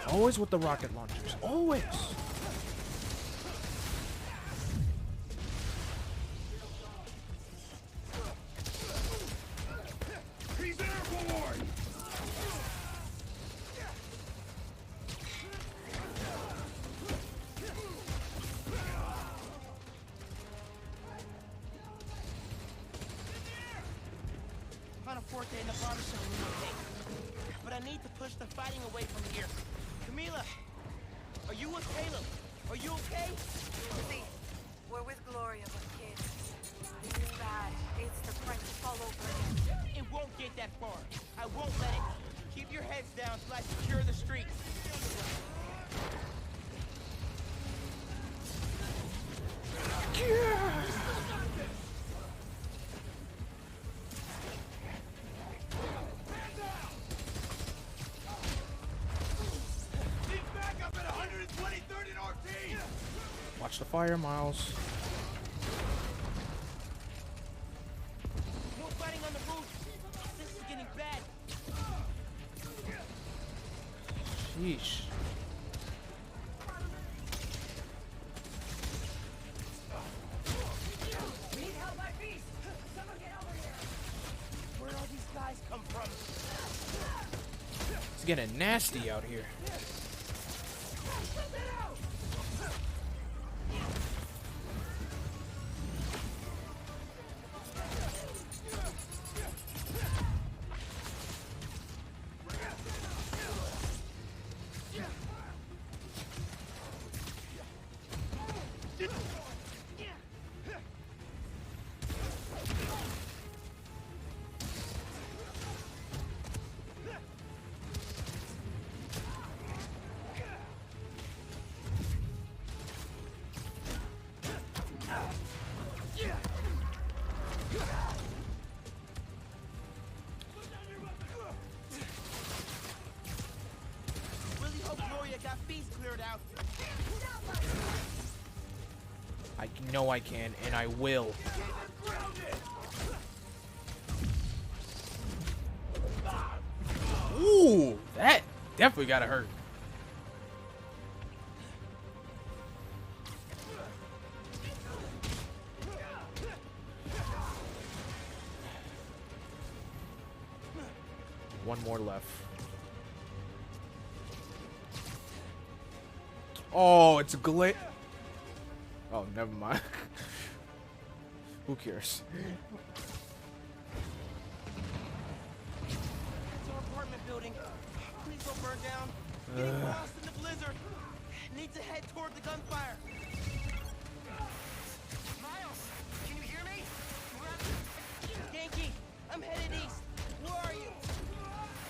Always with the rocket launchers. Always! He's airborne! Forte in the barbershop room, okay? But I need to push the fighting away from here. Camila, are you with Caleb? Are you okay? See, we're with Gloria, but kids, this is bad. It's the crisis all over again. It won't get that far. I won't let it. Keep your heads down till I secure the streets. Watch the fire, Miles. No fighting on the roof. This is getting bad. Sheesh. Need help by beast. Someone get over here. Where'd all these guys come from? It's getting nasty out here. Really hope Gloria got beast cleared out. I know I can, and I will. Ooh, that definitely gotta hurt. One more left. Oh, it's a glitch. Oh, never mind. Who cares? It's our apartment building. Please don't burn down. Getting lost in the blizzard. Need to head toward the gunfire. Miles, can you hear me? Yankee, I'm headed east. Where are you?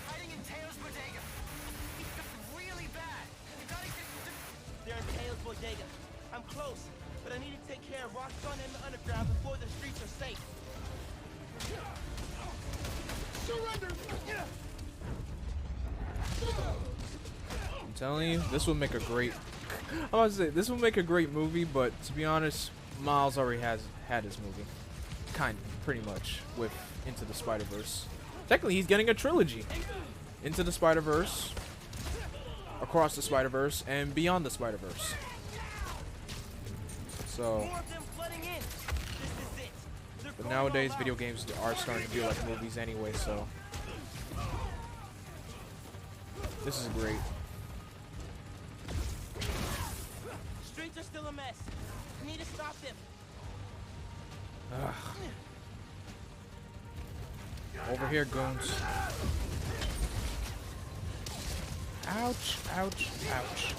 Hiding in Teo's bodega. It's really bad. You gotta get to... They're in Teo's bodega. I'm close, but I need to take care of Roxxon and the underground before the streets are safe. Surrender! I'm telling you, this will make a great. I was to say this will make a great movie, but to be honest, Miles already has had his movie, pretty much with Into the Spider-Verse. Technically, he's getting a trilogy: Into the Spider-Verse, Across the Spider-Verse, and Beyond the Spider-Verse. So, but nowadays, video games are starting to feel like movies anyway. So, this is great. Streets are still a mess. Need to stop them. Ugh. Over here, goons. Ouch, ouch, ouch.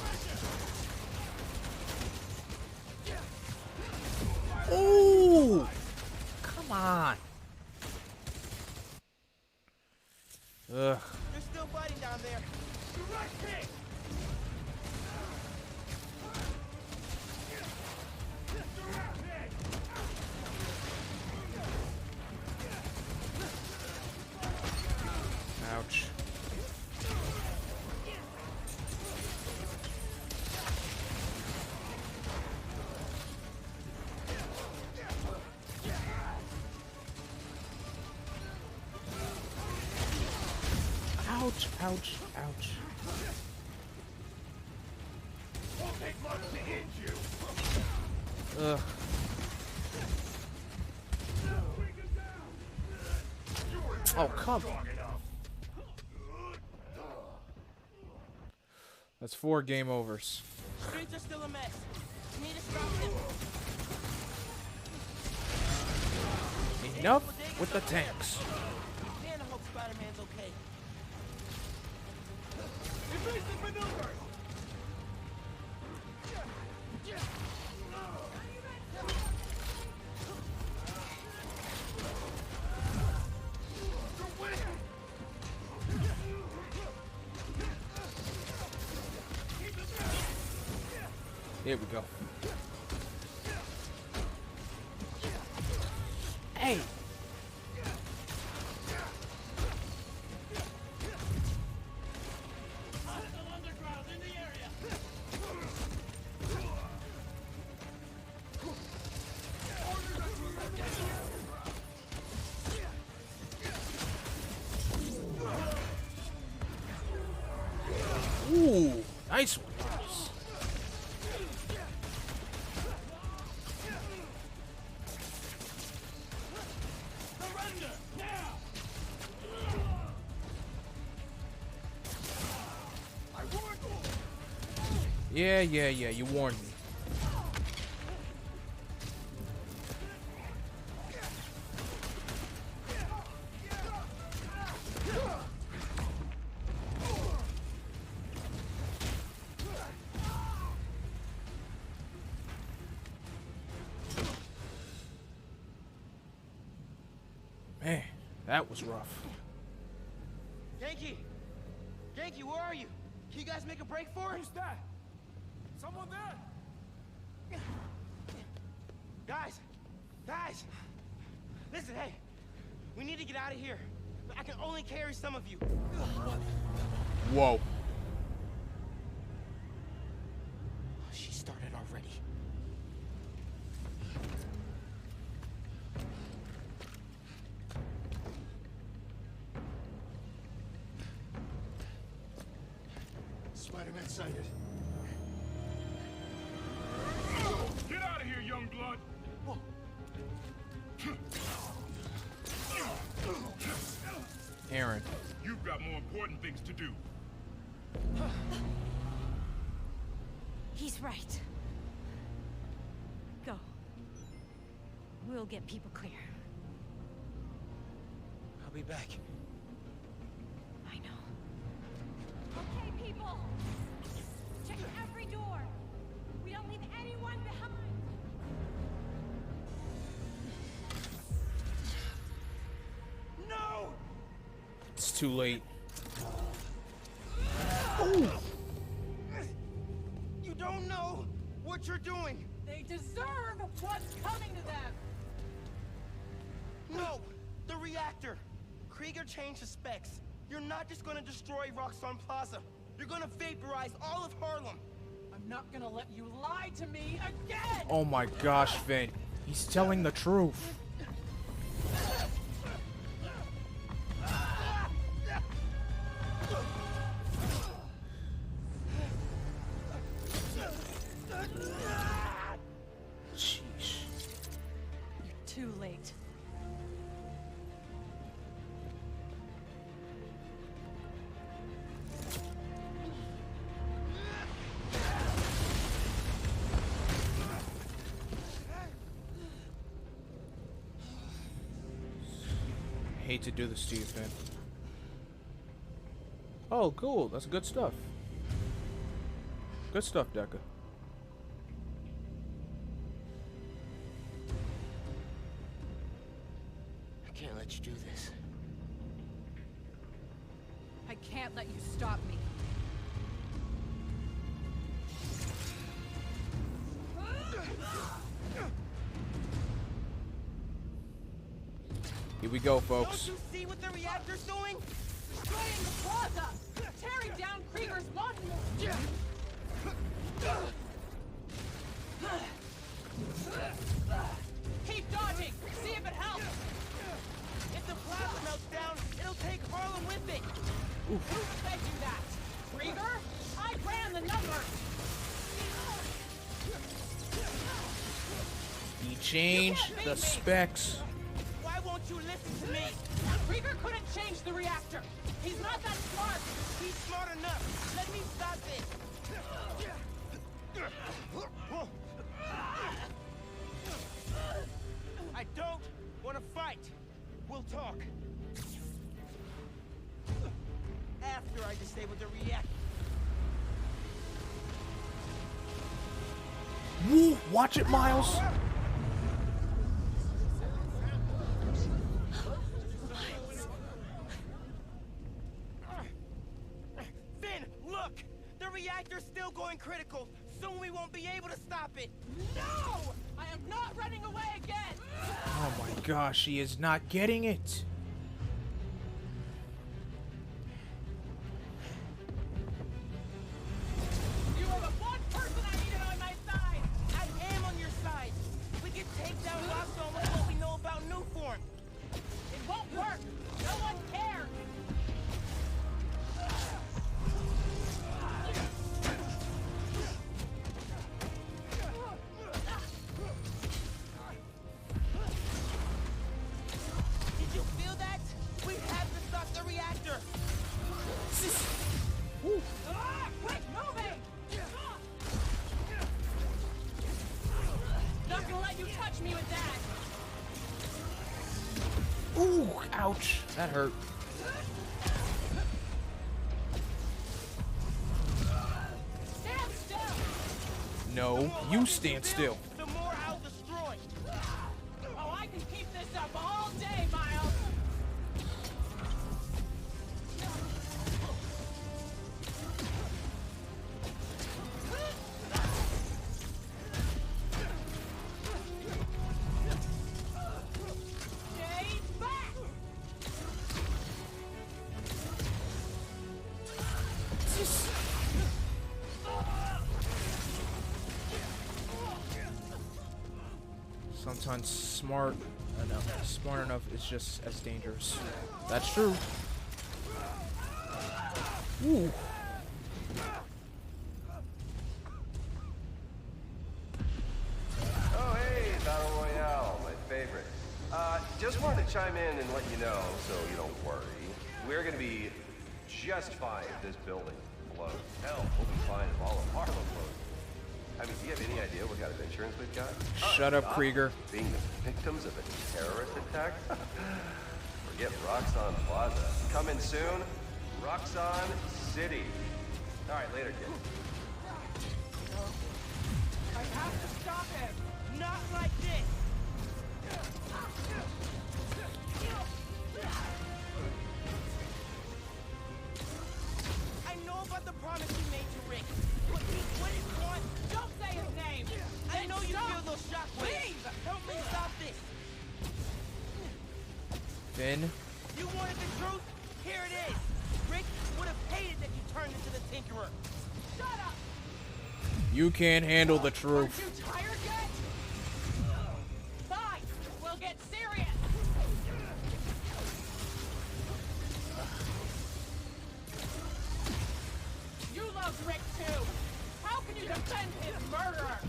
Ooh! Come on. Ugh. They're still fighting down there. Ouch. Ouch, ouch, ouch. Ugh. Oh, come on. That's 4 game overs. Streets are still a mess. Need to stop them. Enough with the tanks. Man, I hope Spider-Man's okay. Here we go. Hey! Nice one, Miles. Surrender now! I warned you! Yeah, you warned me. Man, that was rough. Yankee! Yankee, where are you? Can you guys make a break for it? Who's that? Someone there? Guys! Guys! Listen, hey. We need to get out of here. I can only carry some of you. Whoa. She started already. Spider-Man sighted. Get out of here, young blood! Aaron. You've got more important things to do. He's right. Go. We'll get people clear. I'll be back. I know. Okay, people! Check every door! We don't leave anyone behind! No! It's too late. You don't know what you're doing! They deserve what's coming to them! No! The reactor! Krieger changed the specs. You're not just gonna destroy Roxxon Plaza. You're gonna vaporize all of Harlem. I'm not gonna let you lie to me again! Oh my gosh, Vin. He's telling the truth. Sheesh. You're too late. Hate to do this to you, Finn. Oh, cool. That's good stuff. Good stuff, Deca. I can't let you do this. I can't let you stop me. Here we go, folks. Don't you see what the reactor's doing? Destroying the plaza! Tearing down Krieger's monument! Keep dodging! See if it helps! If the plaza melts down, it'll take Harlem with it! Who fed you that? Krieger? I ran the numbers! He changed the specs. Why won't you listen to me? Krieger couldn't change the reactor! He's not that smart! He's smart enough! Let me stop this! I don't want to fight! We'll talk! After I disable the reactor. Woo! Watch it, Miles. Finn, look! The reactor's still going critical. Soon we won't be able to stop it. No! I am not running away again! Oh my gosh, he is not getting it. You are the one person I needed on my side! I am on your side. We can take down Roxxon with what we know about Newform. It won't work! No one cares! Ouch, that hurt. Stand still! No, you stand still. The more I'll destroy. Oh, I can keep this up all day, Miles. Stay back! Sometimes smart enough is just as dangerous. That's true. Ooh. Oh, hey, Battle Royale, my favorite. Just wanted to chime in and let you know, so you don't worry. We're gonna be just fine if this building blows. Hell, we'll be fine if all of Harlem blows. I mean, do you have any idea what kind of insurance we've got? Shut up, Krieger. Being the victims of a terrorist attack? Forget Roxxon Plaza. Coming soon, Roxxon City. All right, later, kid. I have to stop him! Not like this! I know about the promise you made to Rick, but he wouldn't want... Don't say his name! I know you feel those shockwaves! Help me stop this! Finn. You wanted the truth? Here it is! Rick would have hated that you turned into the Tinkerer! Shut up! You can't handle the truth. Aren't you tired yet? Fine! We'll get serious! You love Rick too! How can you defend his murder?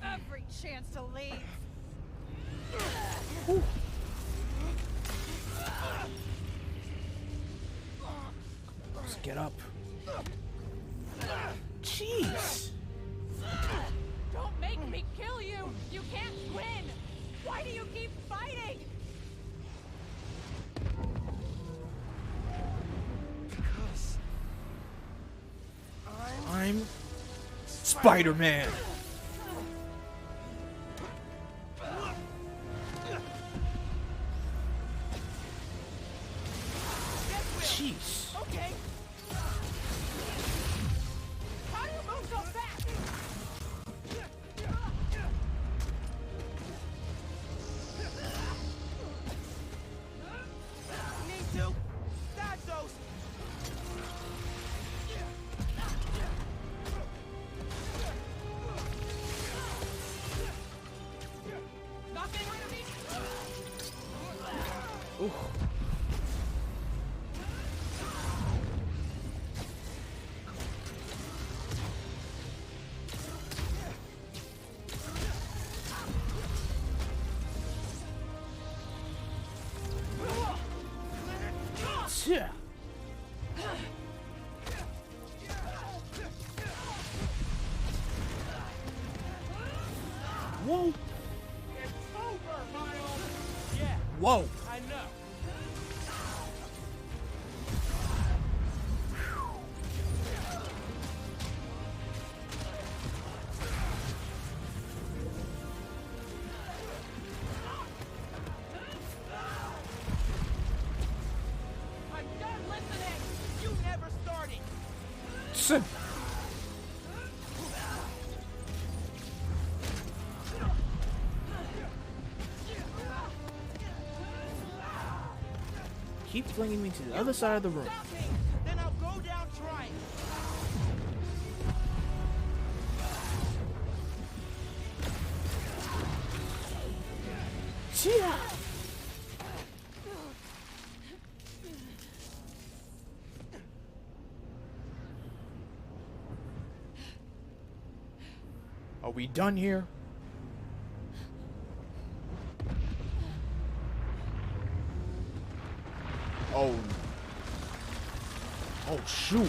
Every chance to leave. Let's get up. Jeez. Don't make me kill you! You can't win! Why do you keep fighting? Because I'm Spider-Man. Jeez. Okay. How do you move so fast? Need to dodge those. Not getting rid of me. Ooh. Yeah. Whoa. It's over, Miles. Yeah. Whoa. I know. I'm done listening. You never started. Listen. Keep flinging me to the other side of the room. Stop me. Then I'll go down trying. Yeah. Are we done here? Oh. Oh, shoot.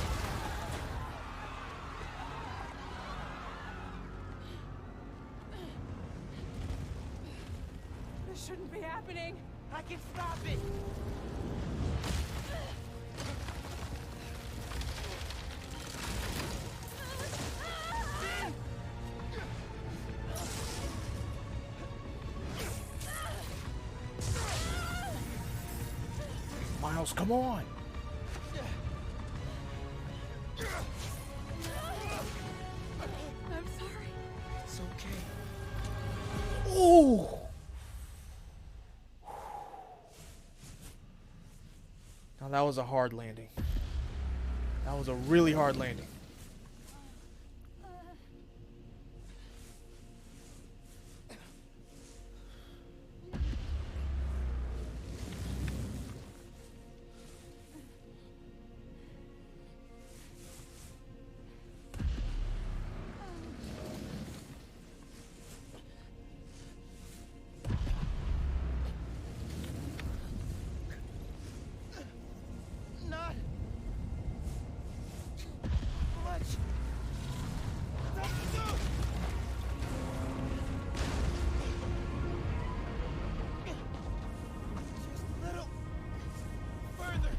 I can stop it! Miles, come on! I'm sorry. It's okay. Oh! Now that was a hard landing. That was a really hard landing. Not much. Time to do. Just a little further.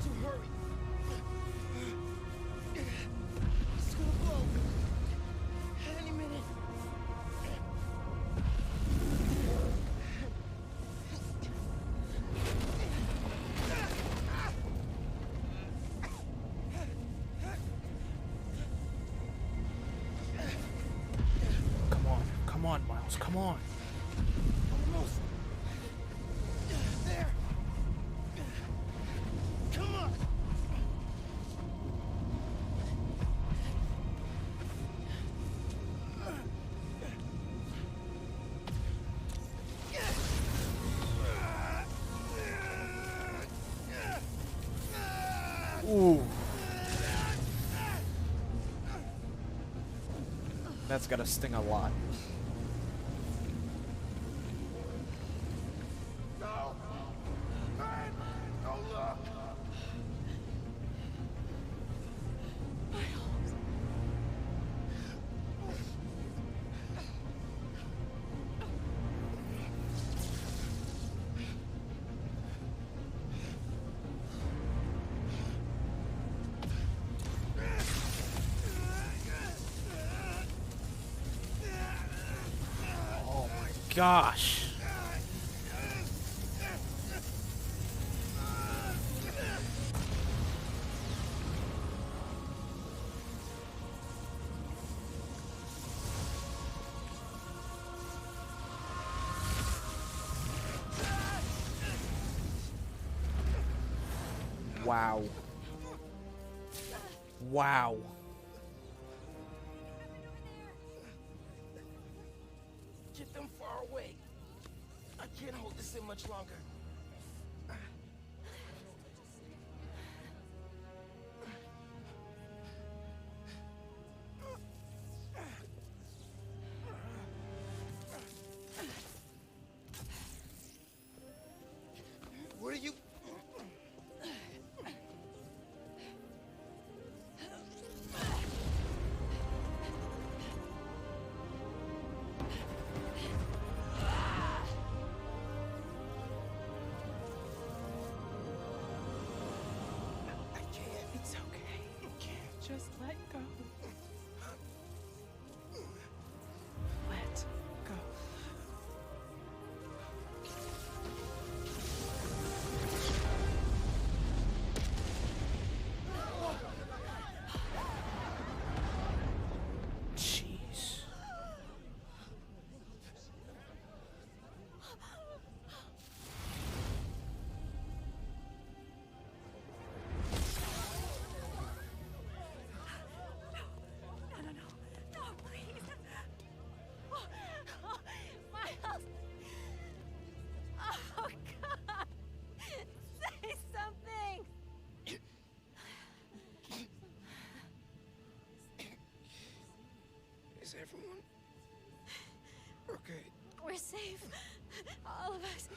To hurry. It's gonna blow. Any minute. Come on, Miles, come on. Almost. There. Come on. Ooh. That's gotta sting a lot. No. Man, don't look. Oh my gosh. Wow. Wow. Get them far away. I can't hold this in much longer. What are you? I can't. It's okay. You can't just let go. Let go. Jeez. No, please. Miles. Oh, God. Say something. Is everyone okay? We're safe. All of us.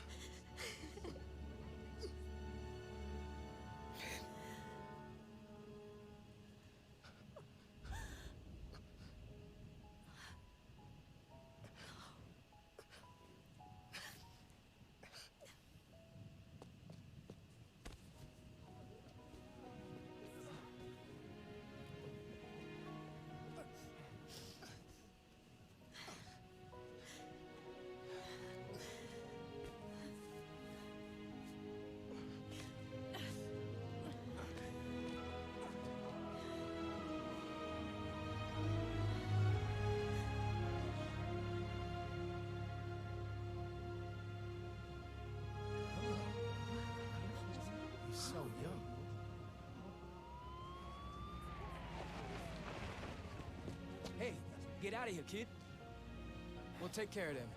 Get out of here, kid. We'll take care of them.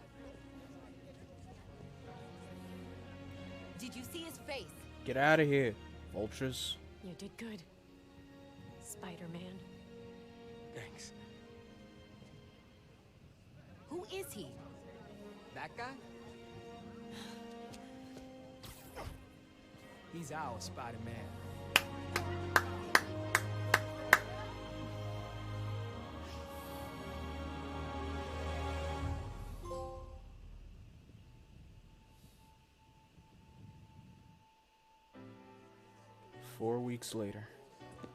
Did you see his face? Get out of here, vultures. You did good, Spider-Man. Thanks. Who is he? That guy? He's our Spider-Man. 4 weeks later.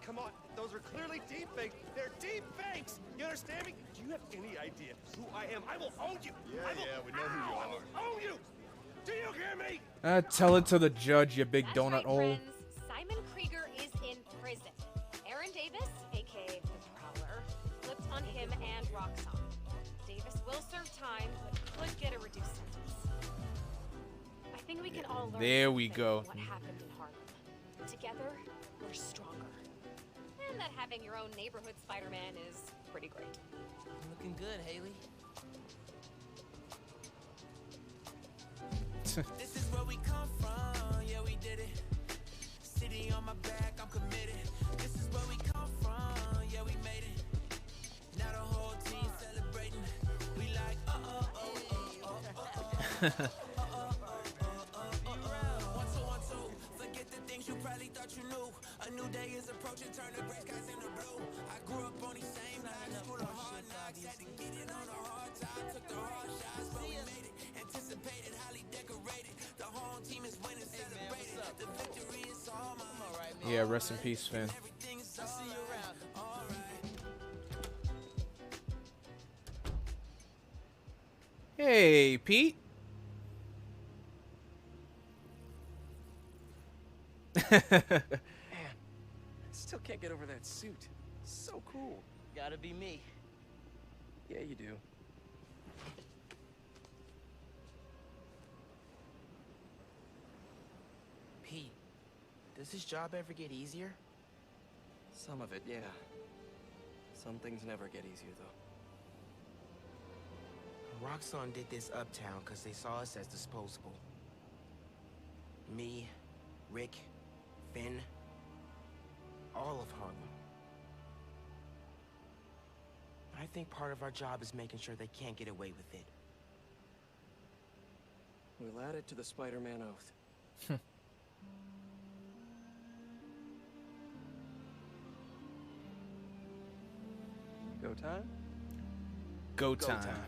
Come on, those are clearly deep fakes. They're deep fakes. You understand me? Do you have any idea who I am? I will own you. Yeah, we know who you I are. will own you. Do you hear me? Tell it to the judge, you big That's donut right, hole. friends. Simon Krieger is in prison. Aaron Davis, aka the Prowler, flipped on him and Roxxon. Davis will serve time, but could get a reduced sentence. I think we can all learn There we something go. from what happened in Harlem. Together, we're stronger. And that having your own neighborhood Spider-Man is pretty great. Looking good, Haley. This is where we come from, yeah, we did it. City on my back, I'm committed. This is where we come from, yeah, we made it. Now the whole team celebrating. We like, one, two. Forget the things you probably thought you knew. A new day is approaching, turn the gray skies into blue. I grew up on these same blocks, school of hard knocks. Had to get it on the hard time, took the hard shots, but we made it. Anticipated, highly decorated. The home team is winning, celebrated. The victory is all mine. Yeah, rest in peace, Finn. Everything is all see you around. All right. Hey, Pete. Man, still can't get over that suit. So cool. Gotta be me. Yeah, you do. Pete, does this job ever get easier? Some of it, yeah. Some things never get easier, though. Roxxon did this uptown because they saw us as disposable. Me, Rick, Finn, all of Harlem. I think part of our job is making sure they can't get away with it. We'll add it to the Spider-Man oath. Go time? Go time.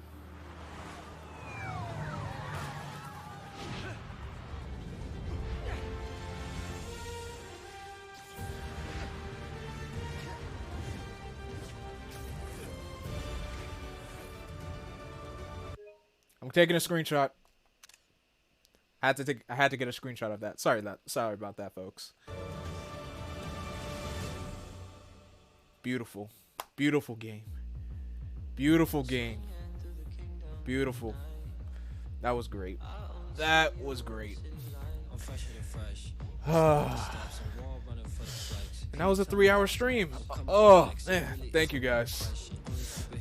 I'm taking a screenshot. I had to get a screenshot of that. Sorry about that, folks. Beautiful. Beautiful game. Beautiful game. Beautiful. That was great. That was great. And that was a 3-hour stream. Oh, man. Thank you, guys.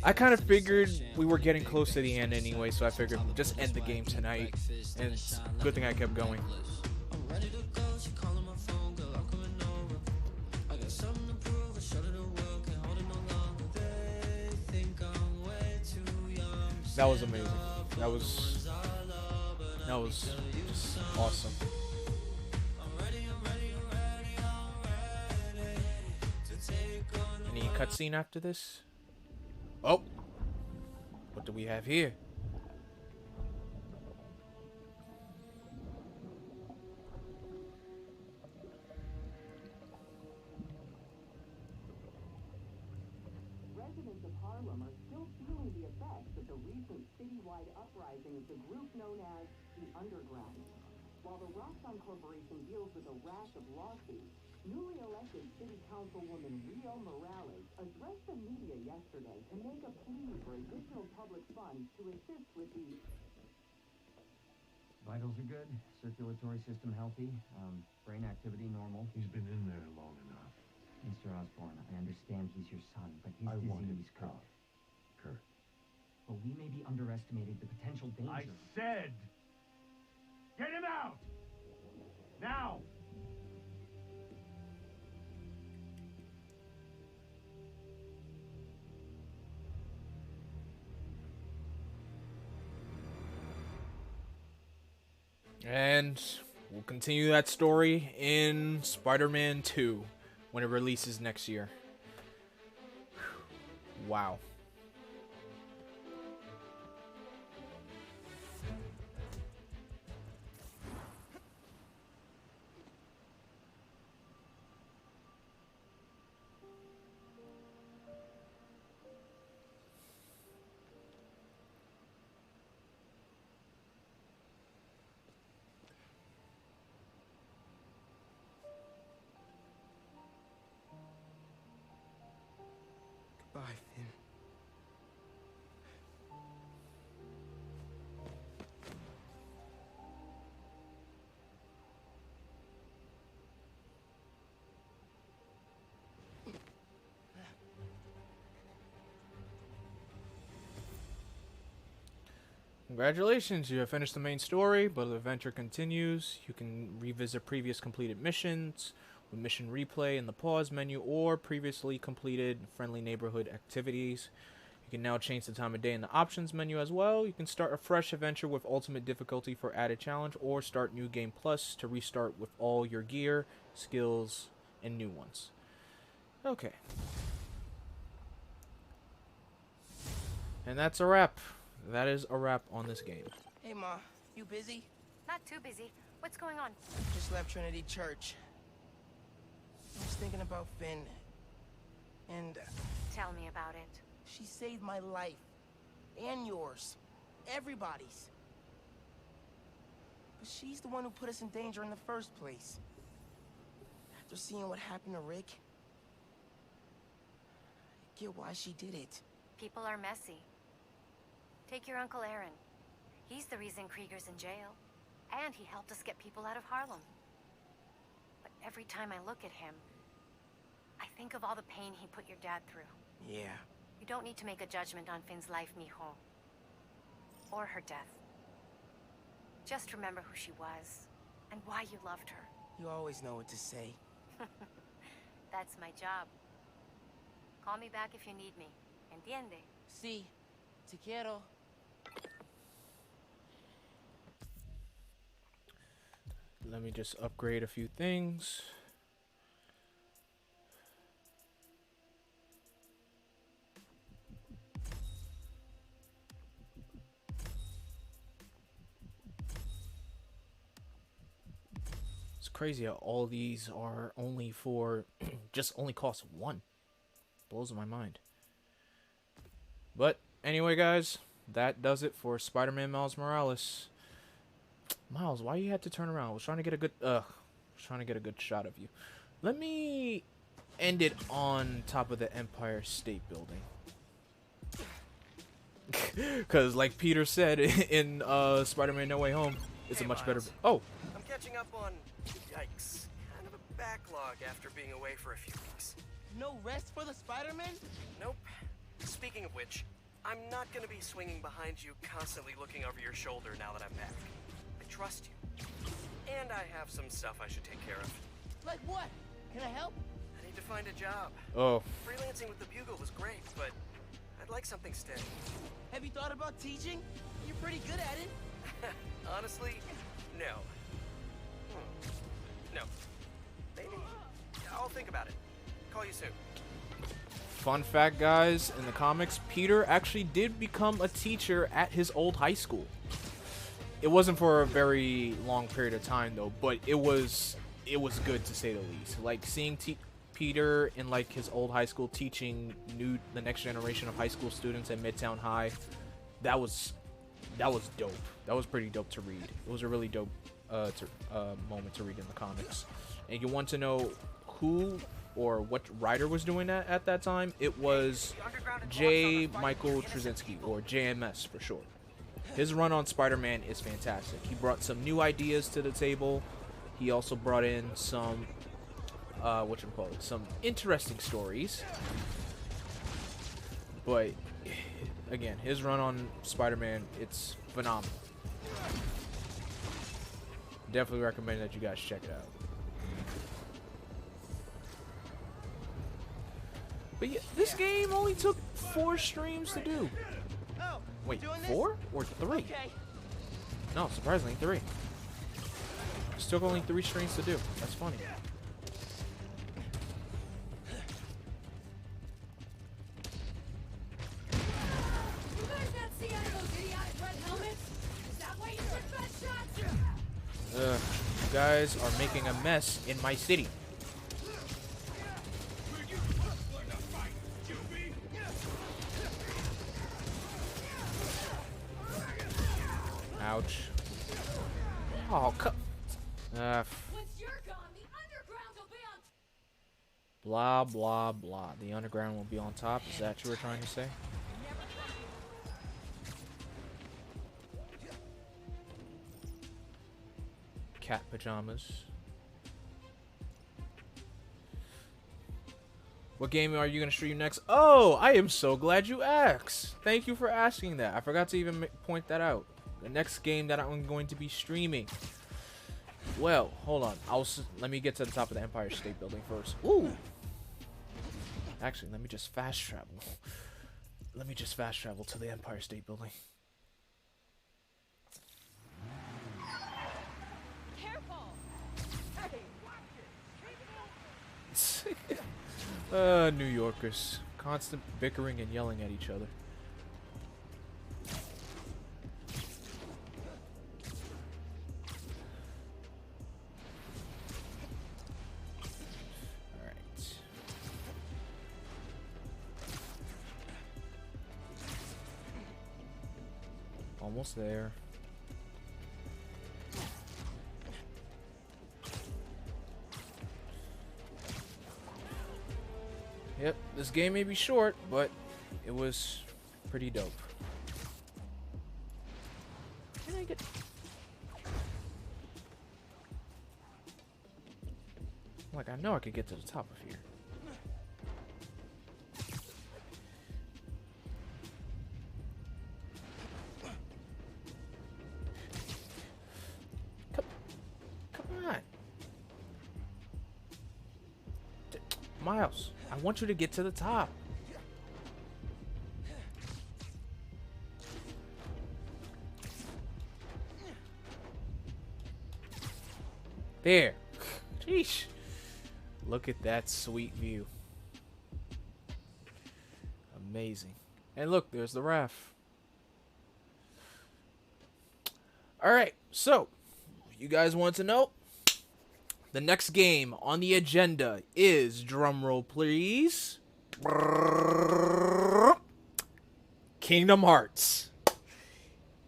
I kind of figured we were getting close to the end anyway, so I figured we'd just end the game tonight. And it's a good thing I kept going. That was amazing. That was just awesome. Any cutscene after this? Oh, what do we have here? Residents of Harlem are still feeling the effects of the recent citywide uprising of the group known as the Underground. While the Roxxon Corporation deals with a rash of lawsuits, newly elected City Councilwoman Rio Morales addressed the media yesterday to make a plea for additional public funds to assist with the... Vitals are good, circulatory system healthy, brain activity normal. He's been in there long enough. Mr. Osborn, I understand he's your son, but his I want him disease could... out. Kurt, but we may be underestimating the potential danger. I said, get him out! Now! And we'll continue that story in Spider-Man 2 when it releases next year. Wow. Goodbye, Finn. Congratulations, you have finished the main story, but the adventure continues. You can revisit previous completed missions with mission replay in the pause menu or previously completed friendly neighborhood activities. You can now change the time of day in the options menu as well. You can start a fresh adventure with ultimate difficulty for added challenge or start new game plus to restart with all your gear, skills, and new ones. Okay. And that's a wrap. That is a wrap on this game. Hey, Ma. You busy? Not too busy. What's going on? Just left Trinity Church. I was thinking about Finn. And Tell me about it. she saved my life. And yours. Everybody's. But she's the one who put us in danger in the first place. After seeing what happened to Rick, I get why she did it. People are messy. Take your Uncle Aaron. He's the reason Krieger's in jail. And he helped us get people out of Harlem. But every time I look at him, I think of all the pain he put your dad through. Yeah. You don't need to make a judgment on Finn's life, mijo. Or her death. Just remember who she was, and why you loved her. You always know what to say. That's my job. Call me back if you need me. Entiende? Sí. Te quiero. Let me just upgrade a few things. It's crazy how all these are only for just only cost one. Blows my mind. But anyway, guys, that does it for Spider-Man Miles Morales. Miles, why you had to turn around? I was trying to get a good shot of you. Let me end it on top of the Empire State Building. Cause like Peter said in Spider-Man No Way Home, it's a much better. Oh, I'm catching up on, yikes, kind of a backlog after being away for a few weeks. No rest for the Spider-Man? Nope. Speaking of which, I'm not gonna be swinging behind you, constantly looking over your shoulder now that I'm back. I trust you. And I have some stuff I should take care of. Like what? Can I help? I need to find a job. Oh. Freelancing with the Bugle was great, but I'd like something steady. Have you thought about teaching? You're pretty good at it. Honestly, no. No. Maybe. I'll think about it. Call you soon. Fun fact, guys, in the comics, Peter actually did become a teacher at his old high school. It wasn't for a very long period of time, though, but it was good, to say the least. Like, seeing Peter in, like, his old high school teaching the next generation of high school students at Midtown High, that was dope. That was pretty dope to read. It was a really dope moment to read in the comics. And you want to know who or what writer was doing that at that time? It was J. Michael Straczynski, or JMS for short. His run on Spider-Man is fantastic. He brought some new ideas to the table. He also brought in some, some interesting stories. But again, his run on Spider-Man, it's phenomenal. Definitely recommend that you guys check it out. But yeah, this game only took 4 streams to do. Wait, 4 or 3? No, surprisingly 3. Still only 3 streams to do. That's funny. You guys not see out of those idiotic red helmets? Is that why you took best shots? You guys are making a mess in my city. Ouch. Oh, Once you're gone, the underground will be on. blah, blah, blah. The underground will be on top. Is that what you were trying to say? Cat pajamas. What game are you going to stream next? Oh, I am so glad you asked. Thank you for asking that. I forgot to even point that out. The next game that I'm going to be streaming. Well, hold on. Let me get to the top of the Empire State Building first. Ooh. Actually, let me just fast travel. Let me just fast travel to the Empire State Building. New Yorkers. Constant bickering and yelling at each other. Alright. Almost there. Yep, this game may be short, but it was pretty dope. Can I get... Like, I know I could get to the top of here. Come on. Miles, I want you to get to the top. There. Sheesh. Look at that sweet view. Amazing. And look, there's the raft. Alright, so, you guys want to know? The next game on the agenda is, drumroll please, Kingdom Hearts.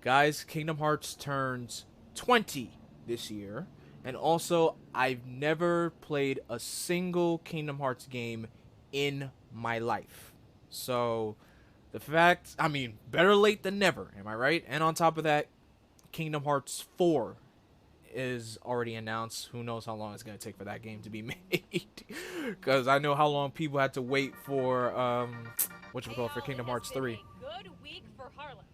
Guys, Kingdom Hearts turns 20 this year. And also, I've never played a single Kingdom Hearts game in my life. So, the fact, I mean, better late than never, am I right? And on top of that, Kingdom Hearts 4 is already announced. Who knows how long it's going to take for that game to be made. Because I know how long people had to wait for, for Kingdom Hearts 3. Good week for Harlem.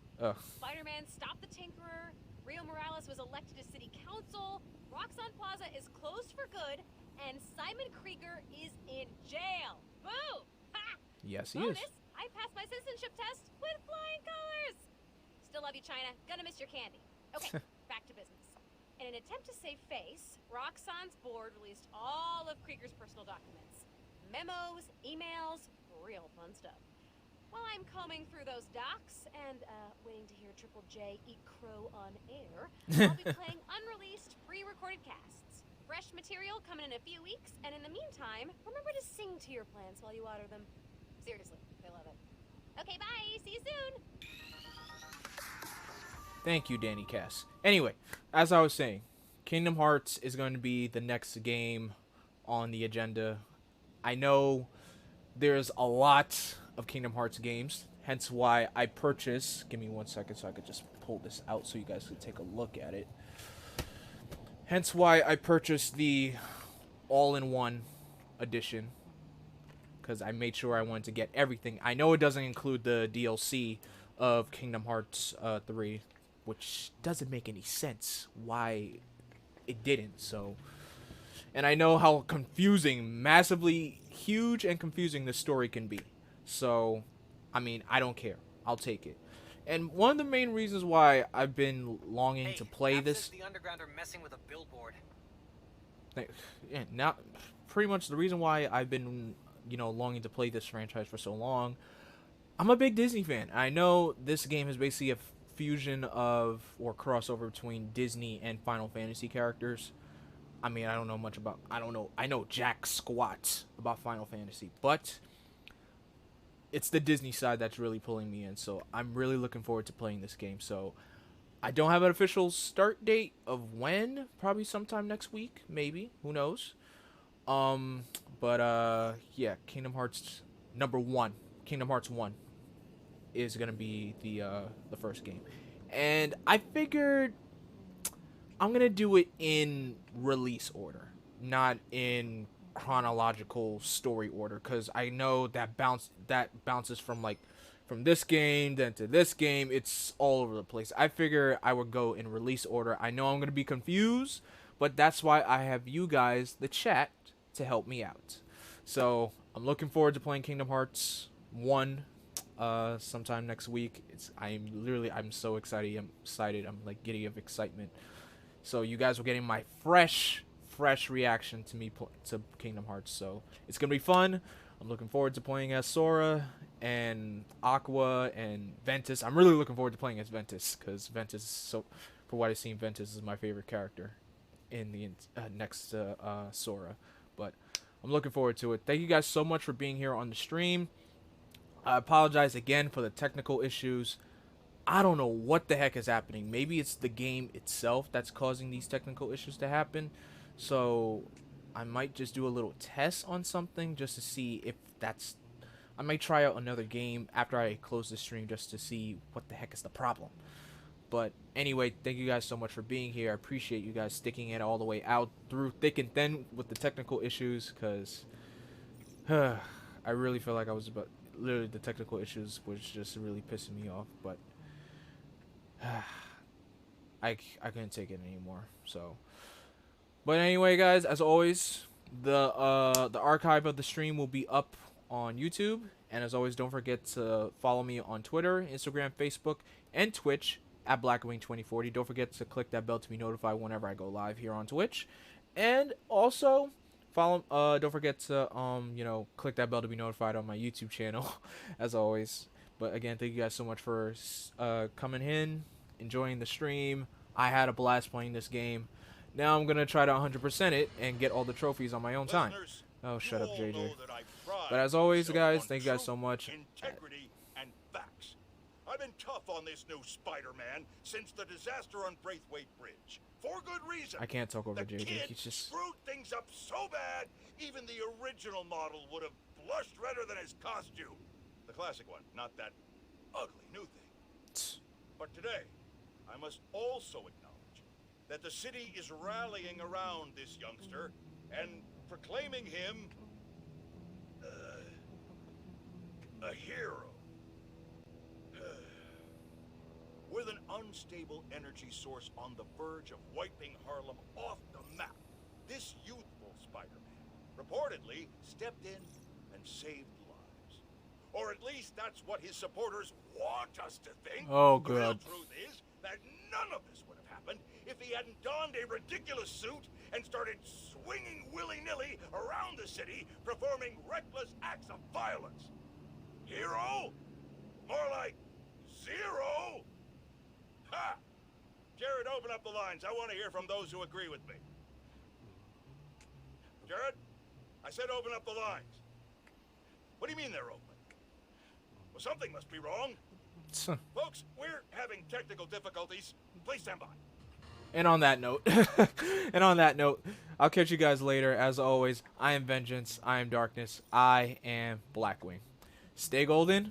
Spider-Man stopped the Tinkerer. Rio Morales was elected to city council. Roxxon Plaza is closed for good. And Simon Krieger is in jail. Boo! Ha! Yes, he Bonus, is. I passed my citizenship test with flying colors. Still love you, China. Gonna miss your candy. Okay, back to business. In an attempt to save face, Roxxon's board released all of Krieger's personal documents. Memos, emails, real fun stuff. While I'm combing through those docs and waiting to hear Triple J eat crow on air, I'll be playing unreleased, pre-recorded casts. Fresh material coming in a few weeks, and in the meantime, remember to sing to your plants while you water them. Seriously, they love it. Okay, bye! See you soon! Thank you, Danny Cass. Anyway, as I was saying, Kingdom Hearts is going to be the next game on the agenda. I know there's a lot of Kingdom Hearts games, hence why I purchased... Give me 1 second so I could just pull this out so you guys could take a look at it. Hence why I purchased the all-in-one edition, because I made sure I wanted to get everything. I know it doesn't include the DLC of Kingdom Hearts 3, which doesn't make any sense why it didn't. So, and I know how confusing, massively huge and confusing the story can be. So, I mean, I don't care. I'll take it. And one of the main reasons why I've been longing to play this. The underground are messing with a billboard. Yeah, now, pretty much the reason why I've been, longing to play this franchise for so long. I'm a big Disney fan. I know this game is basically a fusion of or crossover between Disney and Final Fantasy characters. I mean, I don't know much about. I know jack squat about Final Fantasy, but it's the Disney side that's really pulling me in. So I'm really looking forward to playing this game. So I don't have an official start date of when. Probably sometime next week, maybe. Who knows? Yeah, Kingdom Hearts #1, Kingdom Hearts 1 is gonna be the first game, and I figured I'm gonna do it in release order, not in chronological story order, because I know that bounces from this game then to this game. It's all over the place. I figure I would go in release order. I know I'm gonna be confused, but that's why I have you guys, the chat, to help me out. So I'm looking forward to playing Kingdom Hearts 1 sometime next week. I'm so excited. I'm like giddy of excitement. So you guys are getting my fresh reaction to me to Kingdom Hearts. So it's gonna be fun. I'm looking forward to playing as Sora and Aqua and Ventus. I'm really looking forward to playing as Ventus, because Ventus is so, for what I've seen, Ventus is my favorite character in the next Sora. But I'm looking forward to it. Thank you guys so much for being here on the stream. I apologize again for the technical issues. I don't know what the heck is happening. Maybe it's the game itself that's causing these technical issues to happen. So I might just do a little test on something just to see if that's... I might try out another game after I close the stream just to see what the heck is the problem. But anyway, thank you guys so much for being here. I appreciate you guys sticking it all the way out through thick and thin with the technical issues, because I really feel like I was about... Literally, the technical issues was just really pissing me off, but I couldn't take it anymore. So, but anyway, guys, as always, the archive of the stream will be up on YouTube, and as always, don't forget to follow me on Twitter, Instagram, Facebook, and Twitch at Blackwing2040. Don't forget to click that bell to be notified whenever I go live here on Twitch, and also don't forget to click that bell to be notified on my YouTube channel as always. But again, thank you guys so much for coming in, enjoying the stream. I had a blast playing this game. Now I'm gonna try to 100% it and get all the trophies on my own time. Oh, shut up, JJ. But as always, guys, thank you guys so much. Integrity and facts. I've been tough on this new Spider-Man since the disaster on Braithwaite Bridge. For good reason. I can't talk over the JJ. Kid He's just screwed things up so bad, even the original model would have blushed redder than his costume. The classic one, not that ugly new thing. But today, I must also acknowledge that the city is rallying around this youngster and proclaiming him a hero. With an unstable energy source on the verge of wiping Harlem off the map, this youthful Spider-Man reportedly stepped in and saved lives. Or at least that's what his supporters want us to think. Oh, The real God. truth is that none of this would have happened if he hadn't donned a ridiculous suit and started swinging willy-nilly around the city, performing reckless acts of violence. Hero? More like zero? Ha! Jared, open up the lines. I want to hear from those who agree with me. Jared? I said open up the lines. What do you mean they're open? Well, something must be wrong. Folks, we're having technical difficulties. Please stand by. And on that note, I'll catch you guys later. As always, I am Vengeance, I am Darkness, I am Blackwing. Stay golden,